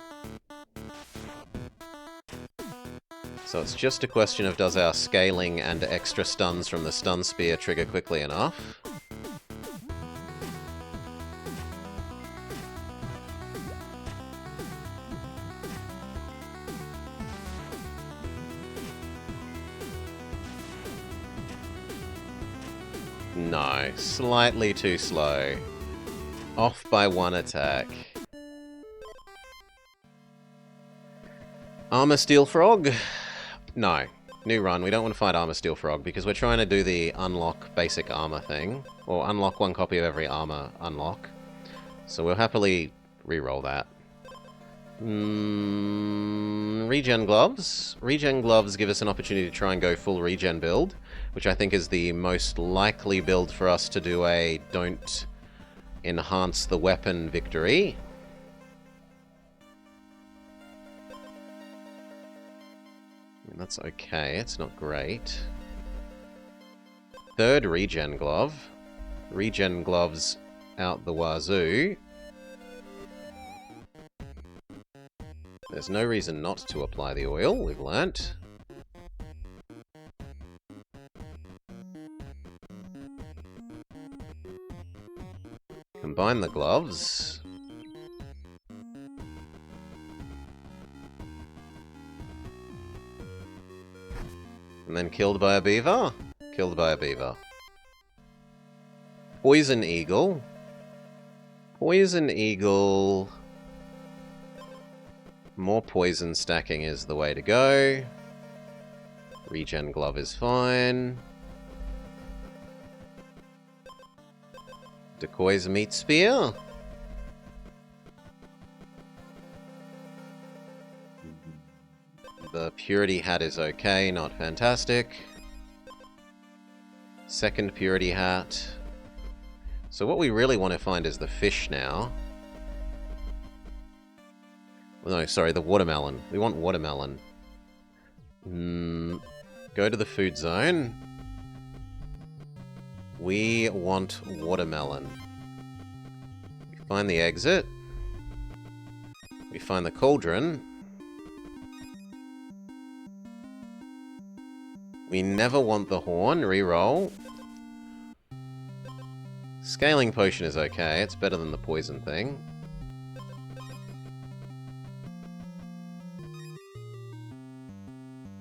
[SPEAKER 1] So it's just a question of does our scaling and extra stuns from the stun spear trigger quickly enough. No, slightly too slow. Off by one attack. Armor Steel Frog? No. New run. We don't want to fight Armor Steel Frog because we're trying to do the unlock basic armor thing. Or unlock one copy of every armor unlock. So we'll happily re-roll that. Regen Gloves. Regen Gloves give us an opportunity to try and go full regen build, which I think is the most likely build for us to do a don't enhance the weapon victory. That's okay, it's not great. Third Regen Glove. Regen Gloves out the wazoo. There's no reason not to apply the oil, we've learnt. Combine the gloves. And then killed by a beaver? Killed by a beaver. Poison Eagle. Poison Eagle. More poison stacking is the way to go. Regen Glove is fine. Decoy's Meat Spear. The Purity Hat is okay, not fantastic. Second Purity Hat. So what we really want to find is the fish now. No, sorry, the watermelon. We want watermelon. Go to the food zone. We want watermelon. We find the exit. We find the cauldron. We never want the horn. Reroll. Scaling Potion is okay. It's better than the poison thing.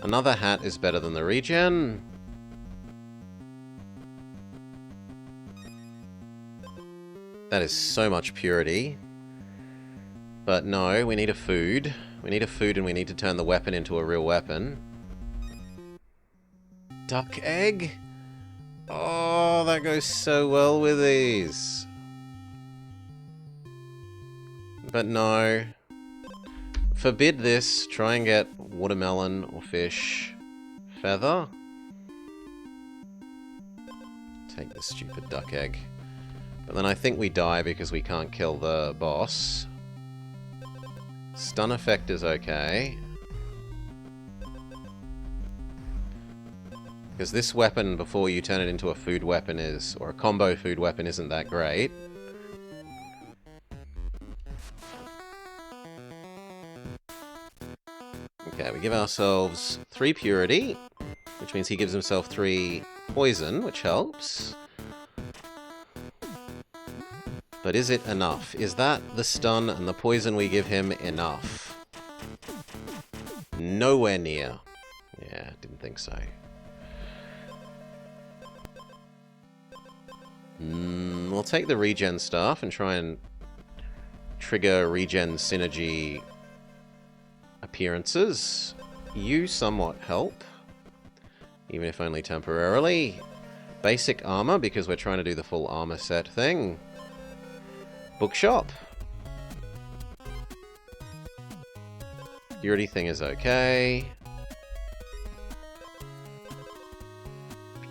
[SPEAKER 1] Another hat is better than the regen. That is so much purity. But no, we need a food. We need a food and we need to turn the weapon into a real weapon. Duck egg? Oh, that goes so well with these. But no. Forbid this. Try and get watermelon or fish. Feather. Take the stupid duck egg. But then I think we die because we can't kill the boss. Stun effect is okay. Because this weapon, before you turn it into a food weapon is, or a combo food weapon, isn't that great. Okay, we give ourselves 3 purity, which means he gives himself 3 poison, which helps. But is it enough? Is that the stun and the poison we give him enough? Nowhere near. Yeah, didn't think so. We'll take the regen staff and try trigger regen synergy appearances. You somewhat help, even if only temporarily. Basic armor, because we're trying to do the full armor set thing. Bookshop. Purity thing is okay.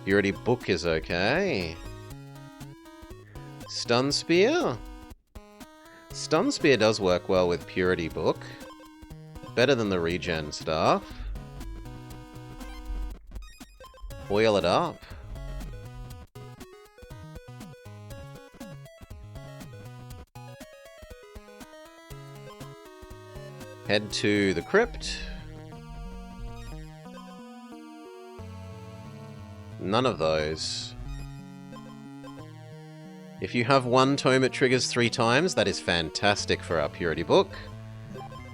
[SPEAKER 1] Purity book is okay. Stun spear? Stun spear does work well with Purity book. Better than the regen stuff. Oil it up. Head to the crypt. None of those. If you have one tome it triggers 3 times, that is fantastic for our Purity book.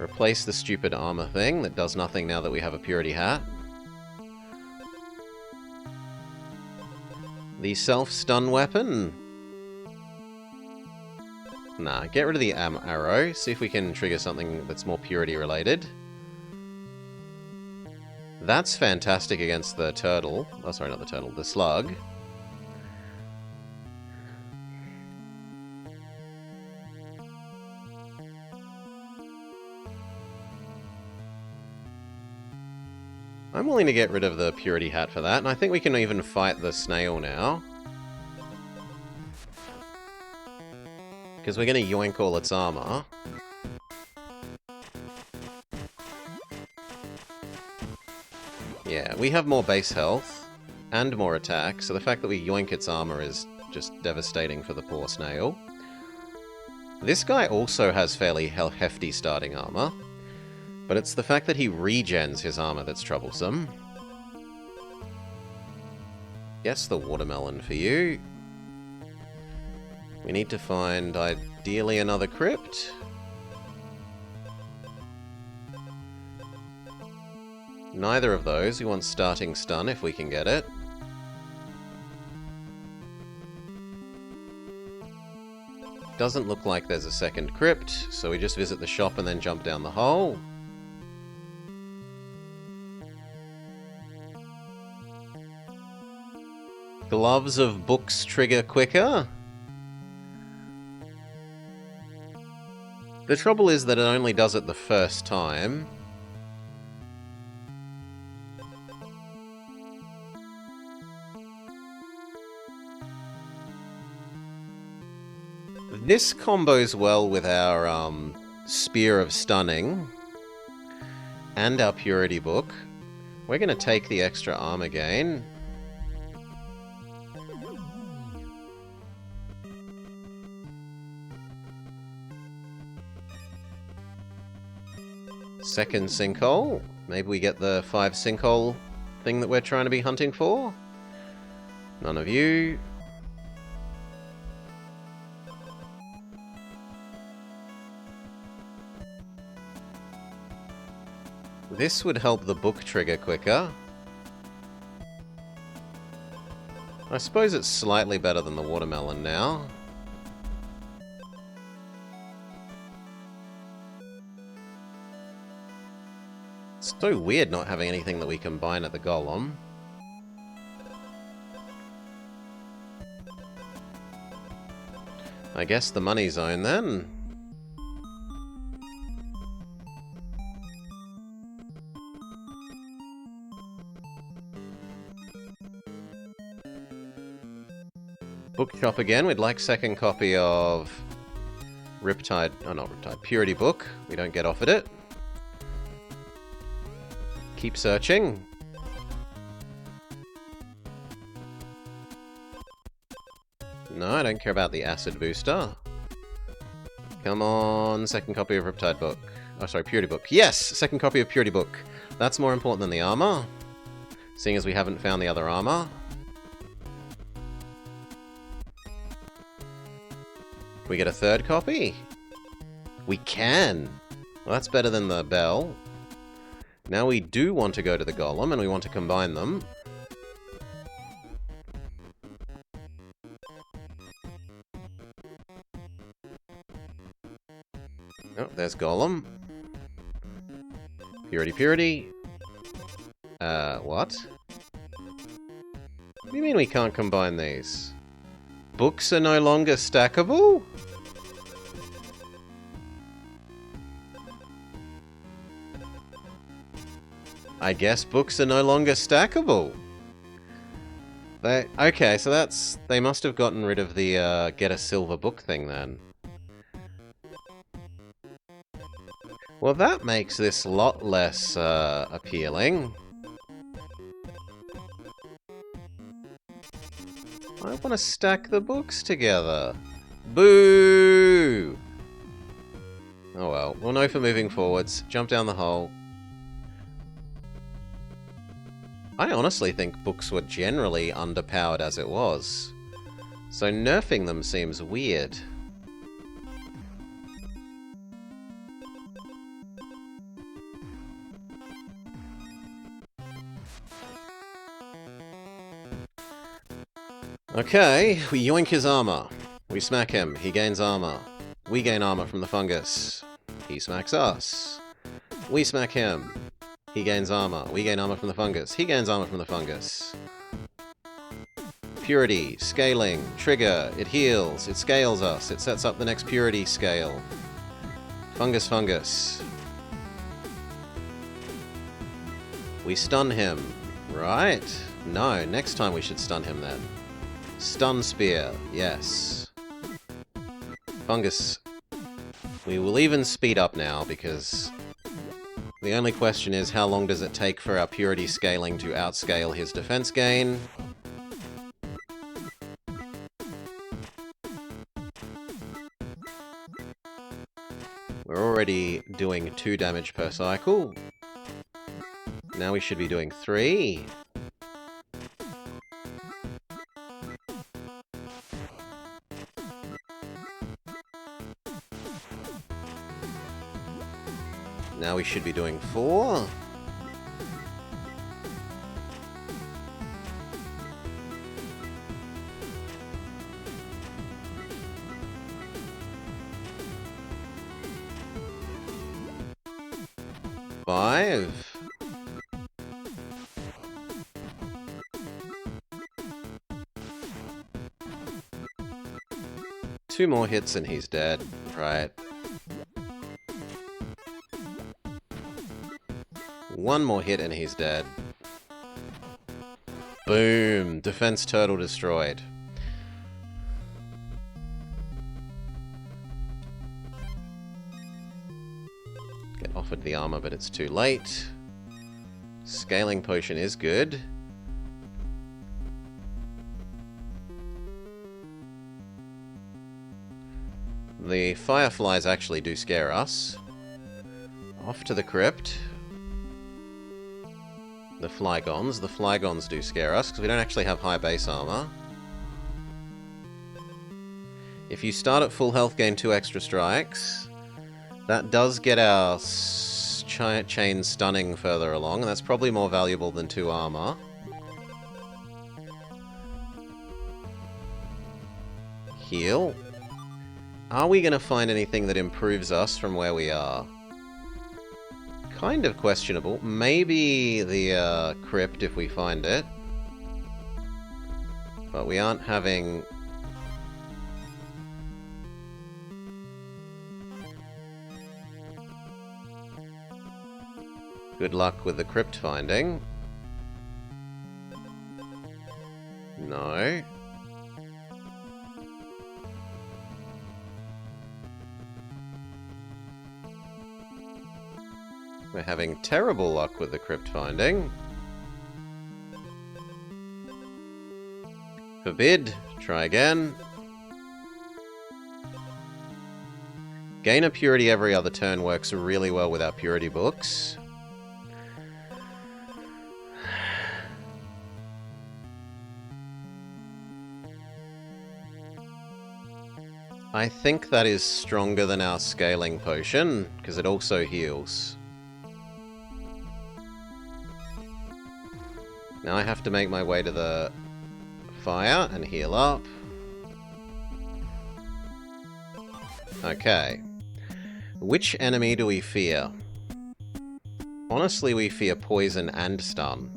[SPEAKER 1] Replace the stupid armor thing that does nothing now that we have a Purity hat. The self-stun weapon. Nah, get rid of the arrow. See if we can trigger something that's more Purity related. That's fantastic against the turtle. Oh, sorry, not the turtle. The slug. I'm willing to get rid of the Purity hat for that, and I think we can even fight the snail now. Because we're going to yoink all its armor. Yeah, we have more base health and more attack, so the fact that we yoink its armor is just devastating for the poor snail. This guy also has fairly hefty starting armor, but it's the fact that he regens his armor that's troublesome. Yes, the watermelon for you. We need to find, ideally, another crypt. Neither of those. We want starting stun if we can get it. Doesn't look like there's a second crypt, so we just visit the shop and then jump down the hole. Gloves of books trigger quicker. The trouble is that it only does it the first time. This combos well with our Spear of Stunning and our Purity book. We're going to take the extra armor gain. Second sinkhole. Maybe we get the 5 sinkhole thing that we're trying to be hunting for. None of you. This would help the book trigger quicker. I suppose it's slightly better than the watermelon now. It's so weird not having anything that we combine at the golem. I guess the money zone then. Bookshop again. We'd like second copy of Riptide. Oh, not Riptide. Purity book. We don't get offered it. Keep searching. No, I don't care about the acid booster. Come on, second copy of Riptide book. Oh, sorry, Purity book. Yes, second copy of Purity book. That's more important than the armor, seeing as we haven't found the other armor. Can we get a third copy? We can! Well, that's better than the bell. Now we do want to go to the golem, and we want to combine them. Oh, there's Golem. Purity, purity. What? What do you mean we can't combine these? Books are no longer stackable? I guess books are no longer stackable. Okay, so that's... They must have gotten rid of the get a silver book thing then. Well, that makes this a lot less appealing. I want to stack the books together. Boo! Oh well, we'll know for moving forwards. Jump down the hole. I honestly think books were generally underpowered as it was. So nerfing them seems weird. Okay, we yoink his armor. We smack him, he gains armor. We gain armor from the fungus. He smacks us. We smack him. He gains armor. We gain armor from the fungus. He gains armor from the fungus. Purity, scaling, trigger, it heals, it scales us, it sets up the next purity scale. Fungus, fungus. We stun him, right? No, next time we should stun him then. Stun spear, yes. Fungus. We will even speed up now because the only question is how long does it take for our purity scaling to outscale his defense gain? We're already doing 2 damage per cycle. Now we should be doing 3. Now we should be doing 4. Five. Two more hits and he's dead. Right. One more hit and he's dead. Boom! Defense turtle destroyed. Get offered the armor, but it's too late. Scaling potion is good. The fireflies actually do scare us. Off to the crypt. The Flygons do scare us, because we don't actually have high base armor. If you start at full health, gain 2 extra strikes. That does get our chain stunning further along, and that's probably more valuable than 2 armor. Heal. Are we going to find anything that improves us from where we are? Kind of questionable. Maybe the crypt if we find it. But we aren't having... good luck with the crypt finding. No. We're having terrible luck with the crypt finding. Forbid. Try again. Gain a purity every other turn works really well with our purity books. I think that is stronger than our scaling potion, because it also heals. Now I have to make my way to the fire and heal up. Okay. Which enemy do we fear? Honestly, we fear poison and stun.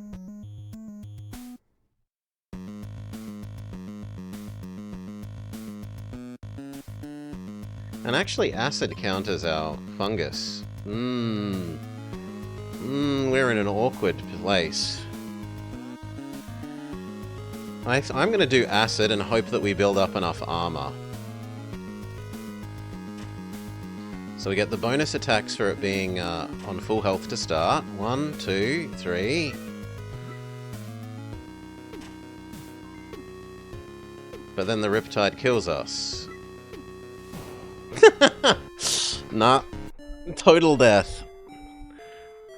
[SPEAKER 1] And actually, acid counters our fungus. We're in an awkward place. I'm going to do acid and hope that we build up enough armor. So we get the bonus attacks for it being on full health to start. 1, 2, 3. But then the Riptide kills us. Nah. Total death.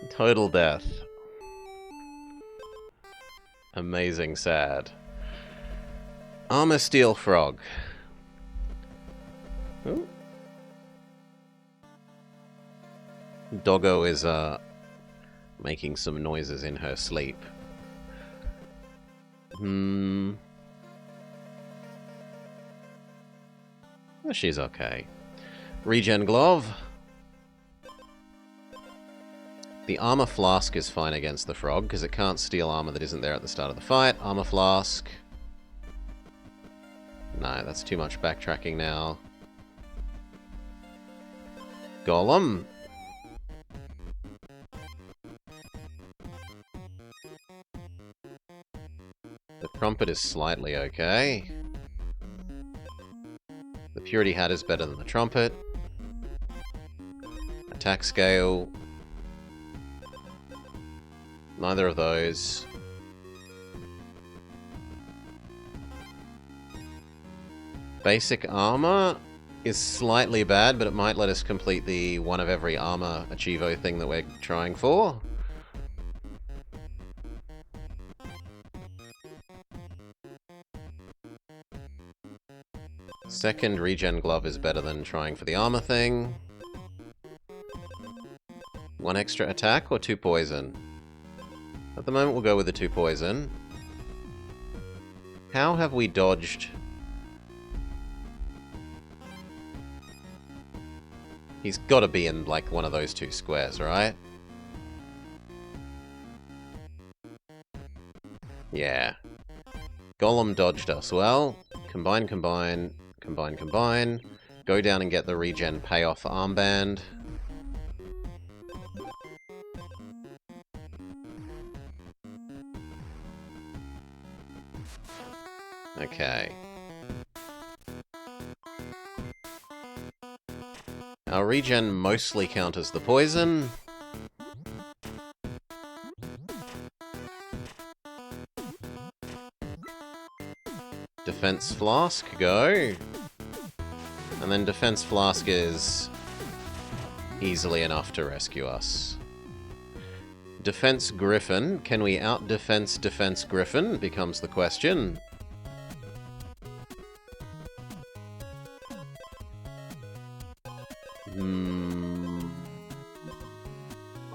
[SPEAKER 1] Total death. Amazing sad. Armor Steel Frog. Ooh. Doggo is making some noises in her sleep. Oh, she's okay. Regen Glove. The Armor Flask is fine against the frog, because it can't steal armor that isn't there at the start of the fight. Armor Flask. No, that's too much backtracking now. Golem. The Trumpet is slightly okay. The Purity Hat is better than the Trumpet. Attack Scale. Neither of those. Basic Armor is slightly bad, but it might let us complete the one of every armor achievo thing that we're trying for. Second Regen Glove is better than trying for the armor thing. 1 extra attack or 2 poison? At the moment we'll go with the 2 poison. How have we dodged? He's got to be in, like, one of those 2 squares, right? Yeah. Golem dodged us well. Combine, combine, combine, combine. Go down and get the regen payoff armband. Okay. Our regen mostly counters the poison. Defense Flask, go. And then Defense Flask is easily enough to rescue us. Defense Griffin. Can we out-defense Defense Griffin? Becomes the question.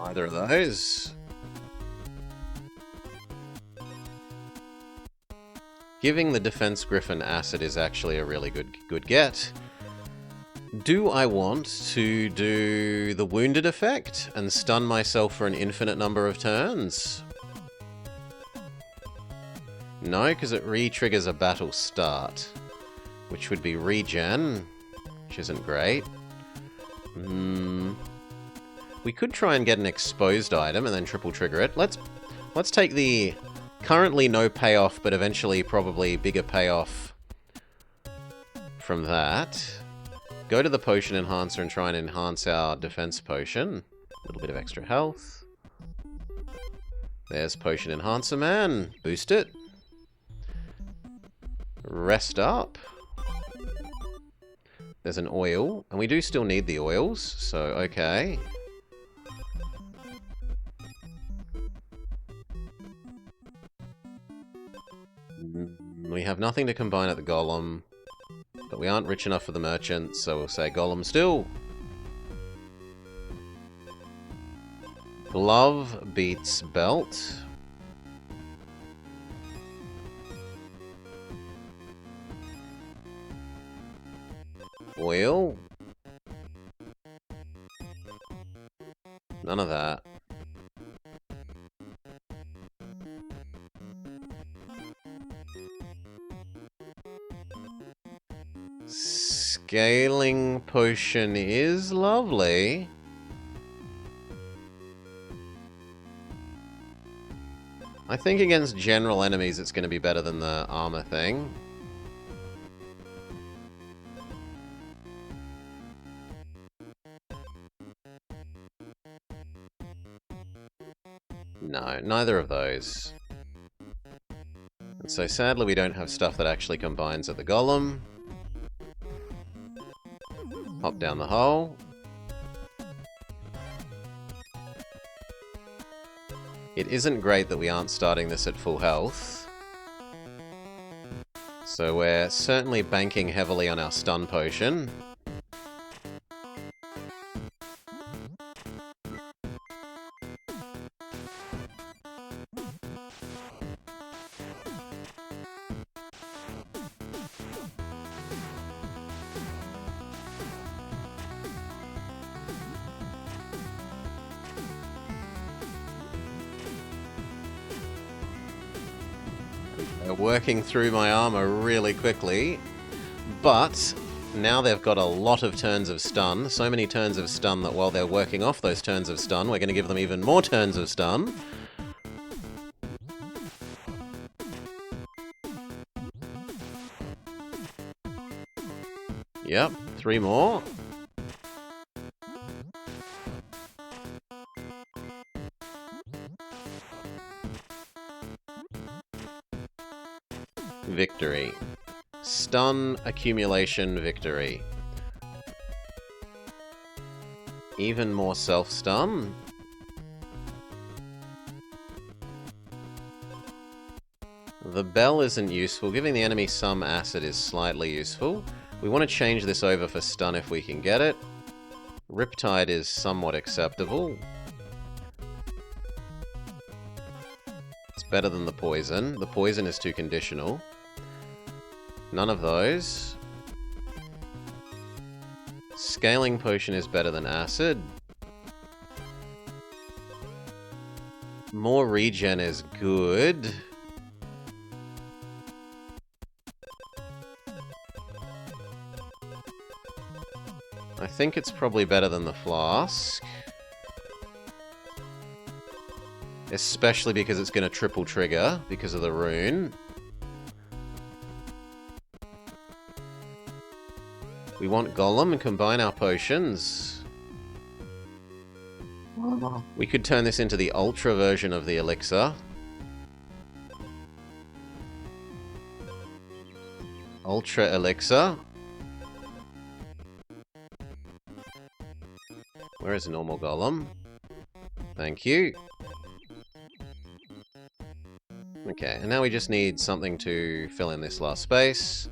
[SPEAKER 1] Either of those. Giving the Defense Griffin acid is actually a really good get. Do I want to do the Wounded effect and stun myself for an infinite number of turns? No, because it re-triggers a battle start, which would be regen, which isn't great. We could try and get an exposed item and then triple trigger it. Let's take the currently no payoff, but eventually probably bigger payoff from that. Go to the potion enhancer and try and enhance our defense potion. A little bit of extra health. There's potion enhancer, man. Boost it. Rest up. There's an oil, and we do still need the oils, so okay. We have nothing to combine at the golem, but we aren't rich enough for the merchant, so we'll say golem still. Glove beats belt. Oil. None of that. Scaling potion is lovely. I think against general enemies it's going to be better than the armor thing. No, neither of those. And so sadly we don't have stuff that actually combines at the golem. Hop down the hole. It isn't great that we aren't starting this at full health. So we're certainly banking heavily on our stun potion. Working through my armor really quickly, but now they've got a lot of turns of stun, so many turns of stun that while they're working off those turns of stun, we're going to give them even more turns of stun. Yep, 3 more. Victory. Stun accumulation victory. Even more self-stun. The bell isn't useful. Giving the enemy some acid is slightly useful. We want to change this over for stun if we can get it. Riptide is somewhat acceptable. It's better than the poison. The poison is too conditional. None of those. Scaling potion is better than acid. More regen is good. I think it's probably better than the flask. Especially because it's going to triple trigger because of the rune. We want Golem and combine our potions. We could turn this into the ultra version of the elixir. Ultra elixir. Where is normal Golem? Thank you. Okay, and now we just need something to fill in this last space.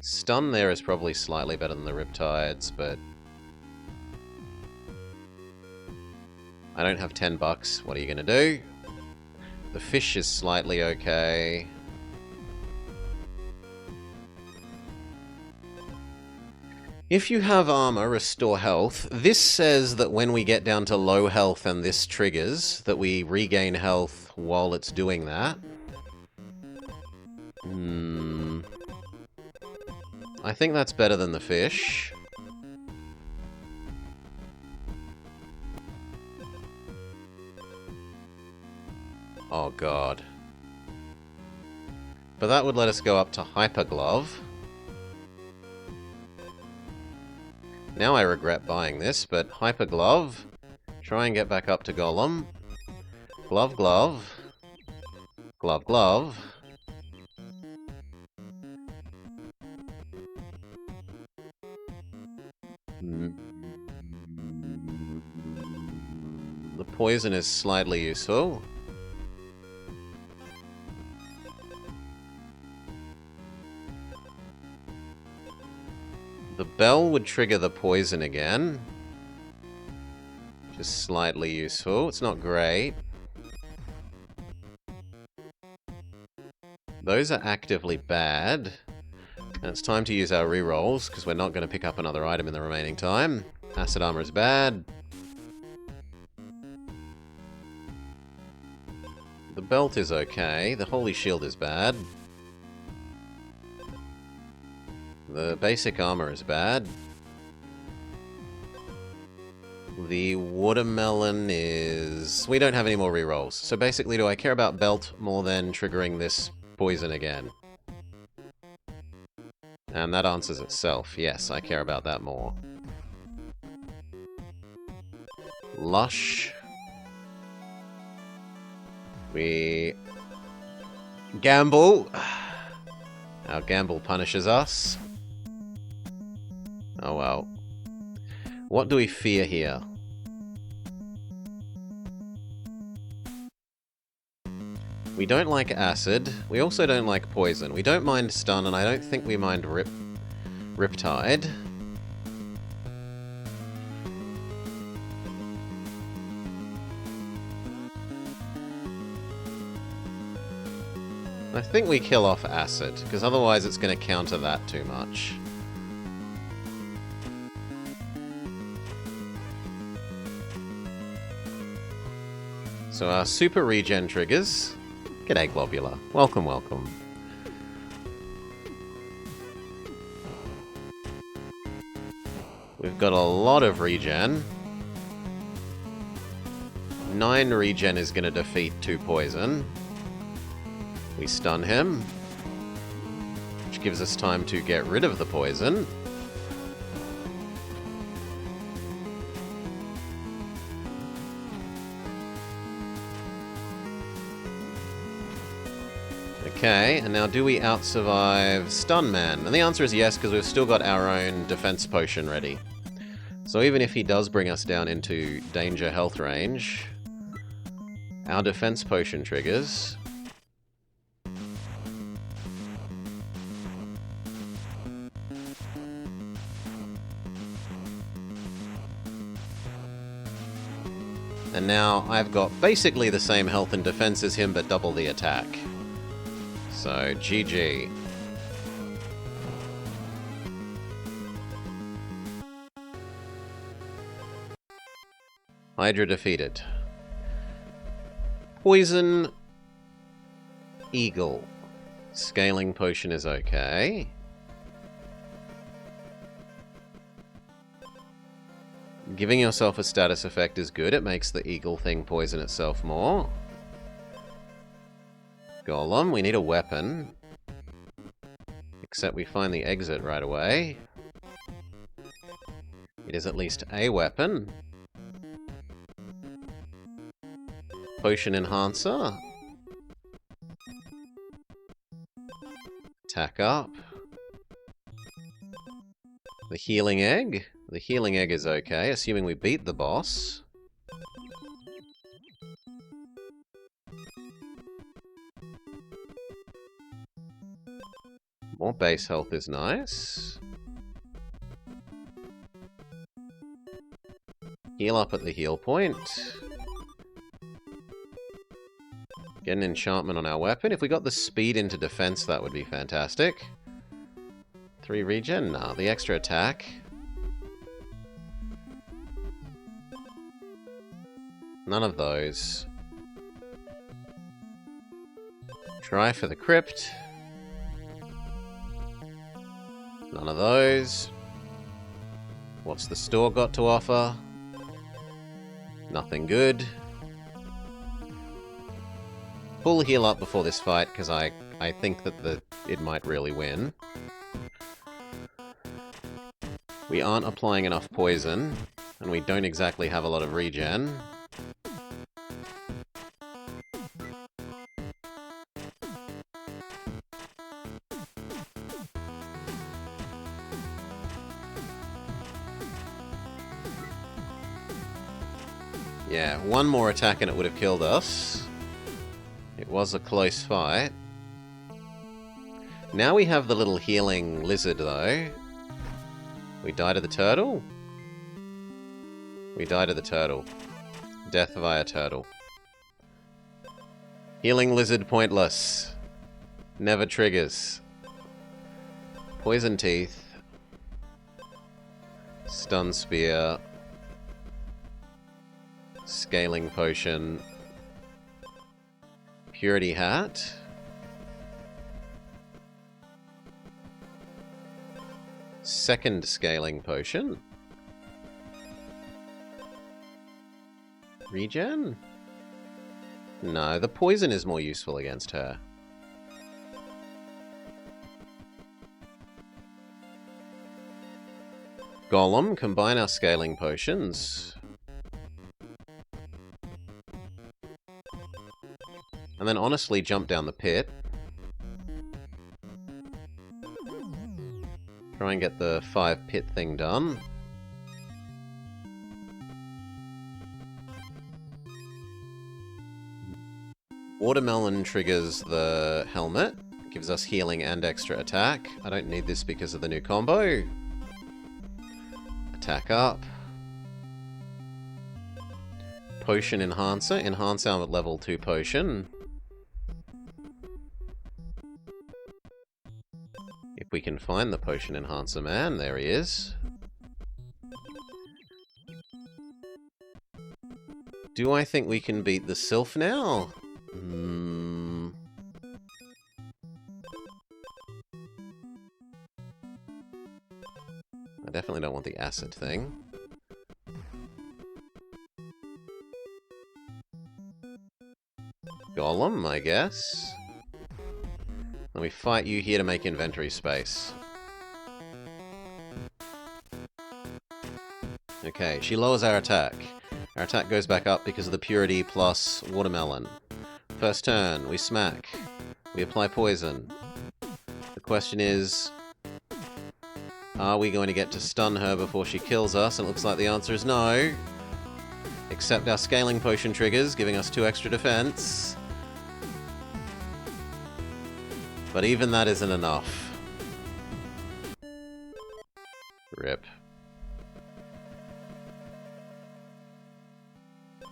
[SPEAKER 1] Stun there is probably slightly better than the Riptides, but I don't have 10 bucks. What are you going to do? The fish is slightly okay. If you have armor, restore health. This says that when we get down to low health and this triggers, that we regain health while it's doing that. I think that's better than the fish. Oh god. But that would let us go up to Hyper Glove. Now I regret buying this, but Hyper Glove. Try and get back up to Golem. Glove, glove. Glove, glove. The poison is slightly useful. The bell would trigger the poison again. Just slightly useful. It's not great. Those are actively bad. And it's time to use our rerolls, because we're not going to pick up another item in the remaining time. Acid armor is bad. The belt is okay. The holy shield is bad. The basic armor is bad. The watermelon is... We don't have any more rerolls. So basically, do I care about belt more than triggering this poison again? And that answers itself. Yes, I care about that more. Lush. We... gamble. Our gamble punishes us. Oh well. What do we fear here? We don't like acid. We also don't like poison. We don't mind stun, and I don't think we mind Riptide. I think we kill off acid, because otherwise it's going to counter that too much. So our super regen triggers. G'day, Globular. Welcome, welcome. We've got a lot of regen. 9 regen is going to defeat 2 poison. We stun him, which gives us time to get rid of the poison. Okay, and now do we out-survive Stun Man? And the answer is yes, because we've still got our own defense potion ready. So even if he does bring us down into danger health range, our defense potion triggers. And now I've got basically the same health and defense as him, but double the attack. So, GG. Hydra defeated. Poison Eagle. Scaling potion is okay. Giving yourself a status effect is good. It makes the eagle thing poison itself more. Golem, we need a weapon. Except we find the exit right away. It is at least a weapon. Potion Enhancer. Attack up. The Healing Egg. The Healing Egg is okay, assuming we beat the boss. More base health is nice. Heal up at the heal point. Get an enchantment on our weapon. If we got the speed into defense, that would be fantastic. 3 regen? Nah, the extra attack. None of those. Try for the crypt. None of those. What's the store got to offer? Nothing good. Full heal up before this fight, because I think that it might really win. We aren't applying enough poison, and we don't exactly have a lot of regen. Yeah, one more attack and it would have killed us. It was a close fight. Now we have the little healing lizard, though. We die to the turtle? We die to the turtle. Death via turtle. Healing lizard pointless. Never triggers. Poison teeth. Stun Spear. Scaling Potion. Purity Hat. Second Scaling Potion. Regen? No, the poison is more useful against her. Golem, combine our scaling potions. And then honestly jump down the pit. Try and get the 5 pit thing done. Watermelon triggers the helmet. Gives us healing and extra attack. I don't need this because of the new combo. Attack up. Potion Enhancer. Enhance our level 2 potion. If we can find the Potion Enhancer man. There he is. Do I think we can beat the Sylph now? I definitely don't want the acid thing. Golem, I guess. Let me fight you here to make inventory space. Okay, she lowers our attack. Our attack goes back up because of the purity plus watermelon. First turn, we smack. We apply poison. The question is, are we going to get to stun her before she kills us? It looks like the answer is no. Except our scaling potion triggers, giving us 2 extra defense. But even that isn't enough. Rip.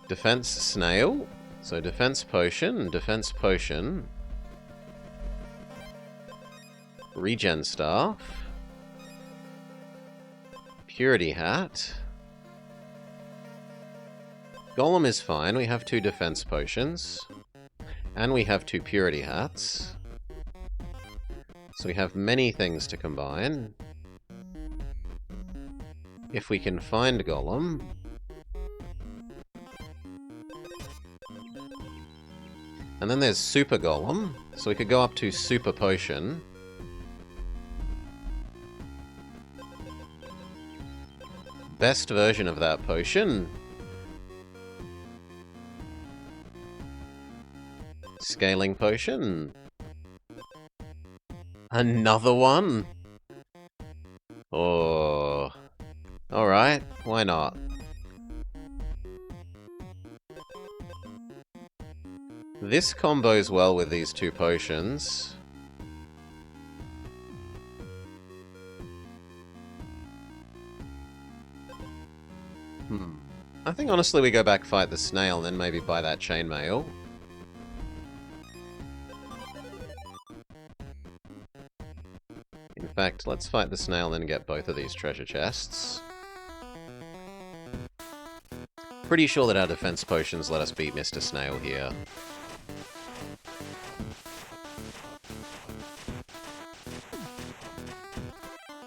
[SPEAKER 1] Defense snail. So defense potion, regen staff, purity hat. Golem is fine, we have 2 defense potions, and we have 2 purity hats. So we have many things to combine. If we can find Golem. And then there's Super Golem, so we could go up to Super Potion. Best version of that potion. Scaling Potion. Another one? Oh. Alright, why not? This combos well with these 2 potions. I think honestly we go back, fight the snail, and then maybe buy that chainmail. In fact, let's fight the snail and then get both of these treasure chests. Pretty sure that our defense potions let us beat Mr. Snail here.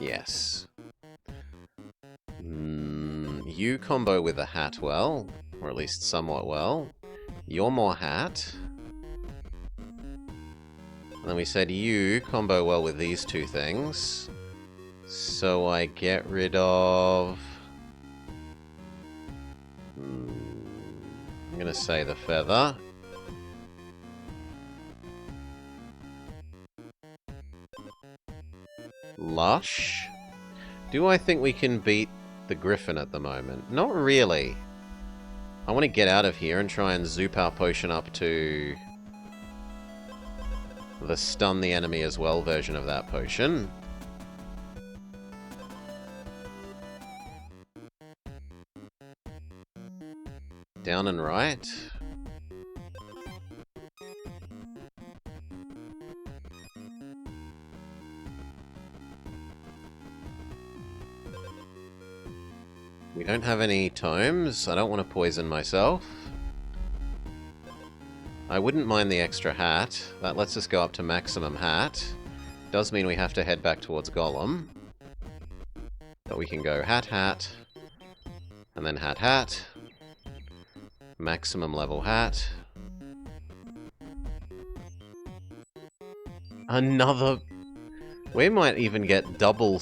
[SPEAKER 1] Yes. You combo with a hat well, or at least somewhat well. You're more hat. And then we said you combo well with these 2 things. So I get rid of... I'm gonna say the feather. Lush. Do I think we can beat the Griffin at the moment? Not really. I want to get out of here and try and zoop our potion up to the stun the enemy as well version of that potion. Down and right. We don't have any tomes. I don't want to poison myself. I wouldn't mind the extra hat. That lets us go up to maximum hat. Does mean we have to head back towards Golem. But we can go hat, hat, and then hat, hat. Maximum level hat. Another... We might even get double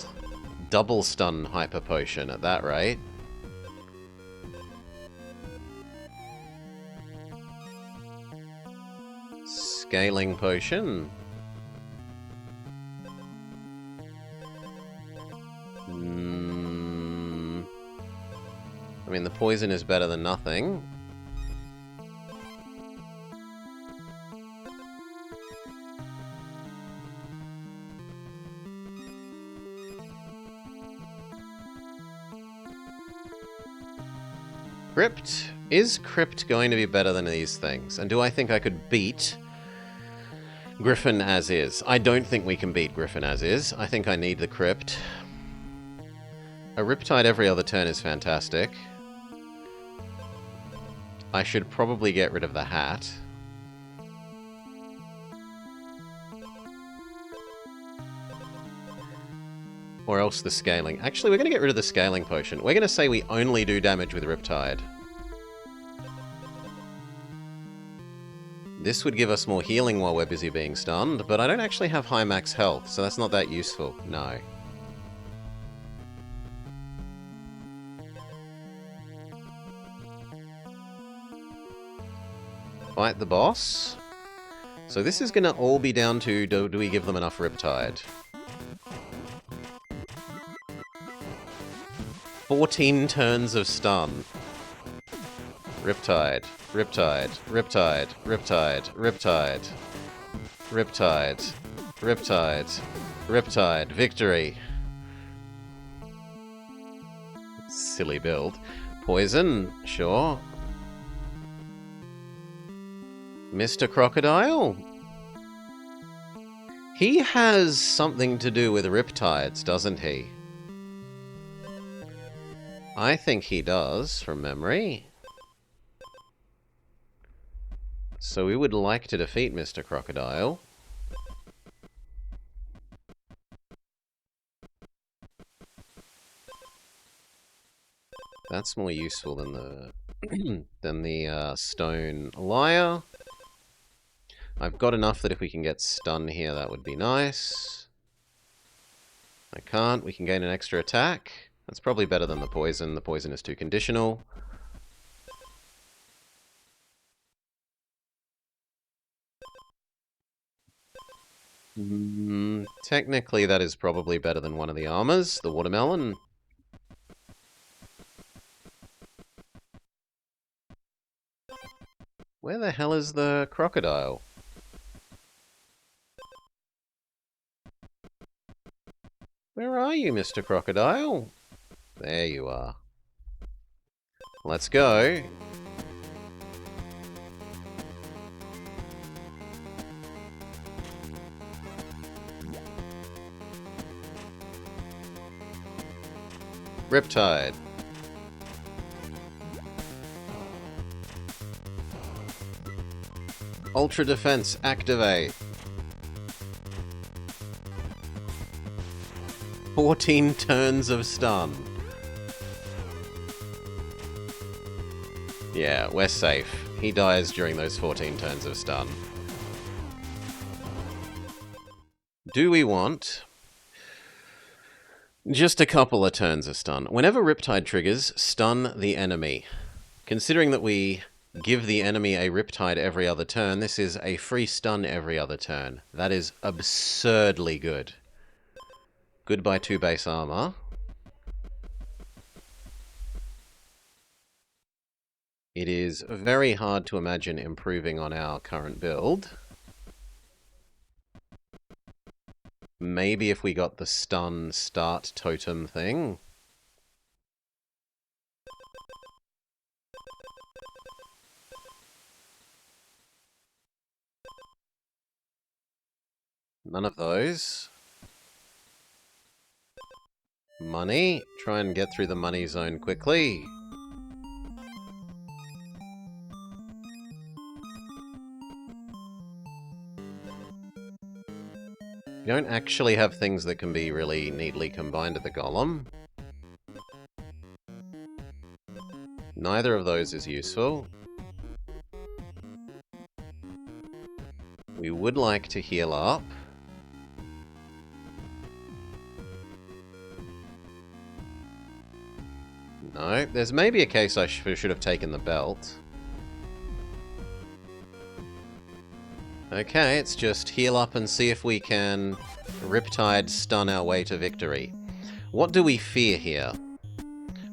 [SPEAKER 1] stun hyper potion at that rate. Scaling potion. I mean, the poison is better than nothing. Crypt? Is Crypt going to be better than these things? And do I think I could beat Griffin as is? I don't think we can beat Griffin as is. I think I need the Crypt. A Riptide every other turn is fantastic. I should probably get rid of the hat. Or else the scaling. Actually, we're going to get rid of the scaling potion. We're going to say we only do damage with Riptide. This would give us more healing while we're busy being stunned, but I don't actually have high max health, so that's not that useful. No. Fight the boss. So this is going to all be down to, do we give them enough Riptide? 14 turns of stun. Riptide, Riptide, Riptide, Riptide, Riptide, Riptide, Riptide, Riptide, victory. Silly build. Poison, sure. Mr. Crocodile? He has something to do with Riptides, doesn't he? I think he does, from memory. So we would like to defeat Mr. Crocodile. That's more useful than the stone lyre. I've got enough that if we can get stun here, that would be nice. I can't. We can gain an extra attack. That's probably better than the poison. The poison is too conditional. Technically, that is probably better than one of the armors, the watermelon. Where the hell is the crocodile? Where are you, Mr. Crocodile? There you are. Let's go. Riptide. Ultra Defense, activate. 14 turns of stun. Yeah, we're safe. He dies during those 14 turns of stun. Do we want just a couple of turns of stun? Whenever Riptide triggers, stun the enemy. Considering that we give the enemy a Riptide every other turn, this is a free stun every other turn. That is absurdly good. Goodbye 2 base armor. It is very hard to imagine improving on our current build. Maybe if we got the stun start totem thing. None of those. Money. Try and get through the money zone quickly. You don't actually have things that can be really neatly combined at the Golem. Neither of those is useful. We would like to heal up. No, there's maybe a case I should have taken the belt. Okay, it's just heal up and see if we can Riptide stun our way to victory. What do we fear here?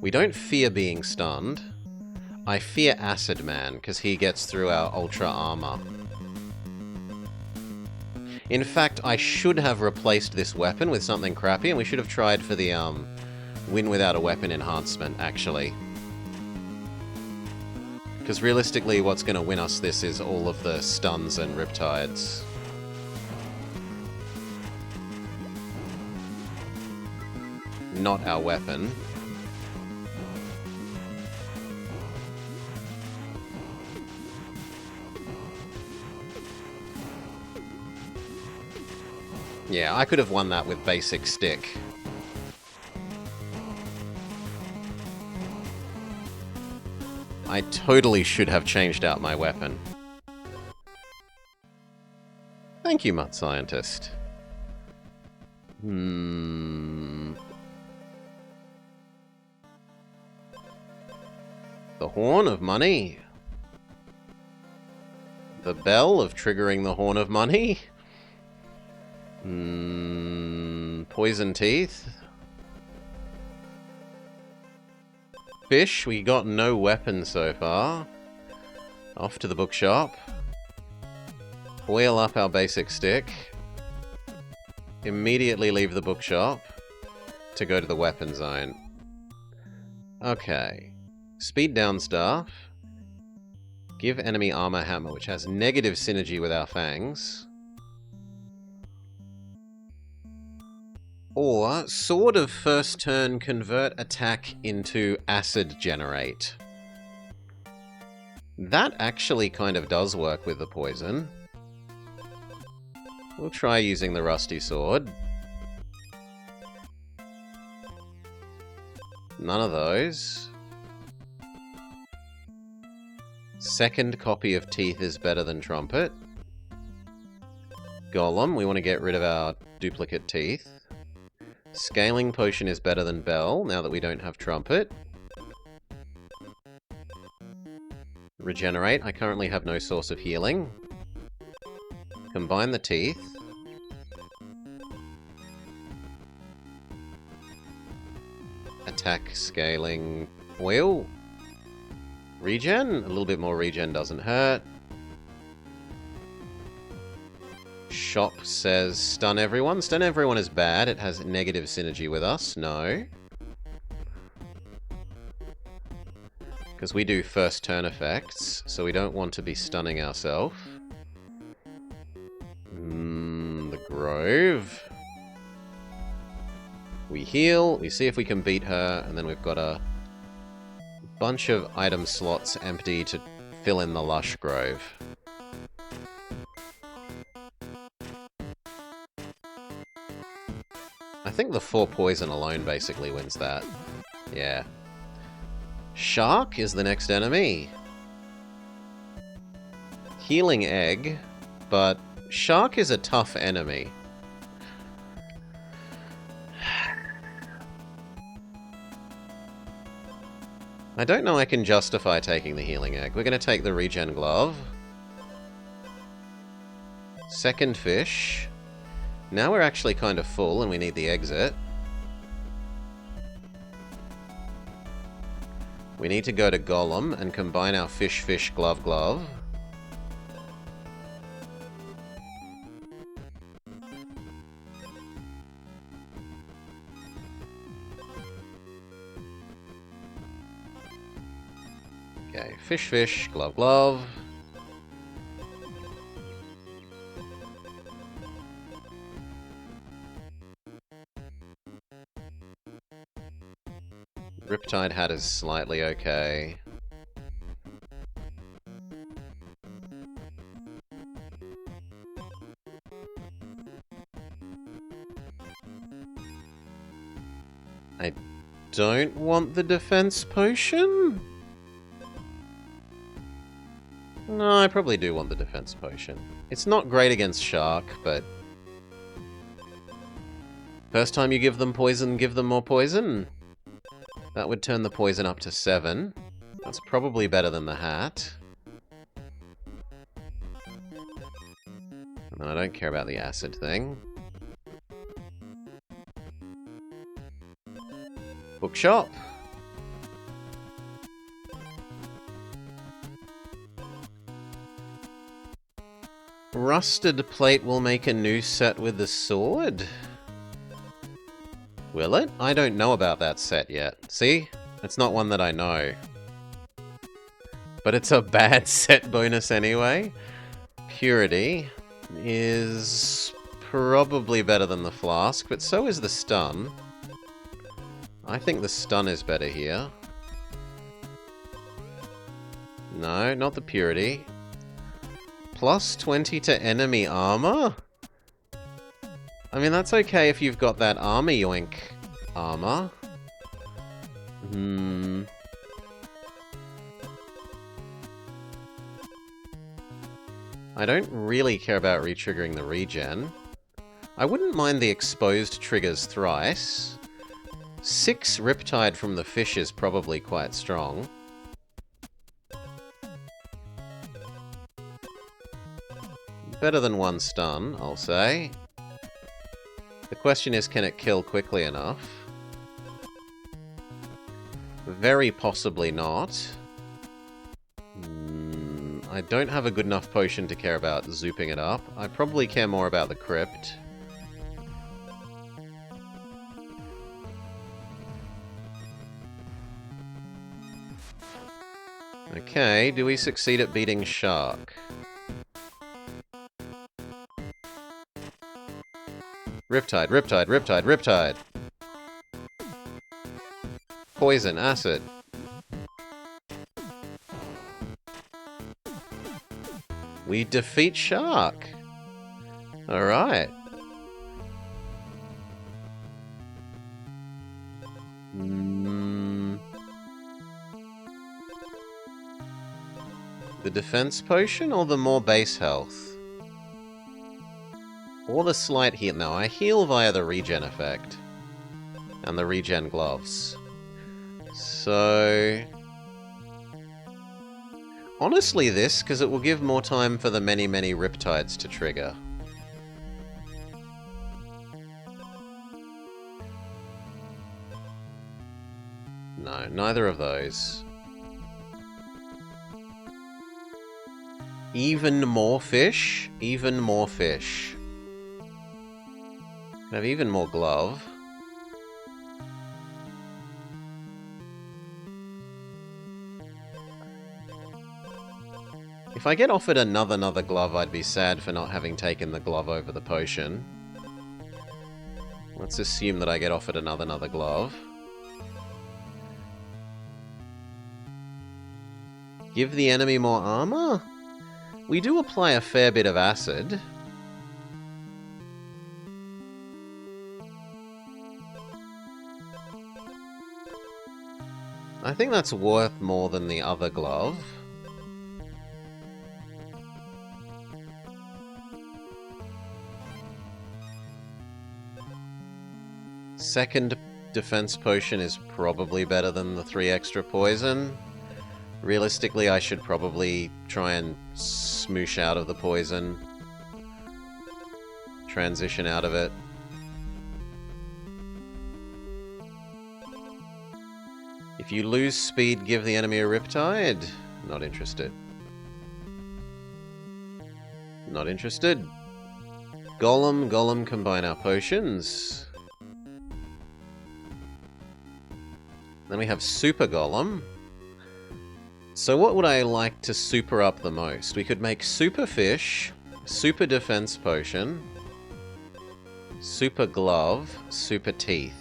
[SPEAKER 1] We don't fear being stunned. I fear Acid Man, because he gets through our Ultra Armor. In fact, I should have replaced this weapon with something crappy, and we should have tried for the Win Without a Weapon enhancement, actually. Because realistically, what's going to win us this is all of the stuns and Riptides. Not our weapon. Yeah, I could have won that with basic stick. I totally should have changed out my weapon. Thank you, Mud Scientist. The Horn of Money. The Bell of triggering the Horn of Money. Poison Teeth. Fish, we got no weapon so far. Off to the bookshop. Oil up our basic stick. Immediately leave the bookshop to go to the weapon zone. Okay. Speed down staff. Give enemy armor hammer, which has negative synergy with our fangs. Or, Sword of First Turn, convert attack into acid generate. That actually kind of does work with the poison. We'll try using the Rusty Sword. None of those. Second copy of Teeth is better than Trumpet. Golem, we want to get rid of our duplicate teeth. Scaling Potion is better than Bell, now that we don't have Trumpet. Regenerate, I currently have no source of healing. Combine the teeth. Attack, scaling, oil. Regen, a little bit more regen doesn't hurt. Shop says stun everyone. Stun everyone is bad. It has negative synergy with us. No. Because we do first turn effects, so we don't want to be stunning ourselves. The Grove. We heal, we see if we can beat her, and then we've got a bunch of item slots empty to fill in the Lush Grove. I think the 4 poison alone basically wins that. Yeah. Shark is the next enemy. Healing Egg, but Shark is a tough enemy. I don't know I can justify taking the Healing Egg. We're going to take the Regen Glove. Second Fish. Now we're actually kind of full and we need the exit. We need to go to Golem and combine our Fish, Fish, Glove, Glove. Okay, Fish, Fish, Glove, Glove. Riptide hat is slightly okay. I don't want the defense potion? No, I probably do want the defense potion. It's not great against Shark, but... First time you give them poison, give them more poison. That would turn the poison up to 7. That's probably better than the hat. And then I don't care about the acid thing. Bookshop. Rusted plate will make a new set with the sword? Will it? I don't know about that set yet. See? It's not one that I know. But it's a bad set bonus anyway. Purity is probably better than the flask, but so is the stun. I think the stun is better here. No, not the purity. Plus 20 to enemy armor? I mean, that's okay if you've got that armor yoink armor. I don't really care about retriggering the regen. I wouldn't mind the exposed triggers thrice. 6 Riptide from the fish is probably quite strong. Better than 1 stun, I'll say. The question is, can it kill quickly enough? Very possibly not. I don't have a good enough potion to care about zooping it up. I probably care more about the crypt. Okay, do we succeed at beating Shark? Riptide, Riptide, Riptide, Riptide! Poison, acid. We defeat Shark! Alright. The defense potion or the more base health? Or the slight heal? No, I heal via the regen effect. And the regen gloves. So... honestly this, because it will give more time for the many Riptides to trigger. No, neither of those. Even more fish? Even more fish. Can have even more glove. If I get offered another glove, I'd be sad for not having taken the glove over the potion. Let's assume that I get offered another glove. Give the enemy more armor? We do apply a fair bit of acid. I think that's worth more than the other glove. Second defense potion is probably better than the 3 extra poison. Realistically, I should probably try and smoosh out of the poison. Transition out of it. If you lose speed, give the enemy a Riptide. Not interested. Not interested. Golem, combine our potions. Then we have Super Golem. So what would I like to super up the most? We could make Super Fish, Super Defense Potion, Super Glove, Super Teeth.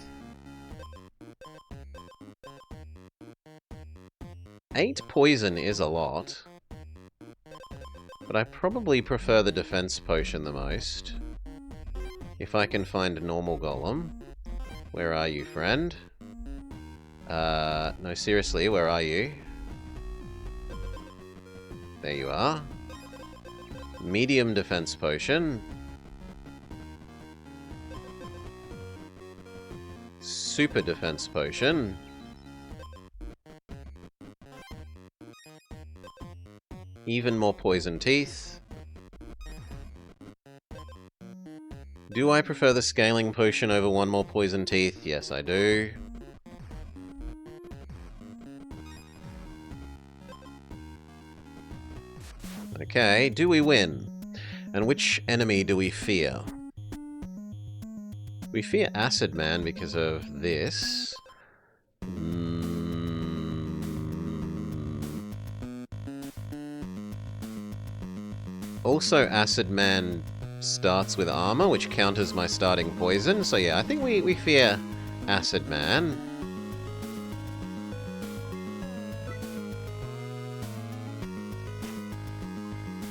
[SPEAKER 1] 8 poison is a lot. But I probably prefer the defense potion the most. If I can find a normal golem. Where are you, friend? No, seriously, where are you? There you are. Medium defense potion. Super defense potion. Even more poison teeth. Do I prefer the scaling potion over one more poison teeth? Yes, I do. Okay, do we win? And which enemy do we fear? We fear Acid Man because of this. Also, Acid Man starts with armor, which counters my starting poison. So yeah, I think we fear Acid Man.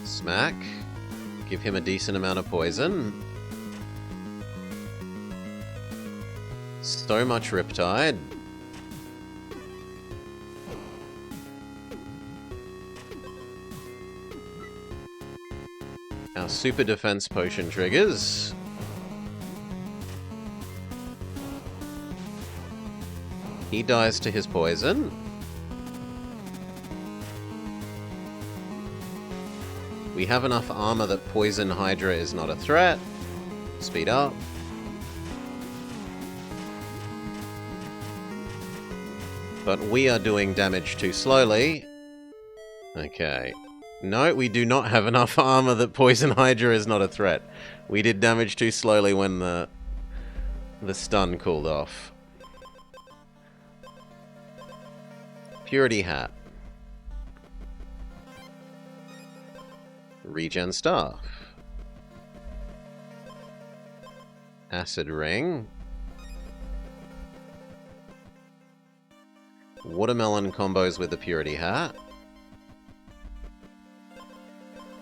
[SPEAKER 1] Smack. Give him a decent amount of poison. So much Riptide. Our super defense potion triggers. He dies to his poison. We have enough armor that Poison Hydra is not a threat. Speed up. But we are doing damage too slowly. Okay. No, we do not have enough armor that Poison Hydra is not a threat. We did damage too slowly when the stun cooled off. Purity Hat. Regen Staff. Acid Ring. Watermelon combos with the Purity Hat.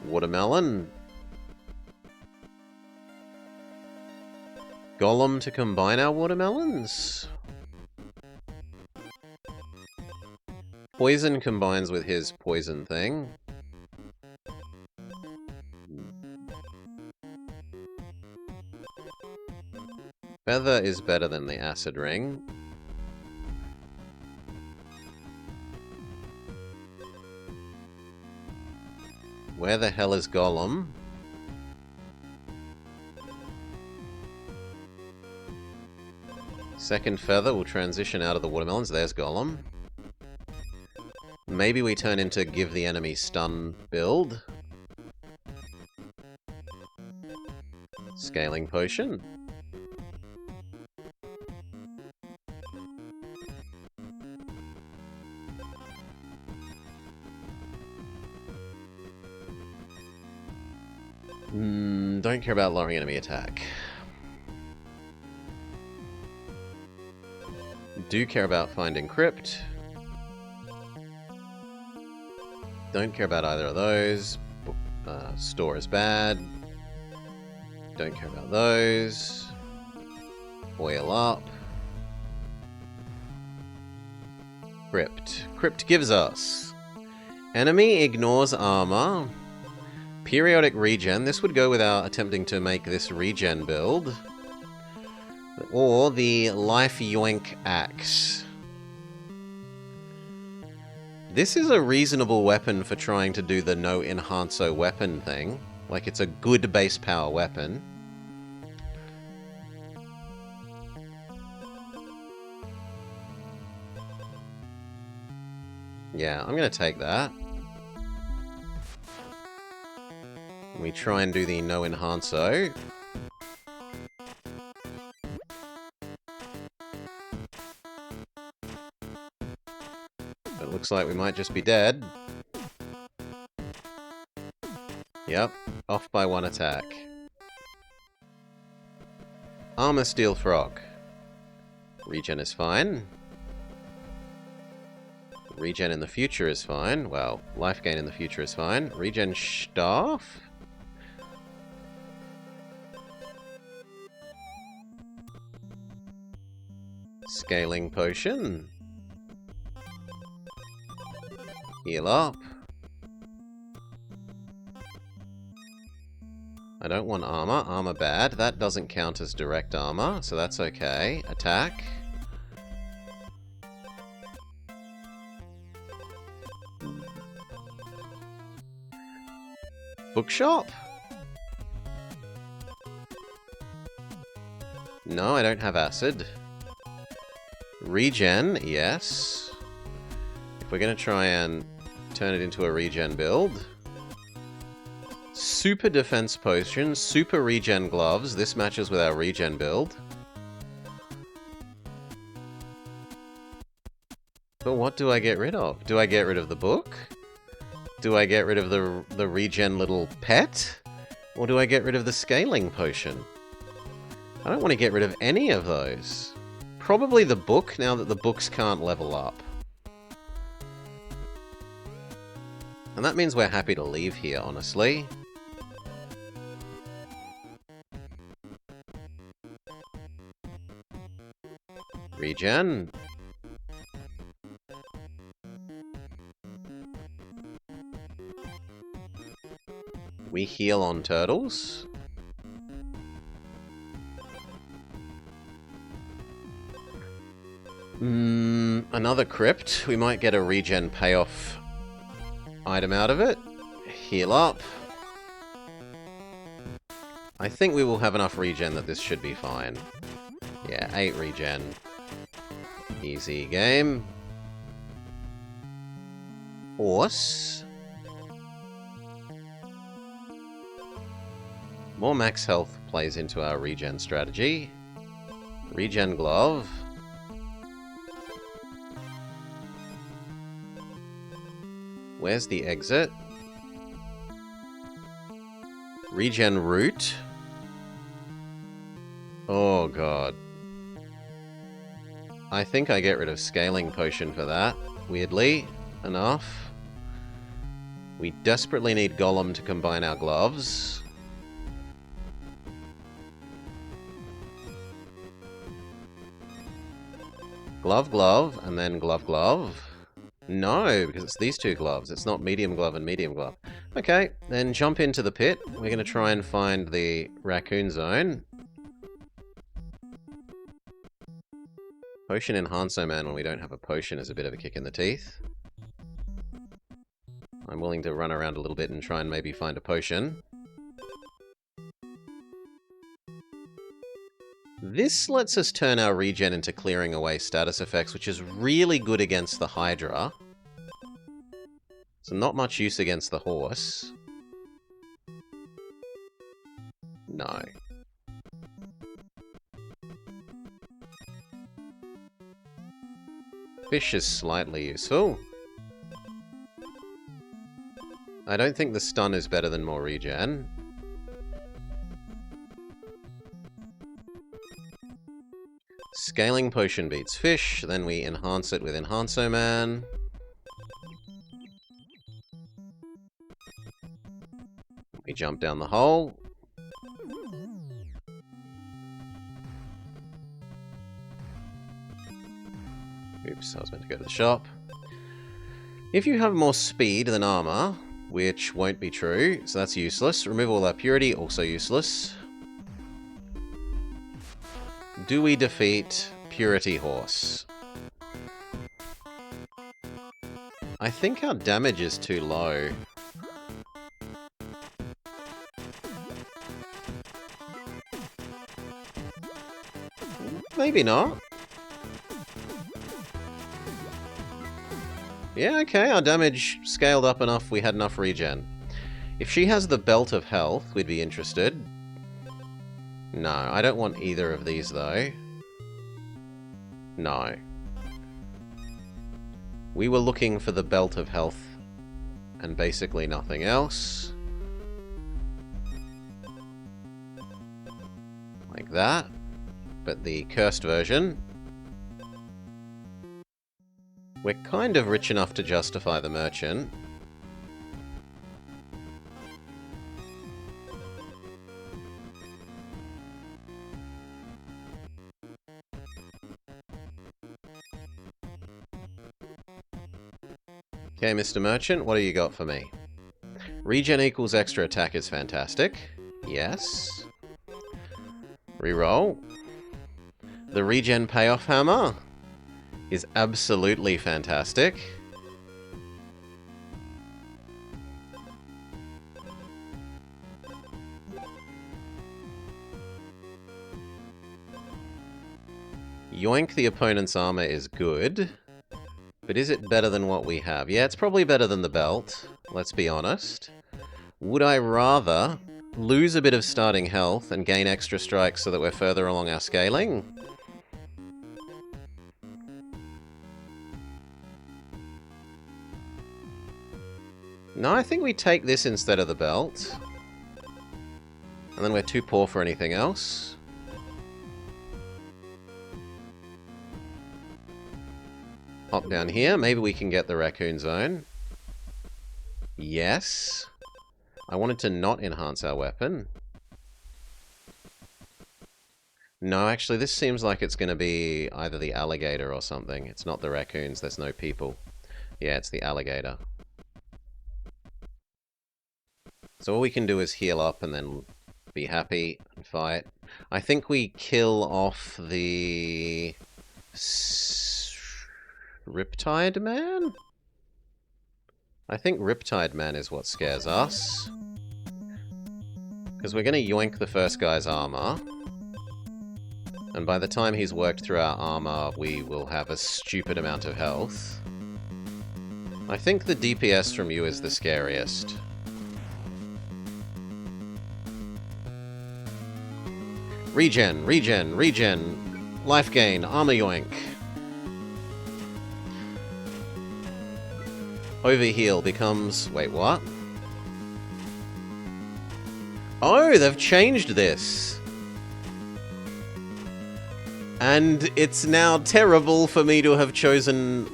[SPEAKER 1] Watermelon. Golem to combine our watermelons. Poison combines with his poison thing. Feather is better than the Acid Ring. Where the hell is Golem? Second Feather will transition out of the watermelons. There's Golem. Maybe we turn into give the enemy stun build. Scaling potion. Don't care about lowering enemy attack. Do care about finding Crypt. Don't care about either of those. Store is bad. Don't care about those. Oil up. Crypt. Crypt gives us enemy ignores armor. Periodic regen. This would go without attempting to make this regen build. Or the Life Yoink Axe. This is a reasonable weapon for trying to do the no enhancer weapon thing. Like, it's a good base power weapon. Yeah, I'm gonna take that. We try and do the no enhancer. But it looks like we might just be dead. Yep, off by one attack. Armor Steel Frog. Regen is fine. Regen in the future is fine. Well, life gain in the future is fine. Regen staff? Scaling potion. Heal up. I don't want armor. Armor bad. That doesn't count as direct armor, so that's okay. Attack. Bookshop? No, I don't have acid. Regen, yes. If we're going to try and turn it into a regen build. Super defense potion, super regen gloves. This matches with our regen build. But what do I get rid of? Do I get rid of the book? Do I get rid of the regen little pet? Or do I get rid of the scaling potion? I don't want to get rid of any of those. Probably the book, now that the books can't level up. And that means we're happy to leave here, honestly. Regen. We heal on turtles. Another crypt. We might get a regen payoff item out of it. Heal up. I think we will have enough regen that this should be fine. Yeah, 8 regen. Easy game. Horse. More max health plays into our regen strategy. Regen glove. Where's the exit? Regen root. Oh god. I think I get rid of scaling potion for that, weirdly enough. We desperately need Golem to combine our gloves. Glove, glove, and then glove, glove. No, because it's these two gloves. It's not medium glove and medium glove. Okay, then jump into the pit. We're going to try and find the raccoon zone. Potion Enhancer Man when we don't have a potion is a bit of a kick in the teeth. I'm willing to run around a little bit and try and maybe find a potion. This lets us turn our regen into clearing away status effects, which is really good against the Hydra. So not much use against the horse. No. Fish is slightly useful. I don't think the stun is better than more regen. Scaling potion beats fish, then we enhance it with Enhancer Man. We jump down the hole. Oops, I was meant to go to the shop. If you have more speed than armor, which won't be true, so that's useless. Remove all that purity, also useless. Do we defeat Purity Horse? I think our damage is too low. Maybe not. Yeah, okay, our damage scaled up enough, we had enough regen. If she has the Belt of Health, we'd be interested. No, I don't want either of these, though. No. We were looking for the Belt of Health, and basically nothing else. Like that. But the cursed version. We're kind of rich enough to justify the merchant. Okay, Mr. Merchant, what do you got for me? Regen equals extra attack is fantastic. Yes. Reroll. The regen payoff hammer is absolutely fantastic. Yoink the opponent's armor is good. But is it better than what we have? Yeah, it's probably better than the belt, let's be honest. Would I rather lose a bit of starting health and gain extra strikes so that we're further along our scaling? No, I think we take this instead of the belt. And then we're too poor for anything else. Hop down here. Maybe we can get the Raccoon Zone. Yes. I wanted to not enhance our weapon. No, actually, this seems like it's going to be either the alligator or something. It's not the raccoons. There's no people. Yeah, it's the alligator. So all we can do is heal up and then be happy and fight. I think we kill off the Riptide Man? I think Riptide Man is what scares us. Because we're going to yoink the first guy's armor. And by the time he's worked through our armor, we will have a stupid amount of health. I think the DPS from you is the scariest. Regen, regen, regen. Life gain, armor yoink. Overheal becomes... Wait, what? Oh, they've changed this. And it's now terrible for me to have chosen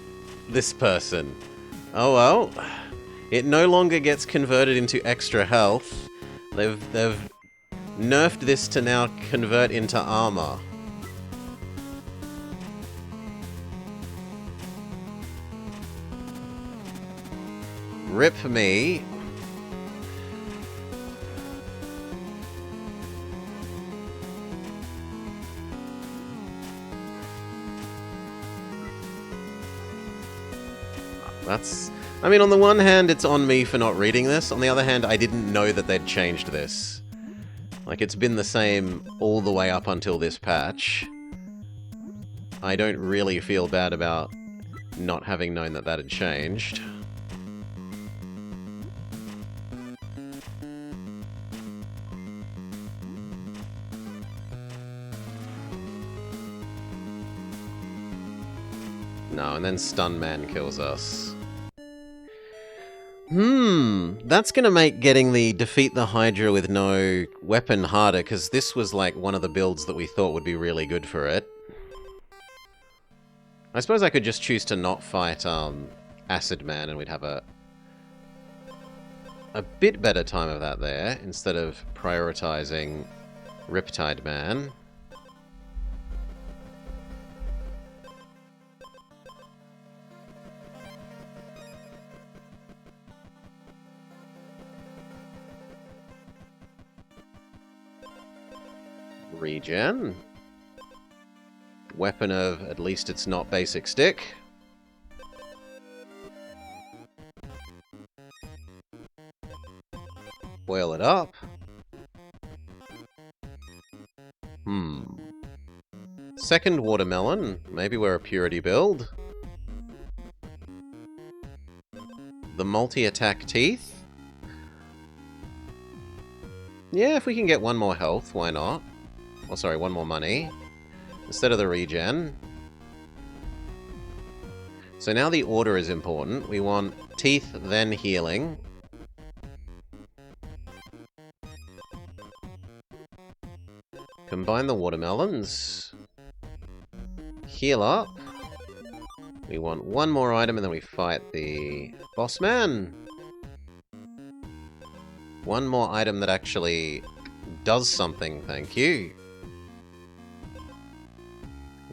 [SPEAKER 1] this person. Oh well. It no longer gets converted into extra health. They've nerfed this to now convert into armor. Rip me. That's... I mean, on the one hand, it's on me for not reading this. On the other hand, I didn't know that they'd changed this. Like, it's been the same all the way up until this patch. I don't really feel bad about not having known that that had changed. No, and then Stun Man kills us. That's gonna make getting the Defeat the Hydra with no weapon harder, because this was like one of the builds that we thought would be really good for it. I suppose I could just choose to not fight Acid Man and we'd have a bit better time of that there, instead of prioritizing Riptide Man. Regen. Weapon of, at least it's not basic stick. Boil it up. Second watermelon. Maybe we're a purity build. The multi-attack teeth. Yeah, if we can get one more health, why not? Oh, sorry, one more money. Instead of the regen. So now the order is important. We want teeth, then healing. Combine the watermelons. Heal up. We want one more item and then we fight the boss man. One more item that actually does something, thank you.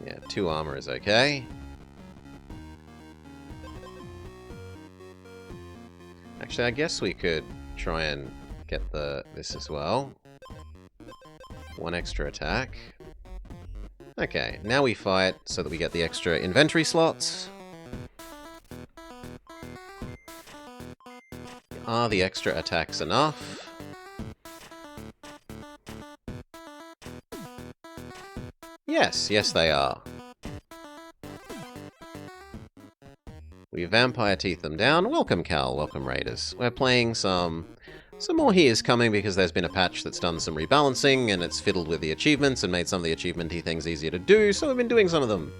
[SPEAKER 1] Yeah, 2 armor is okay. Actually, I guess we could try and get this as well. 1 extra attack. Okay, now we fight so that we get the extra inventory slots. Are the extra attacks enough? Yes, yes they are. We vampire teeth them down. Welcome, Cal. Welcome, Raiders. We're playing some more Here's Coming because there's been a patch that's done some rebalancing and it's fiddled with the achievements and made some of the achievement-y things easier to do, so we've been doing some of them.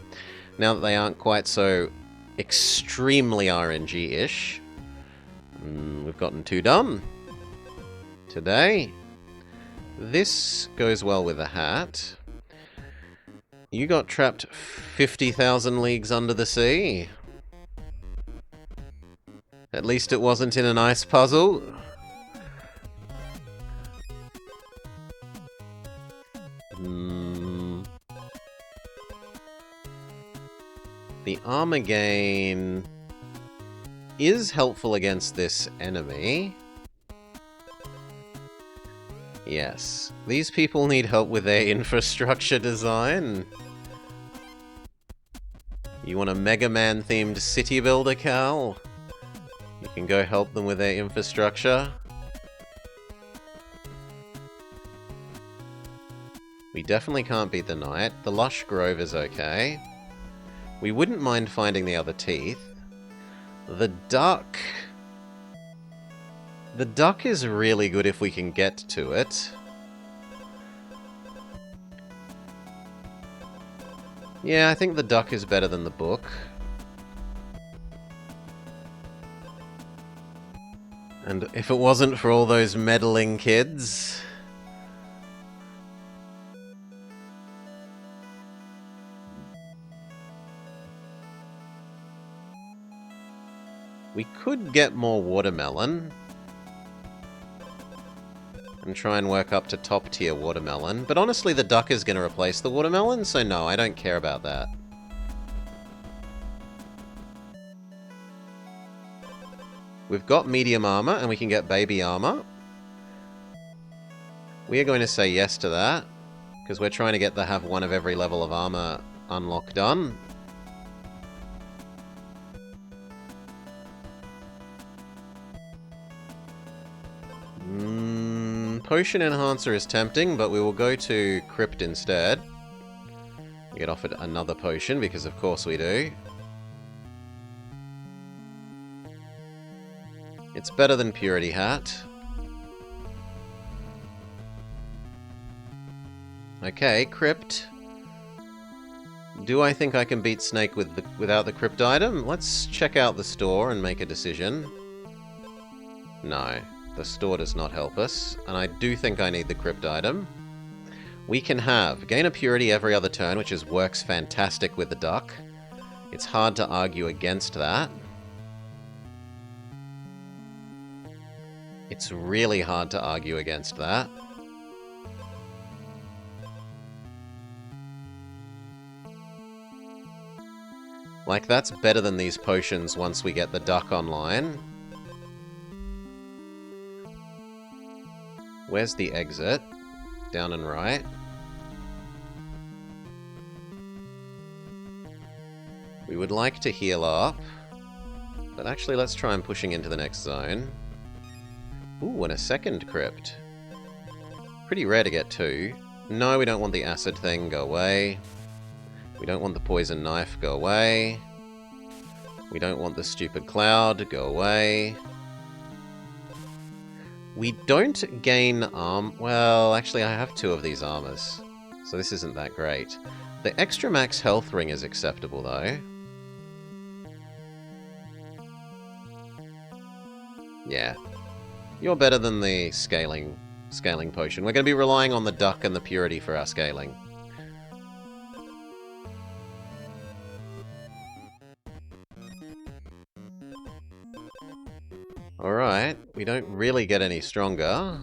[SPEAKER 1] Now that they aren't quite so extremely RNG-ish, we've gotten 2 done today. This goes well with the hat. You got trapped 50,000 leagues under the sea. At least it wasn't in an ice puzzle. The armor gain is helpful against this enemy. Yes. These people need help with their infrastructure design. You want a Mega Man themed city builder, Cal? You can go help them with their infrastructure. We definitely can't beat the knight. The Lush Grove is okay. We wouldn't mind finding the other teeth. The duck... The duck is really good if we can get to it. Yeah, I think the duck is better than the book. And if it wasn't for all those meddling kids... We could get more watermelon. And try and work up to top tier watermelon. But honestly, the duck is going to replace the watermelon, so no, I don't care about that. We've got medium armor, and we can get baby armor. We are going to say yes to that, because we're trying to get the have one of every level of armor unlock done. Potion Enhancer is tempting, but we will go to Crypt instead. We get offered another potion, because of course we do. It's better than Purity Hat. Okay, Crypt. Do I think I can beat Snake without the Crypt item? Let's check out the store and make a decision. No. The store does not help us, and I do think I need the Crypt item. We can have gain a Purity every other turn, which works fantastic with the duck. It's hard to argue against that. It's really hard to argue against that. Like, that's better than these potions once we get the duck online. Where's the exit? Down and right. We would like to heal up. But actually, let's try and pushing into the next zone. Ooh, and a second crypt. Pretty rare to get 2. No, we don't want the acid thing. Go away. We don't want the poison knife. Go away. We don't want the stupid cloud. Go away. We don't gain well, actually, I have 2 of these armors, so this isn't that great. The extra max health ring is acceptable, though. Yeah. You're better than the scaling potion. We're going to be relying on the duck and the purity for our scaling. Alright, we don't really get any stronger.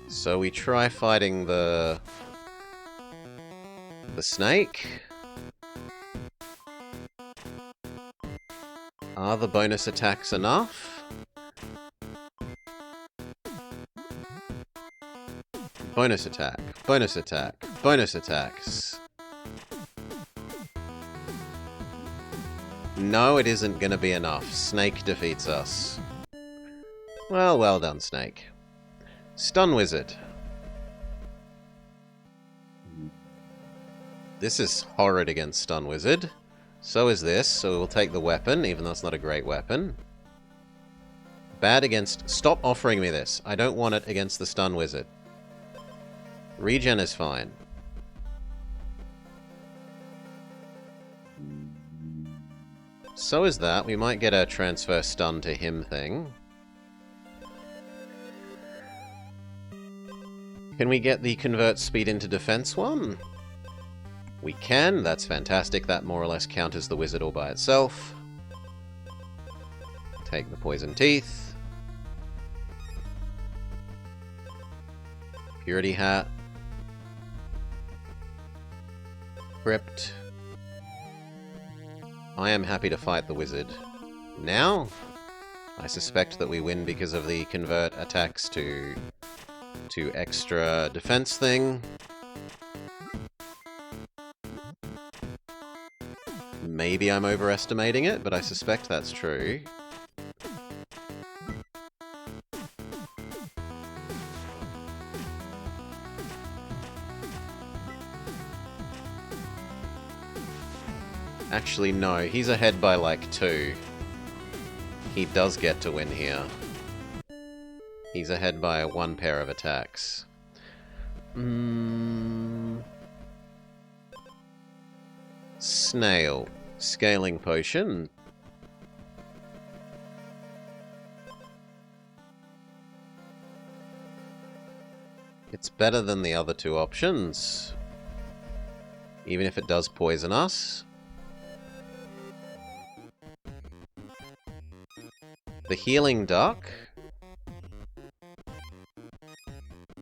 [SPEAKER 1] So we try fighting the snake. Are the bonus attacks enough? Bonus attack, bonus attack, bonus attacks. No, it isn't gonna be enough. Snake defeats us. Well, well done, Snake. Stun Wizard. This is horrid against Stun Wizard. So is this, so we'll take the weapon, even though it's not a great weapon. Bad against... Stop offering me this. I don't want it against the Stun Wizard. Regen is fine. So is that. We might get a transfer stun to him thing. Can we get the convert speed into defense one? We can. That's fantastic. That more or less counters the wizard all by itself. Take the poison teeth. Purity hat. Crypt. I am happy to fight the wizard. Now, I suspect that we win because of the convert attacks to extra defense thing. Maybe I'm overestimating it, but I suspect that's true. Actually, no. He's ahead by, like, 2. He does get to win here. He's ahead by 1 pair of attacks. Snail. Scaling potion. It's better than the other 2 options. Even if it does poison us. The healing duck.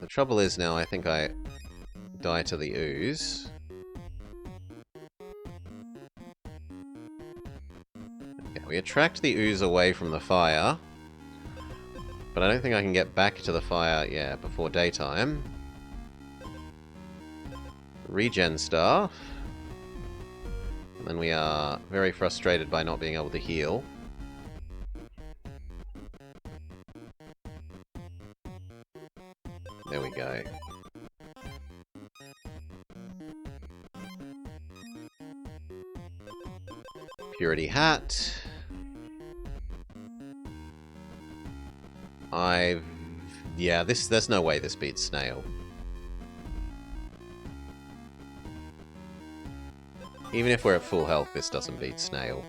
[SPEAKER 1] The trouble is now I think I die to the ooze. Okay, we attract the ooze away from the fire. But I don't think I can get back to the fire, yeah, before daytime. Regen staff. And then we are very frustrated by not being able to heal. There we go. Purity hat. Yeah, there's no way this beats Snail. Even if we're at full health, this doesn't beat Snail.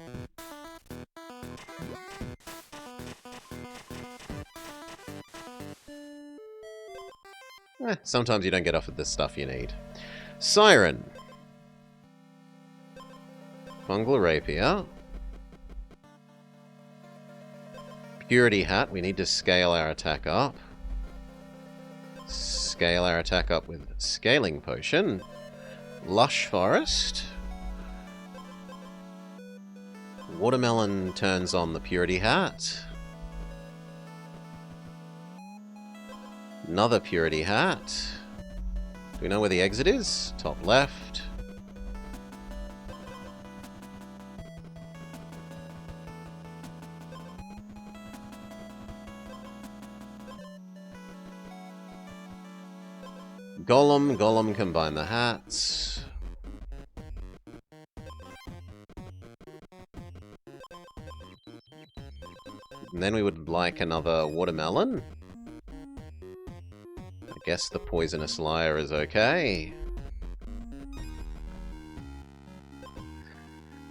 [SPEAKER 1] Sometimes you don't get offered the stuff you need. Siren. Fungal Rapier. Purity Hat. We need to scale our attack up. Scale our attack up with Scaling Potion. Lush Forest. Watermelon turns on the Purity Hat. Another Purity Hat. Do we know where the exit is? Top left. Golem, combine the hats. And then we would like another watermelon. I guess the poisonous liar is okay.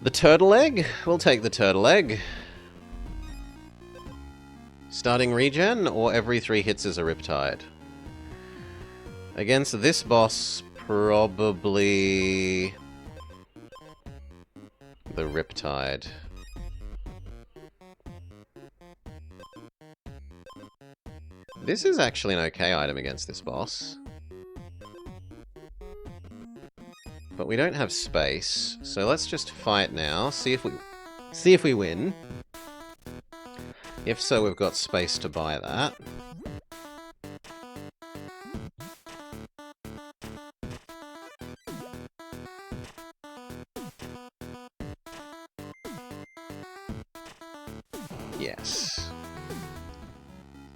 [SPEAKER 1] The turtle egg? We'll take the turtle egg. Starting regen, or every 3 hits is a Riptide? Against this boss, probably... the Riptide. This is actually an okay item against this boss. But we don't have space, so let's just fight now, see if we win. If so, we've got space to buy that. Yes.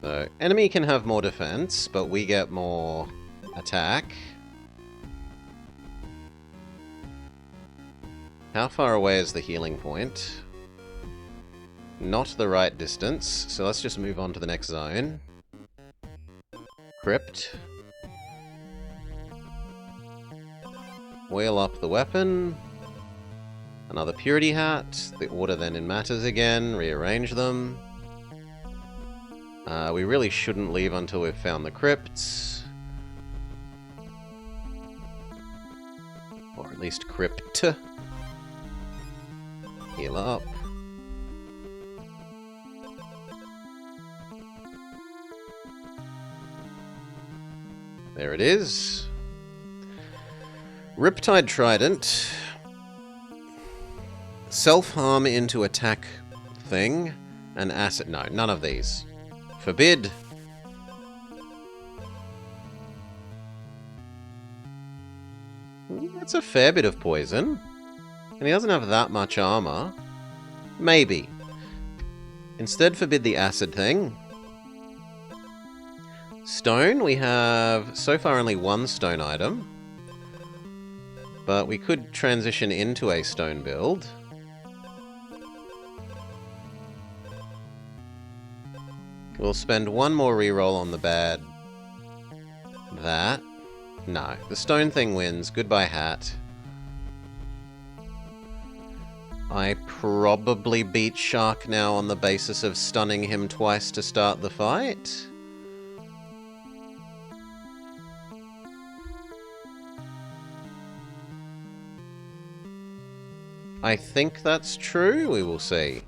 [SPEAKER 1] So, enemy can have more defense, but we get more attack. How far away is the healing point? Not the right distance, so let's just move on to the next zone. Crypt. Oil up the weapon. Another Purity Hat. The order then matters again. Rearrange them. We really shouldn't leave until we've found the crypts. Or at least crypt. Heal up. There it is. Riptide Trident. Self-harm into attack thing. And acid. No, none of these. Forbid. That's a fair bit of poison. And he doesn't have that much armor. Maybe. Instead, forbid the acid thing. Stone, we have so far only one stone item. But we could transition into a stone build. We'll spend one more reroll on the bad. That. No, the stone thing wins. Goodbye, hat. I probably beat Shark now on the basis of stunning him twice to start the fight. I think that's true. We will see.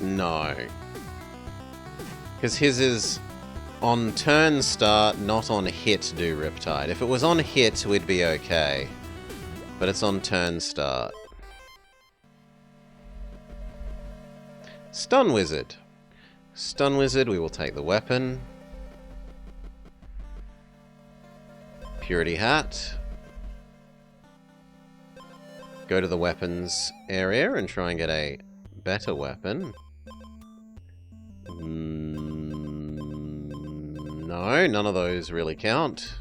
[SPEAKER 1] No. Because his is on turn start, not on hit do Riptide. If it was on hit, we'd be okay. But it's on turn start. Stun Wizard. Stun Wizard, we will take the weapon. Purity Hat. Go to the weapons area and try and get a better weapon. No, none of those really count.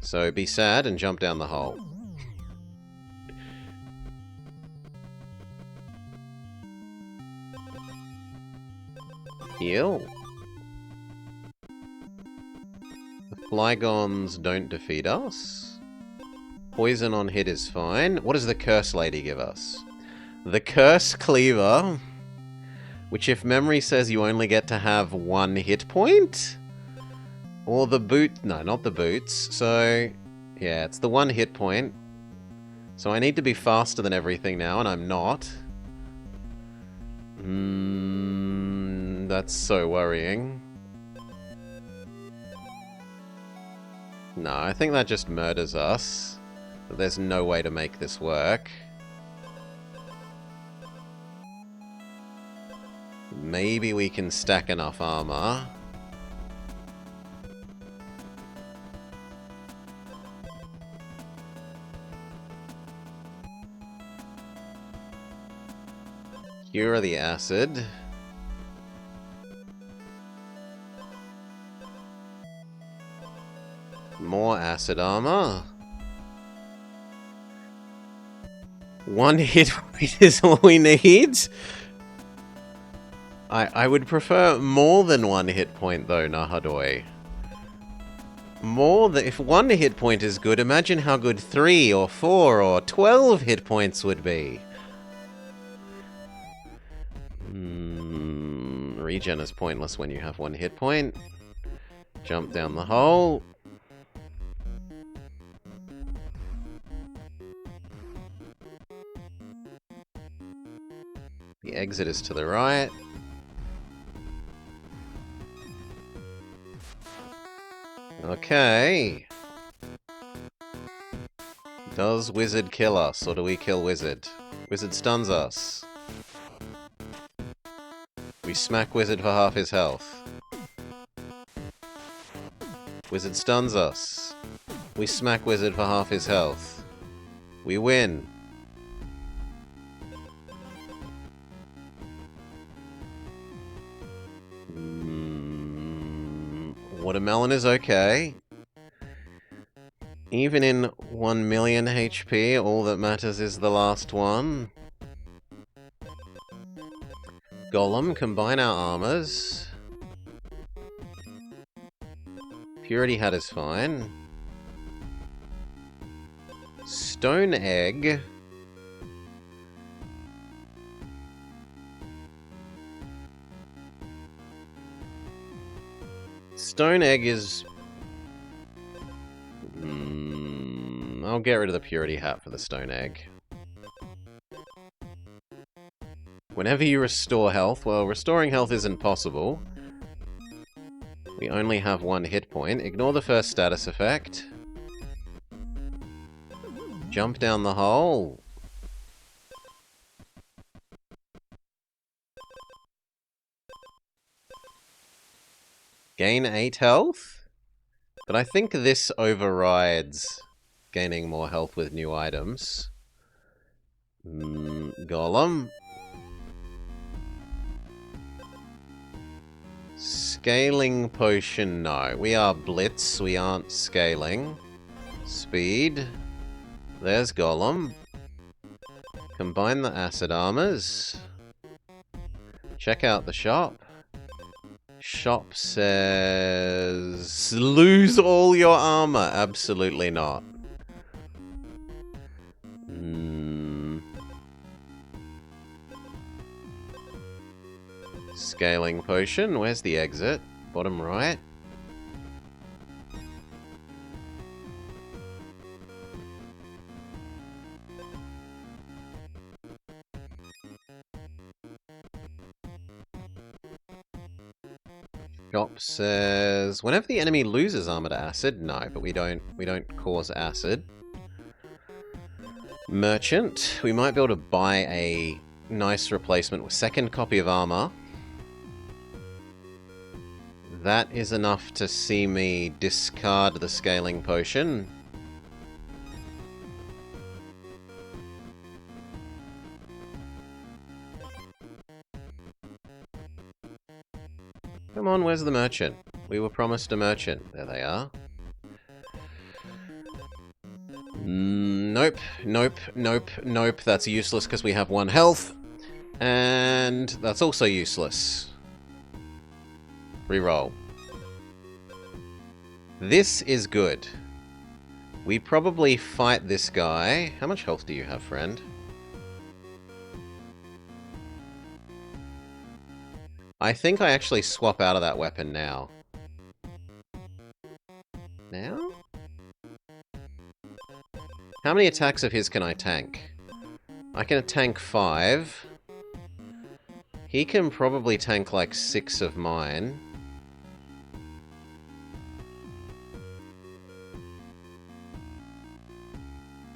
[SPEAKER 1] So be sad and jump down the hole. Heal. The Flygons don't defeat us. Poison on hit is fine. What does the Curse Lady give us? The Curse Cleaver, which if memory says you only get to have one hit point? Or the boot... No, not the boots. So, yeah, it's the one hit point. So I need to be faster than everything now, and I'm not. That's so worrying. No, I think that just murders us. But there's no way to make this work. Maybe we can stack enough armor. Cure the acid. More acid armor. One hit point is all we need. I would prefer more than one hit point though, Nahadoi. More than... If 1 hit point is good, imagine how good 3 or 4 or 12 hit points would be. Regen is pointless when you have 1 hit point. Jump down the hole. The exit is to the right. Okay. Does Wizard kill us, or do we kill Wizard? Wizard stuns us. We smack Wizard for half his health. Wizard stuns us. We smack Wizard for half his health. We win. Watermelon is okay. Even in 1 million HP, all that matters is the last one. Golem, combine our armors. Purity Hat is fine. Stone Egg. Stone Egg is... I'll get rid of the Purity Hat for the Stone Egg. Whenever you restore health, well, restoring health isn't possible. We only have 1 hit point. Ignore the first status effect. Jump down the hole. Gain 8 health? But I think this overrides gaining more health with new items. Golem. Scaling potion, no. We are Blitz, we aren't scaling. Speed. There's Golem. Combine the acid armors. Check out the shop. Shop says... Lose all your armor. Absolutely not. Scaling potion. Where's the exit? Bottom right. Shop says whenever the enemy loses armor to acid. No, but we don't cause acid. Merchant. We might be able to buy a nice replacement with 2nd copy of armor. That is enough to see me discard the scaling potion. Come on, where's the merchant? We were promised a merchant. There they are. Nope, nope, nope, nope. That's useless because we have 1 health. And that's also useless. Reroll. This is good. We probably fight this guy. How much health do you have, friend? I think I actually swap out of that weapon now. Now? How many attacks of his can I tank? I can tank 5. He can probably tank like 6 of mine.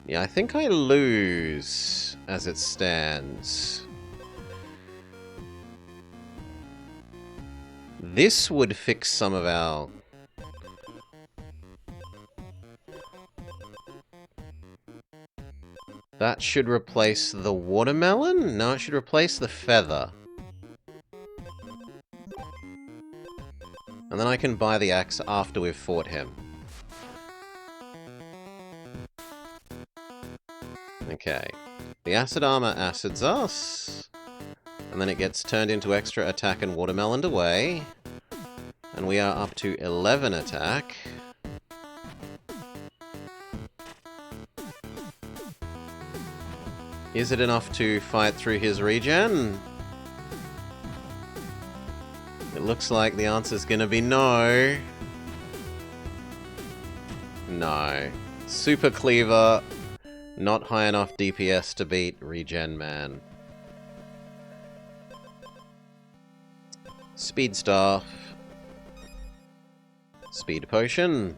[SPEAKER 1] Yeah, I think I lose as it stands. This would fix some of our... That should replace the watermelon? No, it should replace the feather. And then I can buy the axe after we've fought him. Okay. The acid armor acids us. And then it gets turned into extra attack and watermeloned away. And we are up to 11 attack. Is it enough to fight through his regen? It looks like the answer's gonna be no. No. Super Cleaver, not high enough DPS to beat Regen Man. Speed Staff. Speed Potion.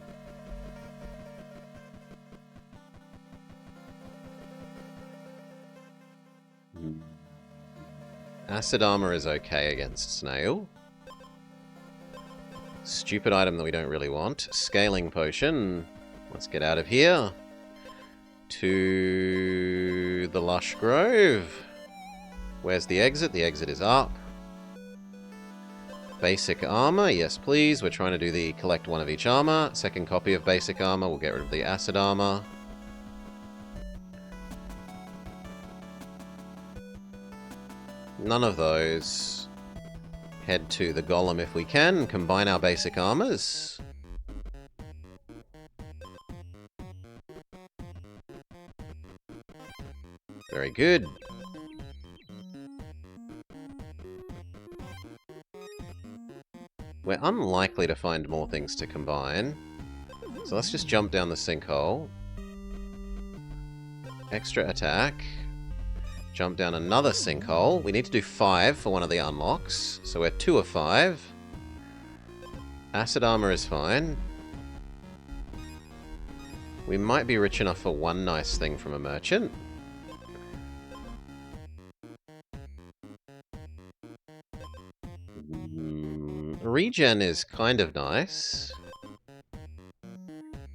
[SPEAKER 1] Acid Armor is okay against Snail. Stupid item that we don't really want. Scaling Potion. Let's get out of here. To the Lush Grove. Where's the exit? The exit is up. Basic Armor. Yes, please. We're trying to do the collect one of each armor. Second copy of Basic Armor. We'll get rid of the Acid Armor. None of those. Head to the Golem if we can. Combine our basic armors. Very good. We're unlikely to find more things to combine. So let's just jump down the sinkhole. Extra attack. Jump down another sinkhole. We need to do 5 for one of the unlocks. So we're 2 of 5. Acid armor is fine. We might be rich enough for one nice thing from a merchant. Regen is kind of nice.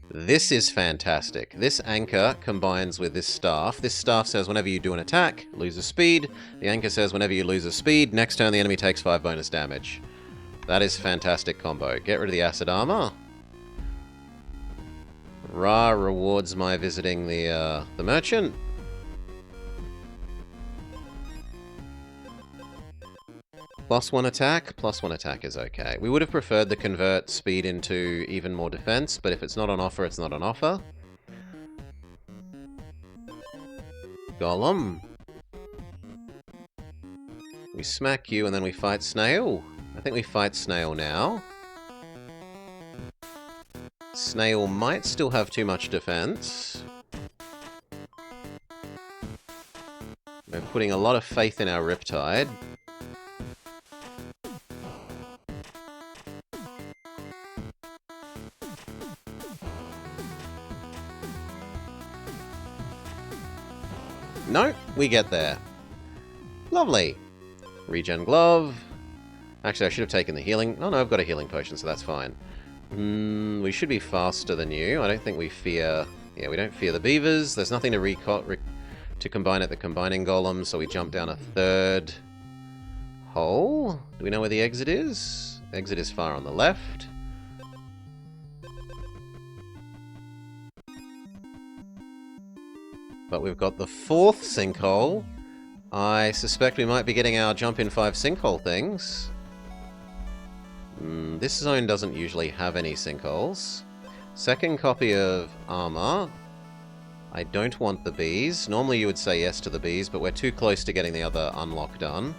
[SPEAKER 1] This is fantastic. This anchor combines with this staff. This staff says whenever you do an attack, lose a speed. The anchor says whenever you lose a speed, next turn the enemy takes 5 bonus damage. That is fantastic combo. Get rid of the acid armor. Ra rewards my visiting the merchant. +1 attack. +1 attack is okay. We would have preferred the convert speed into even more defense, but if it's not on offer, it's not on offer. Golem. We smack you and then we fight Snail. I think we fight Snail now. Snail might still have too much defense. We're putting a lot of faith in our Riptide. No, we get there. Lovely. Regen Glove. Actually, I should have taken the healing. Oh no, I've got a healing potion, so that's fine. We should be faster than you. I don't think we fear... Yeah, we don't fear the beavers. There's nothing to combine at the combining golem, so we jump down a 3rd hole. Do we know where the exit is? Exit is far on the left. But we've got the 4th sinkhole. I suspect we might be getting our jump in 5 sinkhole things. This zone doesn't usually have any sinkholes. Second copy of armor. I don't want the bees. Normally you would say yes to the bees, but we're too close to getting the other unlock done.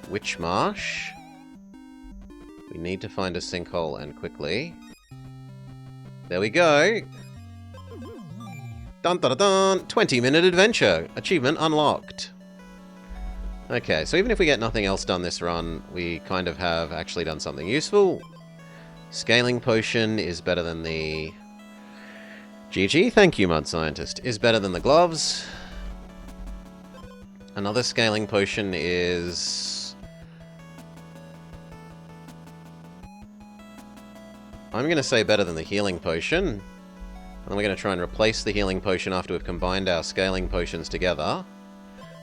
[SPEAKER 1] Witch Marsh. We need to find a sinkhole and quickly. There we go. Dun dun dun! 20-minute adventure. Achievement unlocked. Okay, so even if we get nothing else done this run, we kind of have actually done something useful. Scaling Potion is better than the... GG, thank you, Mud Scientist. Is better than the gloves. Another Scaling Potion is... I'm going to say better than the Healing Potion. And then we're going to try and replace the Healing Potion after we've combined our Scaling Potions together.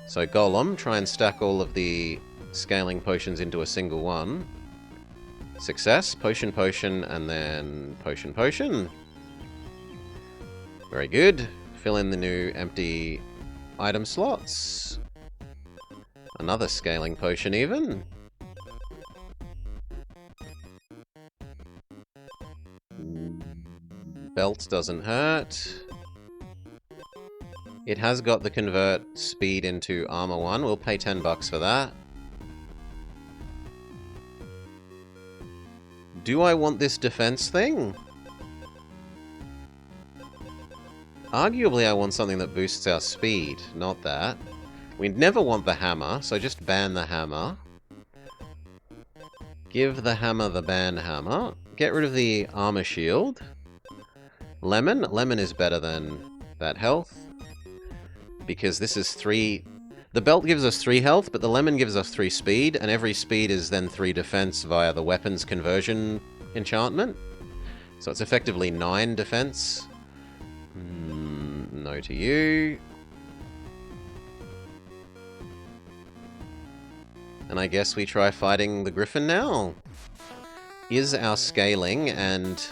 [SPEAKER 1] So Golem, try and stack all of the Scaling Potions into a single one. Success, Potion, Potion, and then Potion, Potion. Very good. Fill in the new empty item slots. Another Scaling Potion even. Belt doesn't hurt. It has got the convert speed into armor 1. We'll pay $10 for that. Do I want this defense thing? Arguably I want something that boosts our speed, not that. We never want the hammer, so just ban the hammer. Give the hammer the ban hammer. Get rid of the armor shield. Lemon. Lemon is better than that health. Because this is 3... The belt gives us 3 health, but the lemon gives us 3 speed, and every speed is then 3 defense via the weapons conversion enchantment. So it's effectively 9 defense. No to you. And I guess we try fighting the Griffin now. Is our scaling and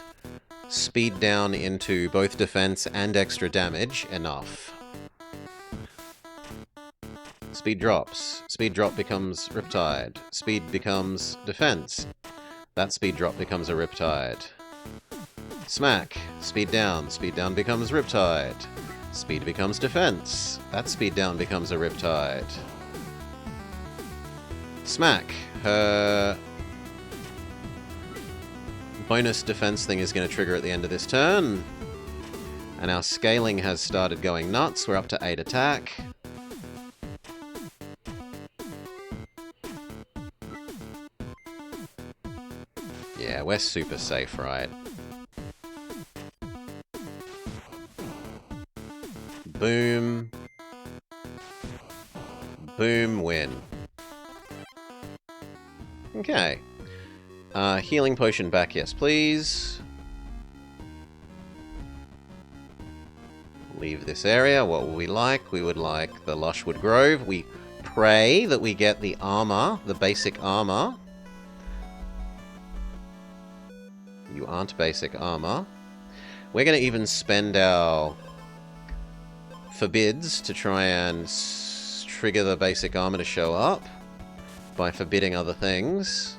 [SPEAKER 1] speed down into both defense and extra damage enough? Speed drops. Speed drop becomes Riptide. Speed becomes defense. That speed drop becomes a Riptide. Smack. Speed down. Speed down becomes Riptide. Speed becomes defense. That speed down becomes a Riptide. Smack. Her bonus defense thing is going to trigger at the end of this turn. And our scaling has started going nuts. We're up to 8 attack. Yeah, we're super safe, right? Boom. Boom, win. Okay. Healing potion back, yes please. Leave this area. What would we like? We would like the Lushwood Grove. We pray that we get the armor, the basic armor. You aren't basic armor. We're going to even spend our forbids to try and trigger the basic armor to show up by forbidding other things.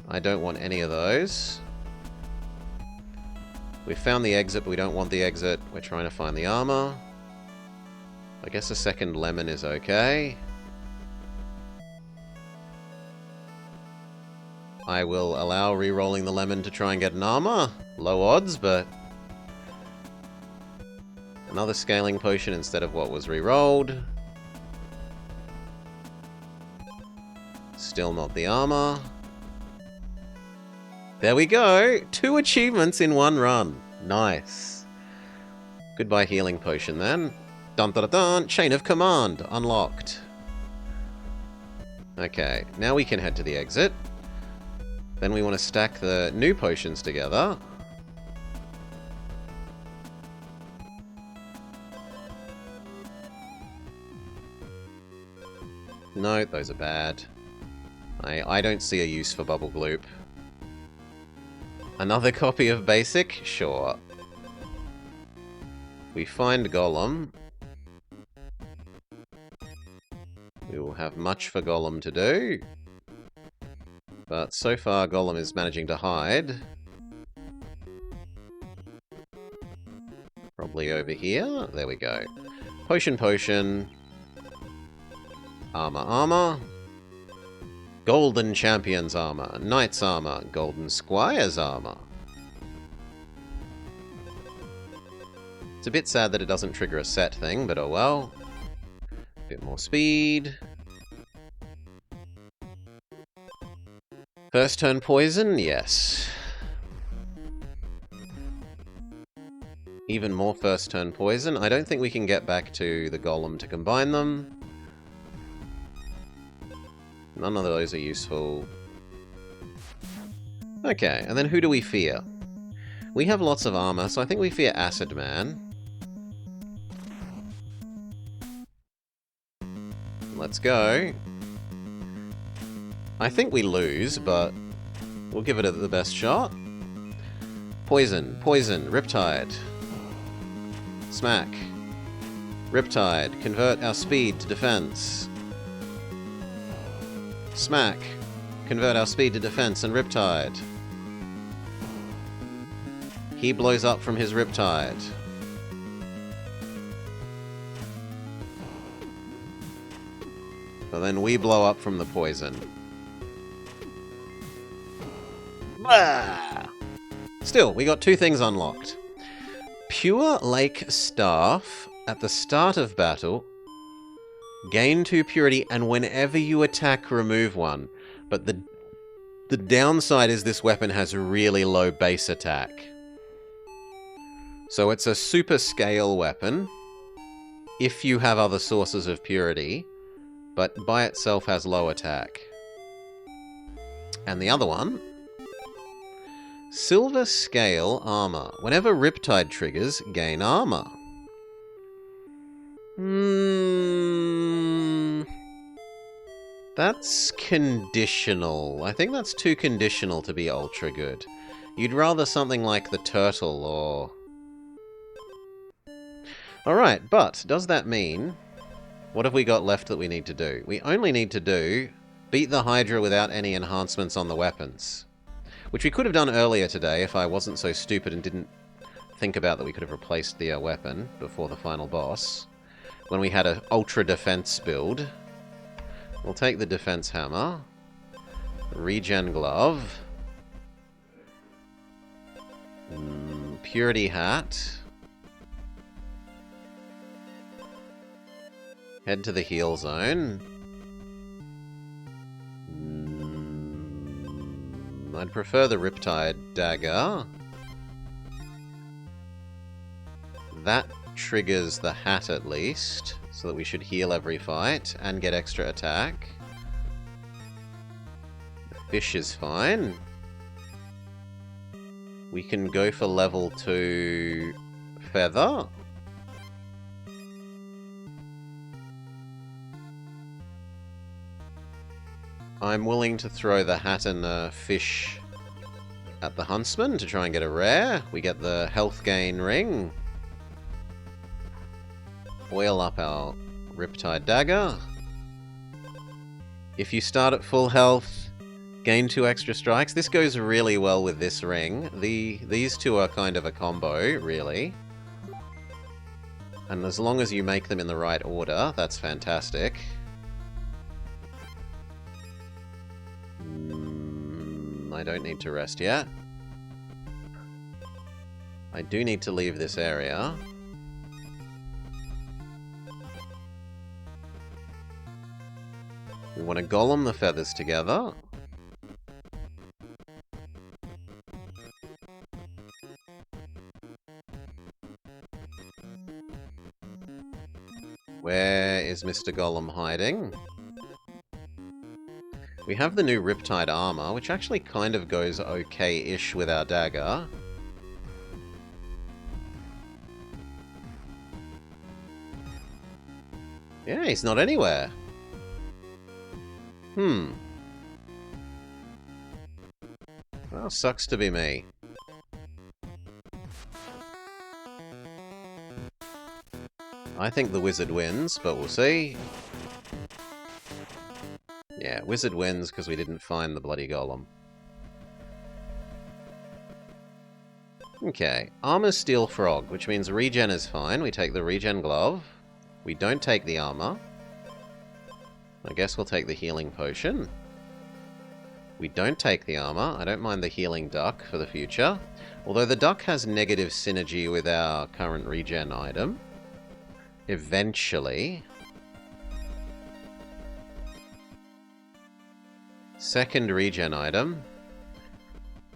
[SPEAKER 1] I don't want any of those. We found the exit, but we don't want the exit. We're trying to find the armor. I guess a second lemon is okay. I will allow re-rolling the lemon to try and get an armor. Low odds, but another scaling potion instead of what was re-rolled. Still not the armor. There we go! 2 achievements in 1 run. Nice. Goodbye healing potion then. Dun dun dun dun! Chain of command unlocked. Okay, now we can head to the exit. Then we want to stack the new potions together. No, those are bad. I don't see a use for Bubble Gloop. Another copy of Basic? Sure. We find Golem. We will have much for Golem to do. But so far, Golem is managing to hide. Probably over here. There we go. Potion, potion. Armor, armor. Golden Champion's armor. Knight's armor. Golden Squire's armor. It's a bit sad that it doesn't trigger a set thing, but oh well. Bit more speed. First turn poison? Yes. Even more first turn poison. I don't think we can get back to the Golem to combine them. None of those are useful. Okay, and then who do we fear? We have lots of armor, so I think we fear Acid Man. Let's go. I think we lose, but we'll give it the best shot. Poison, poison, Riptide. Smack. Riptide, convert our speed to defense. Smack. Convert our speed to defense and Riptide. He blows up from his Riptide. But then we blow up from the poison. Bah! Still, we got 2 things unlocked. Pure Lake Staff at the start of battle. Gain 2 purity, and whenever you attack, remove 1. But the downside is this weapon has really low base attack. So it's a super scale weapon if you have other sources of purity, but by itself has low attack. And the other one, Silver Scale Armor. Whenever Riptide triggers, gain armor. That's conditional. I think that's too conditional to be ultra good. You'd rather something like the turtle or... Alright, but does that mean... What have we got left that we need to do? We only need to do... Beat the Hydra without any enhancements on the weapons. Which we could have done earlier today if I wasn't so stupid and didn't think about that we could have replaced the weapon before the final boss. When we had an ultra defense build. We'll take the defense hammer. Regen glove. Purity hat. Head to the heal zone. I'd prefer the Riptide dagger. That triggers the hat at least, so that we should heal every fight and get extra attack. The fish is fine. We can go for level 2 feather. I'm willing to throw the hat and the fish at the huntsman to try and get a rare. We get the health gain ring. Oil up our Riptide dagger. If you start at full health, gain 2 extra strikes. This goes really well with this ring. These two are kind of a combo, really. And as long as you make them in the right order, that's fantastic. I don't need to rest yet. I do need to leave this area. We want to golem the feathers together. Where is Mr. Golem hiding? We have the new Riptide armor, which actually kind of goes okay-ish with our dagger. Yeah, he's not anywhere. Well, sucks to be me. I think the wizard wins, but we'll see. Yeah, wizard wins because we didn't find the bloody golem. Okay, armor steel frog, which means regen is fine. We take the regen glove. We don't take the armor. I guess we'll take the healing potion. We don't take the armor. I don't mind the healing duck for the future. Although the duck has negative synergy with our current regen item. Eventually. Second regen item.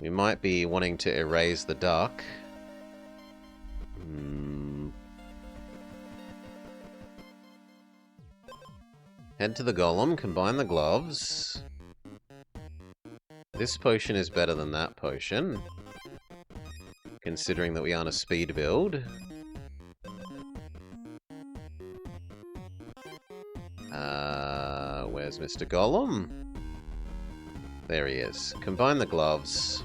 [SPEAKER 1] We might be wanting to erase the duck. Head to the golem, combine the gloves. This potion is better than that potion, considering that we aren't a speed build. Where's Mr. Golem? There he is. Combine the gloves.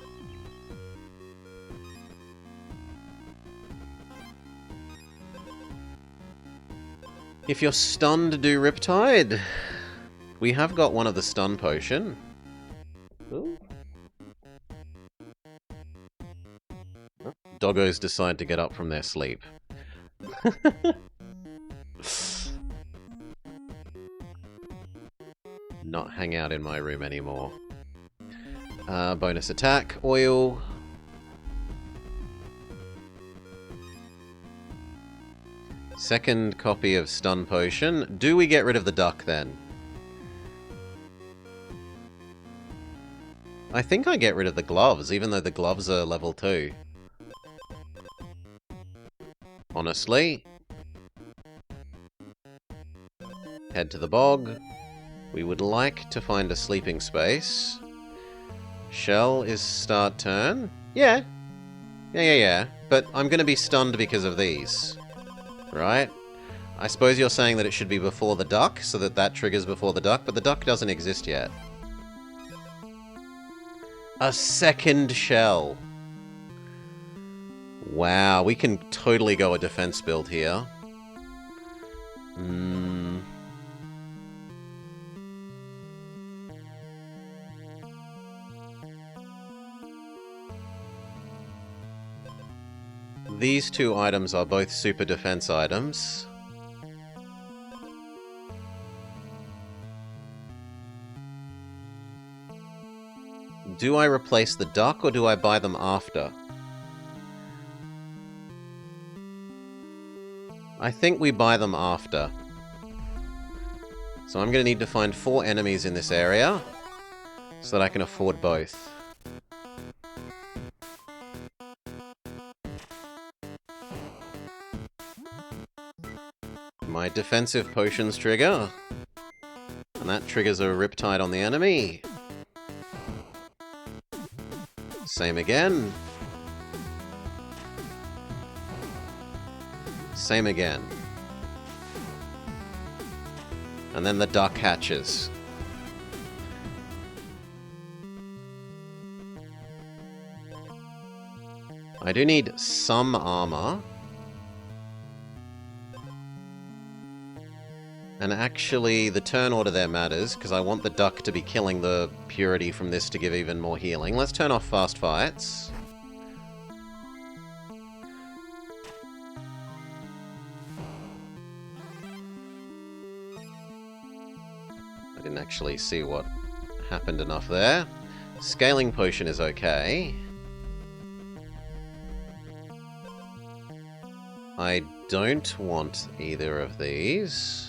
[SPEAKER 1] If you're stunned, do Riptide. We have got one of the stun potion. Ooh. Doggos decide to get up from their sleep. not hang out in my room anymore. Bonus attack, oil. Second copy of stun potion. Do we get rid of the duck then? I think I get rid of the gloves, even though the gloves are level 2. Honestly. Head to the bog. We would like to find a sleeping space. Shell is start turn. Yeah. Yeah. But I'm going to be stunned because of these. Right? I suppose you're saying that it should be before the duck, so that triggers before the duck, but the duck doesn't exist yet. A second shell. Wow, we can totally go a defense build here. These two items are both super defense items. Do I replace the duck, or do I buy them after? I think we buy them after. So I'm going to need to find 4 enemies in this area, so that I can afford both. My defensive potions trigger. And that triggers a Riptide on the enemy. Same again. Same again. And then the duck hatches. I do need some armor. And actually, the turn order there matters, because I want the duck to be killing the purity from this to give even more healing. Let's turn off fast fights. I didn't actually see what happened enough there. Scaling potion is okay. I don't want either of these.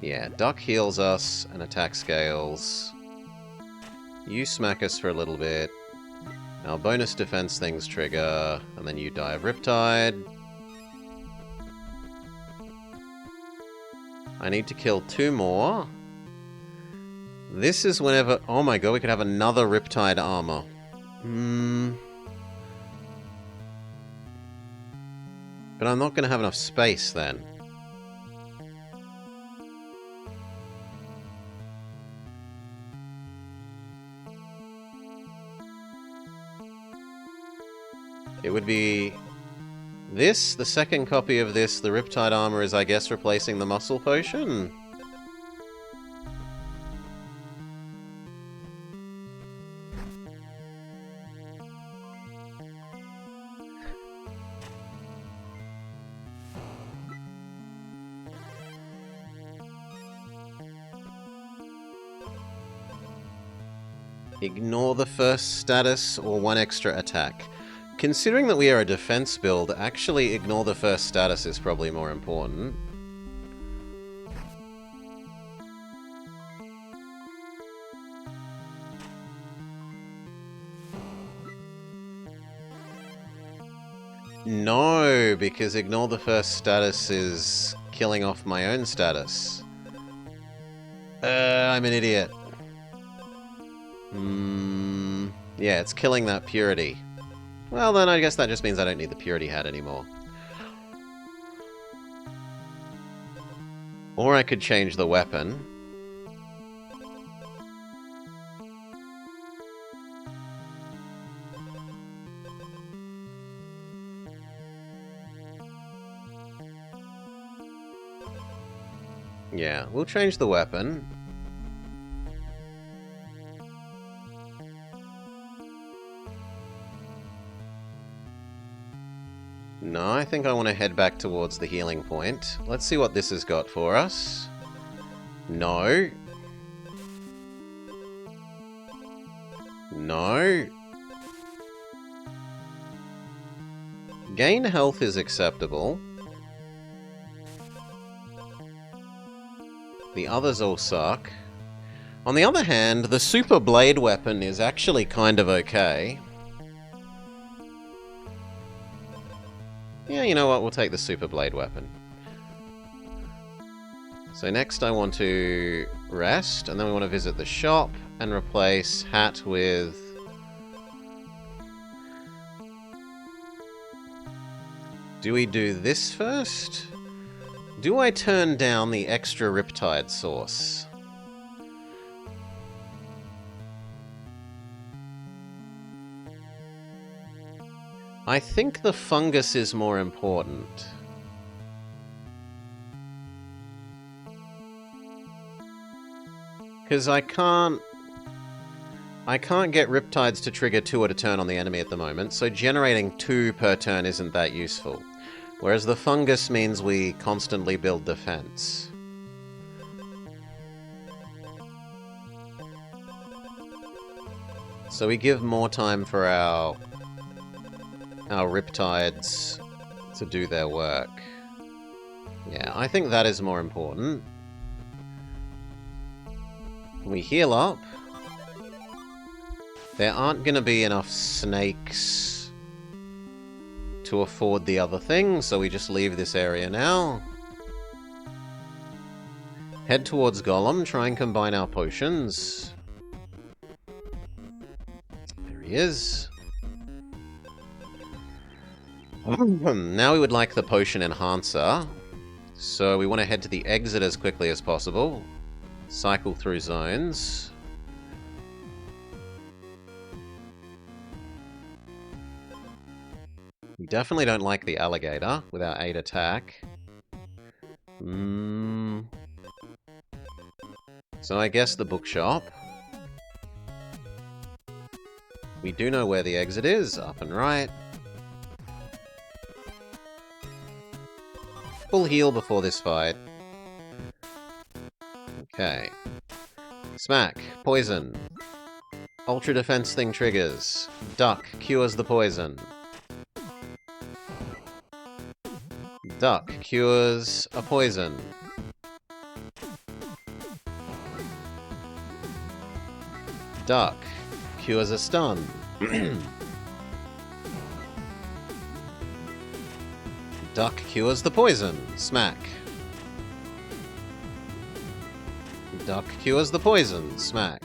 [SPEAKER 1] Yeah, duck heals us and attack scales. You smack us for a little bit. Our bonus defense things trigger, and then you die of Riptide. I need to kill 2 more. This is whenever... Oh my god, we could have another Riptide armor. But I'm not going to have enough space then. It would be this, the second copy of this, the Riptide armor is, I guess, replacing the muscle potion? Ignore the first status or 1 extra attack. Considering that we are a defense build, actually ignore the first status is probably more important. No, because ignore the first status is killing off my own status. I'm an idiot. Yeah, it's killing that purity. Well, then I guess that just means I don't need the purity hat anymore. Or I could change the weapon. Yeah, we'll change the weapon. No, I think I want to head back towards the healing point. Let's see what this has got for us. No. No. Gain health is acceptable. The others all suck. On the other hand, the Super Blade weapon is actually kind of okay. Yeah, you know what? We'll take the Super Blade weapon. So next I want to rest, and then we want to visit the shop and replace hat with... Do we do this first? Do I turn down the extra Riptide sauce? I think the fungus is more important. Because I can't get Riptides to trigger 2 at a turn on the enemy at the moment, so generating 2 per turn isn't that useful. Whereas the fungus means we constantly build defense. So we give more time for our Riptides to do their work. Yeah, I think that is more important. We heal up. There aren't going to be enough snakes to afford the other things, so we just leave this area now. Head towards Golem, try and combine our potions. There he is. Now we would like the potion enhancer, so we want to head to the exit as quickly as possible. Cycle through zones. We definitely don't like the alligator with our 8 attack. So I guess the bookshop. We do know where the exit is, up and right. Full heal before this fight. Okay. Smack. Poison. Ultra defense thing triggers. Duck cures the poison. Duck cures a poison. Duck cures a stun. Duck cures the poison. Smack. Duck cures the poison. Smack.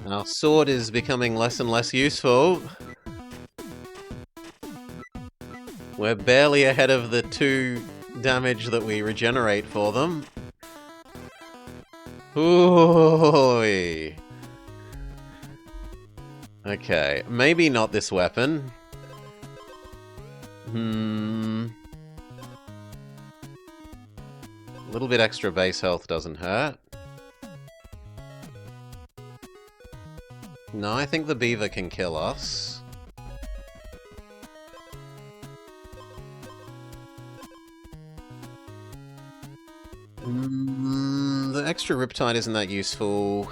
[SPEAKER 1] Our sword is becoming less and less useful. We're barely ahead of the 2 damage that we regenerate for them. Ooh. Okay, maybe not this weapon. A little bit extra base health doesn't hurt. No, I think the beaver can kill us. The extra Riptide isn't that useful.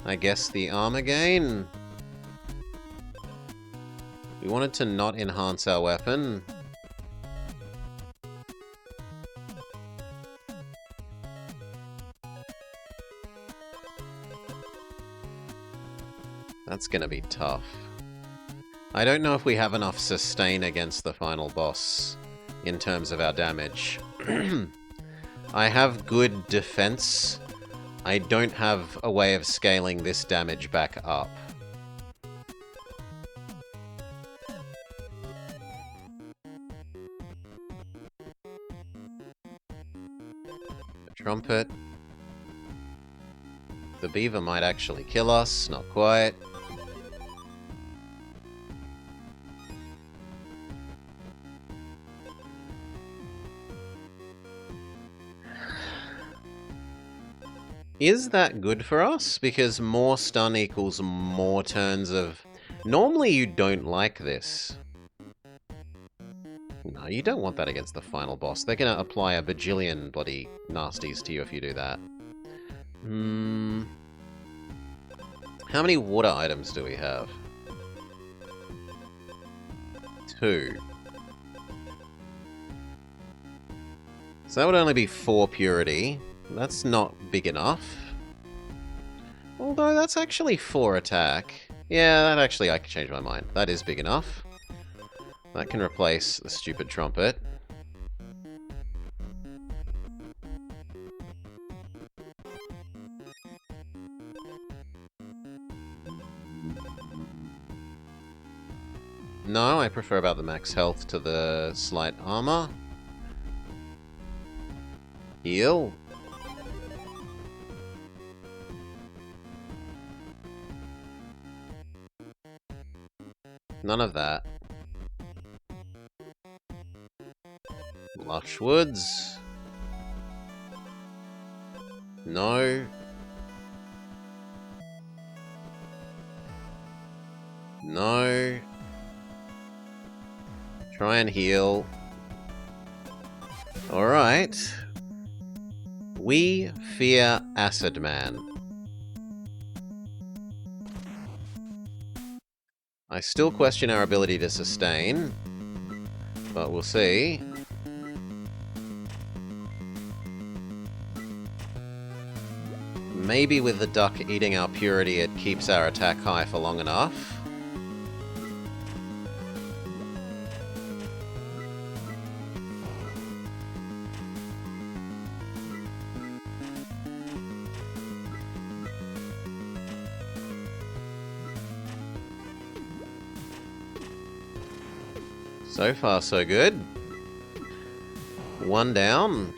[SPEAKER 1] I guess the armor gain? We wanted to not enhance our weapon. That's gonna be tough. I don't know if we have enough sustain against the final boss in terms of our damage. I have good defense. I don't have a way of scaling this damage back up. A trumpet. The beaver might actually kill us, not quite. Is that good for us? Because more stun equals more turns of... Normally you don't like this. No, you don't want that against the final boss. They're gonna apply a bajillion bloody nasties to you if you do that. How many water items do we have? 2. So that would only be 4 purity. That's not big enough. Although that's actually 4 attack. Yeah, that actually, I can change my mind. That is big enough. That can replace the stupid trumpet. No, I prefer about the max health to the slight armor. Heal. None of that. Lush Woods. No. No. Try and heal. Alright. We fear Acid Man. I still question our ability to sustain, but we'll see. Maybe with the duck eating our purity, it keeps our attack high for long enough. So far, so good. 1 down.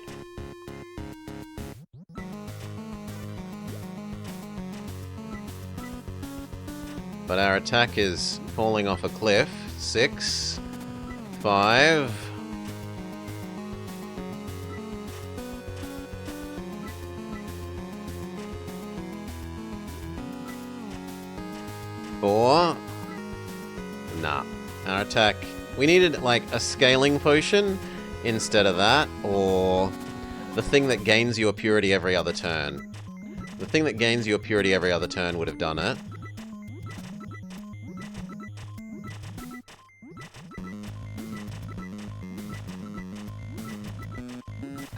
[SPEAKER 1] But our attack is falling off a cliff. 6, 5. Four. Nah. Our attack... We needed, like, a scaling potion instead of that, or the thing that gains you a purity every other turn. The thing that gains you a purity every other turn would have done it.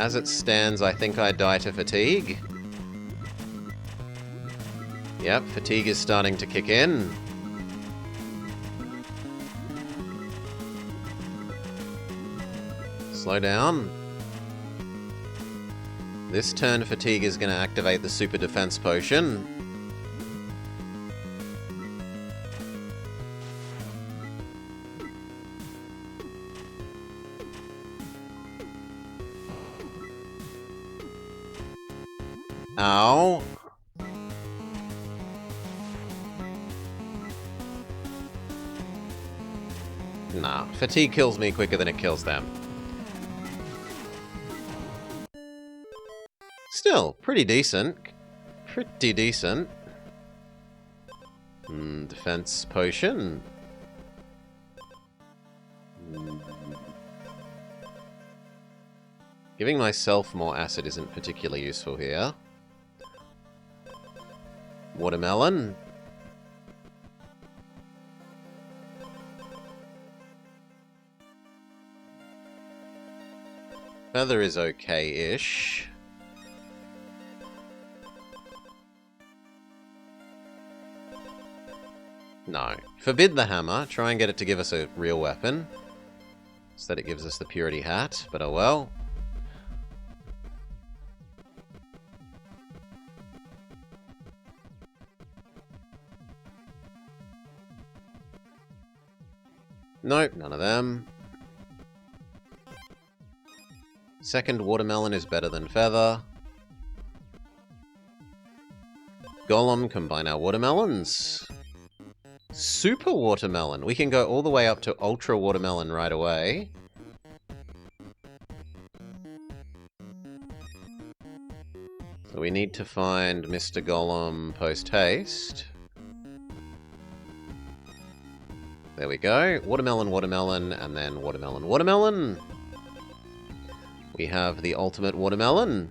[SPEAKER 1] As it stands, I think I die to fatigue. Yep, fatigue is starting to kick in. Slow down. This turn, fatigue is going to activate the super defense potion. Ow. Nah, fatigue kills me quicker than it kills them. Still, pretty decent. Pretty decent. Defense potion. Giving myself more acid isn't particularly useful here. Watermelon. Feather is okay-ish. No. Forbid the hammer. Try and get it to give us a real weapon. Instead it gives us the purity hat, but oh well. Nope, none of them. Second watermelon is better than feather. Golem, combine our watermelons. Super watermelon. We can go all the way up to ultra watermelon right away. So we need to find Mr. Golem post-haste. There we go. Watermelon, watermelon, and then watermelon, watermelon. We have the ultimate watermelon.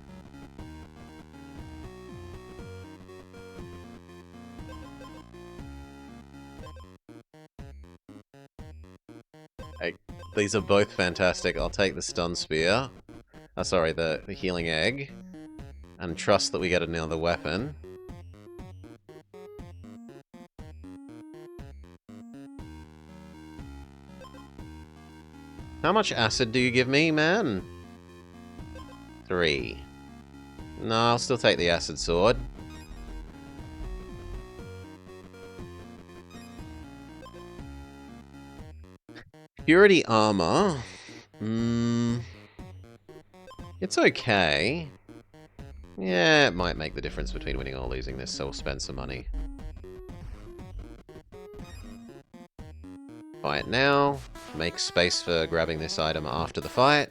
[SPEAKER 1] Hey, these are both fantastic. I'll take the stun spear. Sorry, the healing egg. And trust that we get another weapon. How much acid do you give me, man? 3. No, I'll still take the acid sword. Purity armor. It's okay. Yeah, it might make the difference between winning or losing this, so we'll spend some money. Fight now. Make space for grabbing this item after the fight.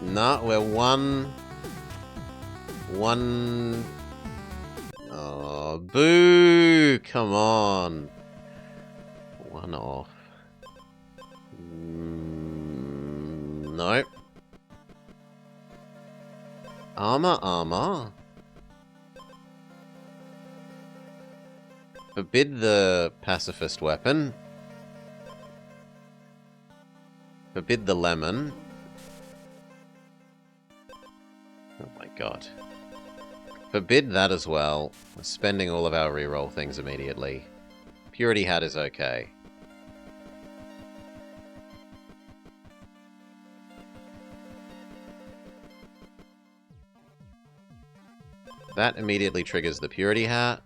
[SPEAKER 1] Nah, we're one... Oh, boo! Come on. 1 off. Nope. Armor. Forbid the pacifist weapon. Forbid the lemon. Oh my god. Forbid that as well. We're spending all of our reroll things immediately. Purity Hat is okay. That immediately triggers the Purity Hat.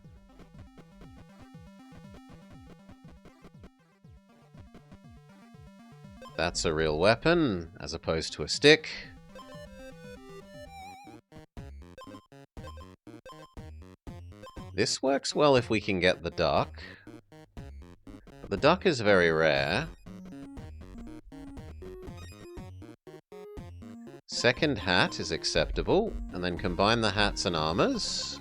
[SPEAKER 1] That's a real weapon, as opposed to a stick. This works well if we can get the duck. But the duck is very rare. Second hat is acceptable, and then combine the hats and armors.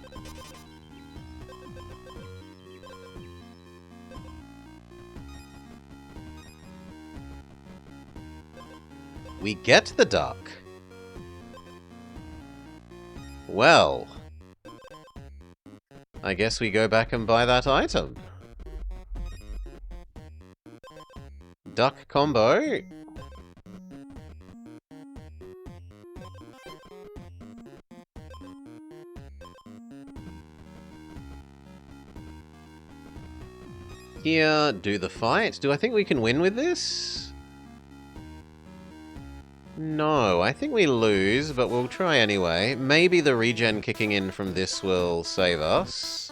[SPEAKER 1] We get the duck. Well, I guess we go back and buy that item. Duck combo. Here, do the fight. Do I think we can win with this? No, I think we lose, but we'll try anyway. Maybe the regen kicking in from this will save us.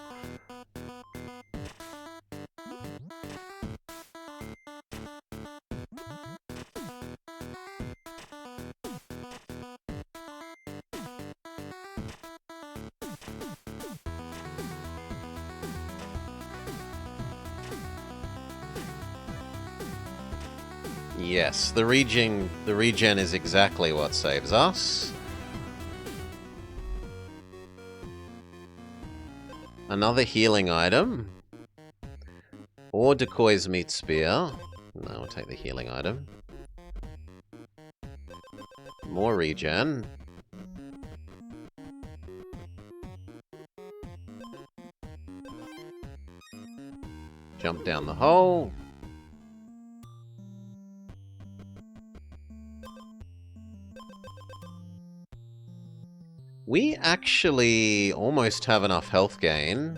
[SPEAKER 1] Yes, the regen is exactly what saves us. Another healing item. Or Decoy's Meat Spear. No, we'll take the healing item. More regen. Jump down the hole. We actually almost have enough health gain.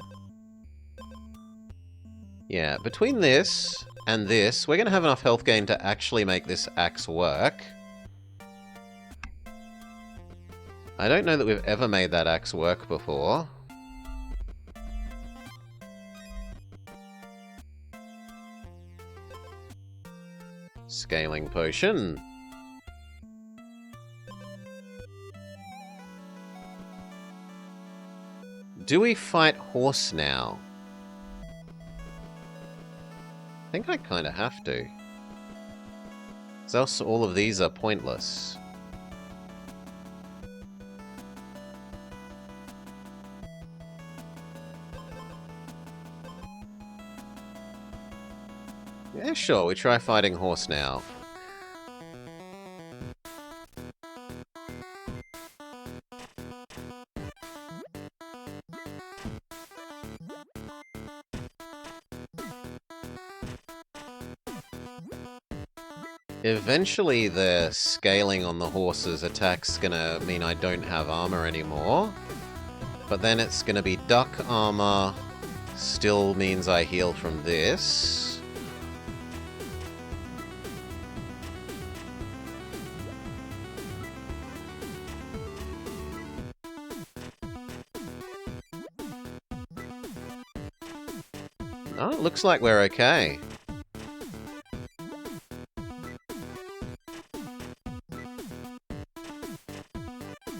[SPEAKER 1] Yeah, between this and this, we're going to have enough health gain to actually make this axe work. I don't know that we've ever made that axe work before. Scaling potion. Do we fight horse now? I think I kind of have to. 'Cause else all of these are pointless. Yeah, sure, we try fighting horse now. Eventually the scaling on the horse's attack's gonna mean I don't have armor anymore. But then it's gonna be duck armor, still means I heal from this. Oh, it looks like we're okay.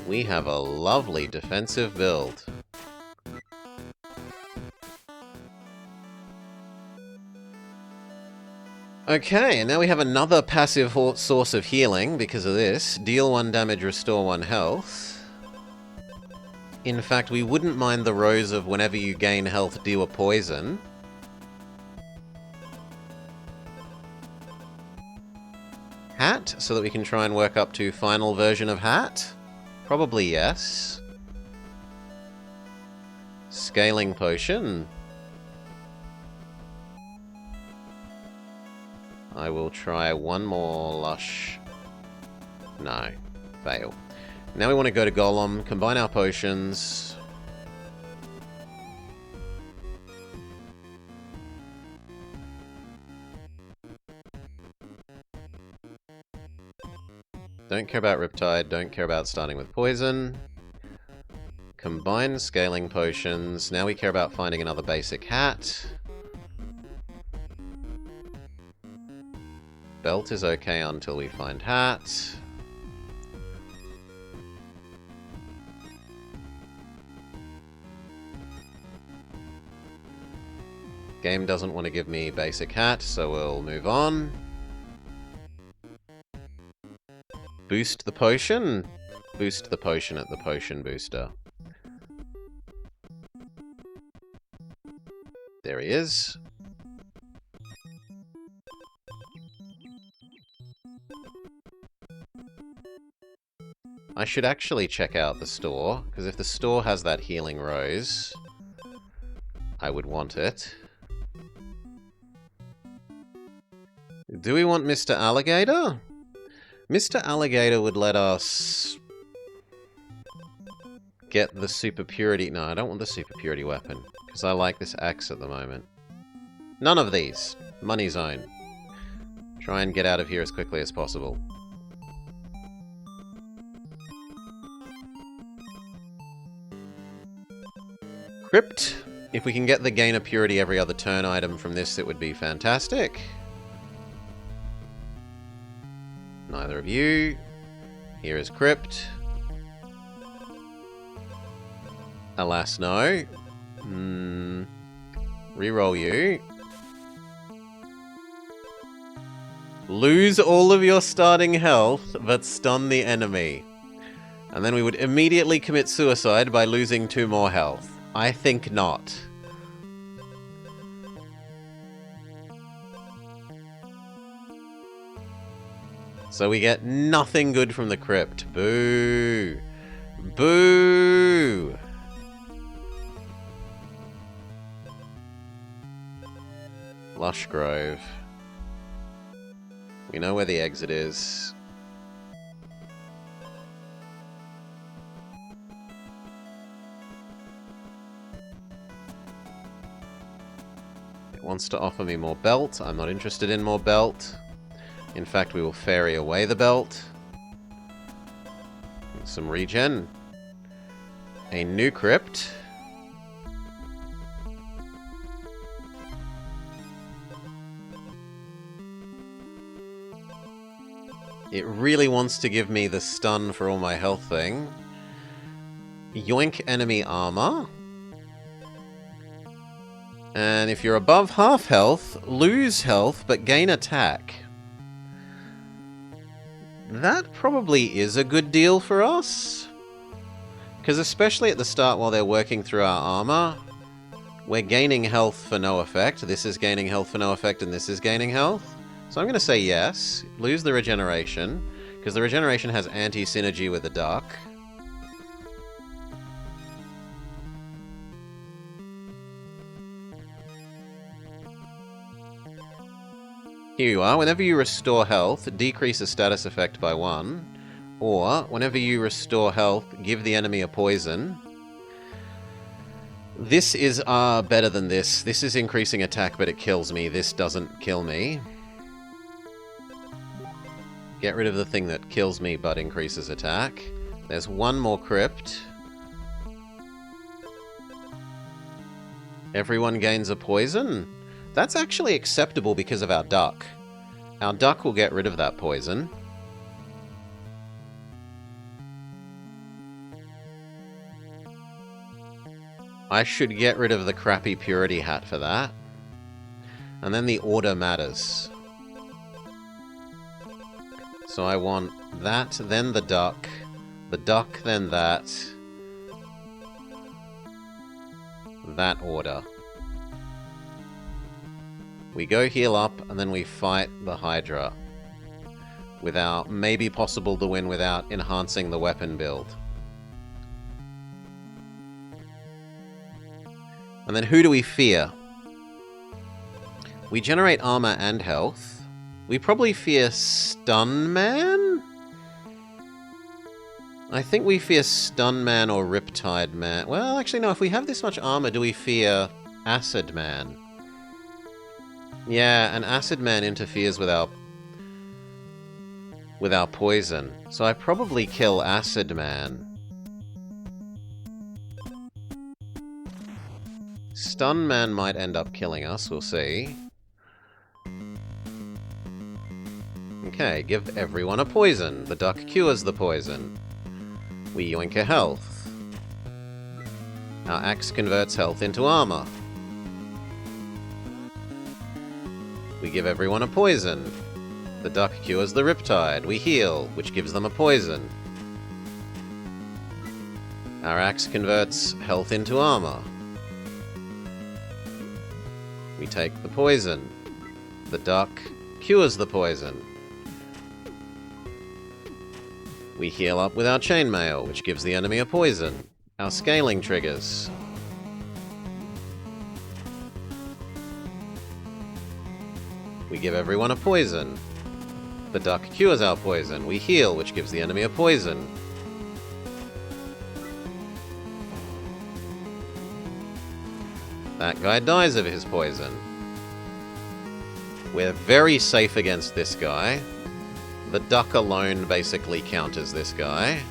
[SPEAKER 1] We have a lovely defensive build. Okay, and now we have another passive source of healing because of this. Deal 1 damage, restore 1 health. In fact, we wouldn't mind the rows of whenever you gain health, deal a poison. Hat, so that we can try and work up to final version of Hat? Probably yes. Scaling potion. I will try one more lush. No. Fail. Now we want to go to Golem, combine our potions. Don't care about Riptide, don't care about starting with poison. Combine scaling potions. Now we care about finding another basic hat. Belt is okay until we find hat. Game doesn't want to give me basic hat, so we'll move on. Boost the potion. Boost the potion at the potion booster. There he is. I should actually check out the store, because if the store has that healing rose, I would want it. Do we want Mr. Alligator? Mr. Alligator would let us get the super purity. No, I don't want the super purity weapon, because I like this axe at the moment. None of these. Money zone. Try and get out of here as quickly as possible. Crypt. If we can get the gain of purity every other turn item from this, it would be fantastic. Neither of you. Here is Crypt. Alas, no. Reroll you. Lose all of your starting health, but stun the enemy. And then we would immediately commit suicide by losing 2 more health. I think not. So we get nothing good from the Crypt. Boo! Boo! Lush Grove. We know where the exit is. It wants to offer me more belt. I'm not interested in more belt. In fact, we will ferry away the belt. Some regen. A new Crypt. It really wants to give me the stun for all my health thing. Yoink enemy armor. And if you're above half health, lose health but gain attack. That probably is a good deal for us. Because especially at the start while they're working through our armor, we're gaining health for no effect. This is gaining health for no effect, and this is gaining health. So I'm going to say yes. Lose the regeneration, because the regeneration has anti-synergy with the duck. Here you are. Whenever you restore health, decrease a status effect by 1. Or, whenever you restore health, give the enemy a poison. This is better than this. This is increasing attack, but it kills me. This doesn't kill me. Get rid of the thing that kills me but increases attack. There's one more crypt. Everyone gains a poison? That's actually acceptable because of our duck. Our duck will get rid of that poison. I should get rid of the crappy purity hat for that. And then the order matters. So I want that, then the duck, then that. That order. We go heal up, and then we fight the Hydra. Without, maybe possible to win without enhancing the weapon build. And then who do we fear? We generate armor and health. We probably fear Stun Man? I think we fear Stun Man or Riptide Man. Well, actually no, if we have this much armor, do we fear Acid Man? Yeah, and Acid Man interferes with our poison. So I probably kill Acid Man. Stun Man might end up killing us, we'll see. Okay, give everyone a poison. The duck cures the poison. We yoink a health. Our axe converts health into armor. We give everyone a poison. The duck cures the Riptide. We heal, which gives them a poison. Our axe converts health into armor. We take the poison. The duck cures the poison. We heal up with our chainmail, which gives the enemy a poison. Our scaling triggers. We give everyone a poison. The duck cures our poison. We heal, which gives the enemy a poison. That guy dies of his poison. We're very safe against this guy. The duck alone basically counters this guy.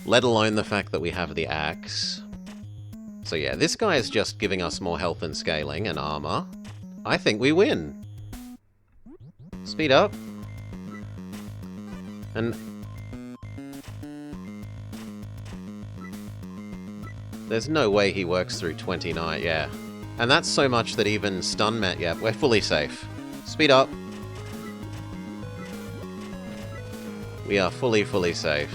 [SPEAKER 1] Let alone the fact that we have the axe. So yeah, this guy is just giving us more health and scaling and armor. I think we win. Speed up. And there's no way he works through 29, yeah. And that's so much that even Stun Man, yeah, we're fully safe. Speed up. We are fully safe.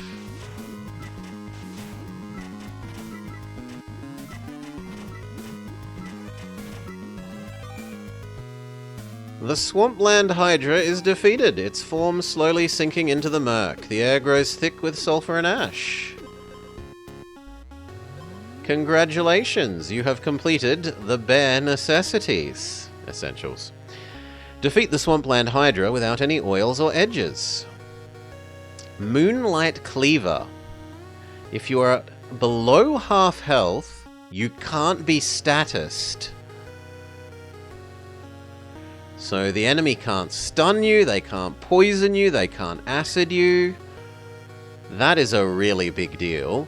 [SPEAKER 1] The Swampland Hydra is defeated, its form slowly sinking into the murk. The air grows thick with sulfur and ash. Congratulations, you have completed the bare necessities. Essentials. Defeat the Swampland Hydra without any oils or edges. Moonlight Cleaver. If you are below half health, you can't be statused. So the enemy can't stun you, they can't poison you, they can't acid you. That is a really big deal.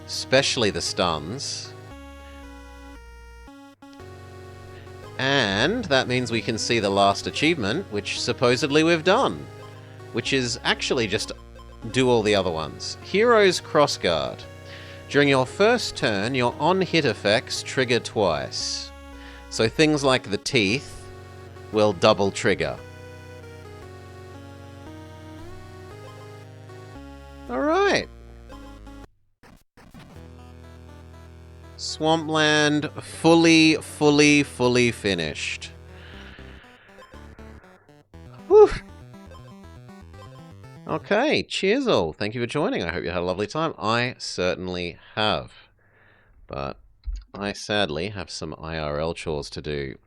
[SPEAKER 1] Especially the stuns. And that means we can see the last achievement, which supposedly we've done. Which is actually just do all the other ones. Hero's Crossguard. During your first turn, your on-hit effects trigger twice. So things like the teeth will double trigger. Alright. Swampland fully finished. Whew. Okay, cheers all. Thank you for joining. I hope you had a lovely time. I certainly have. But I sadly have some IRL chores to do.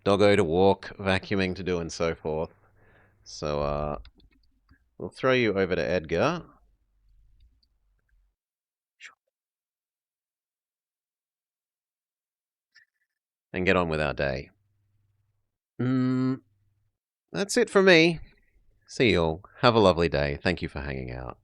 [SPEAKER 1] Doggo to walk, vacuuming to do, and so forth. So, we'll throw you over to Edgar. And get on with our day. That's it for me. See you all. Have a lovely day. Thank you for hanging out.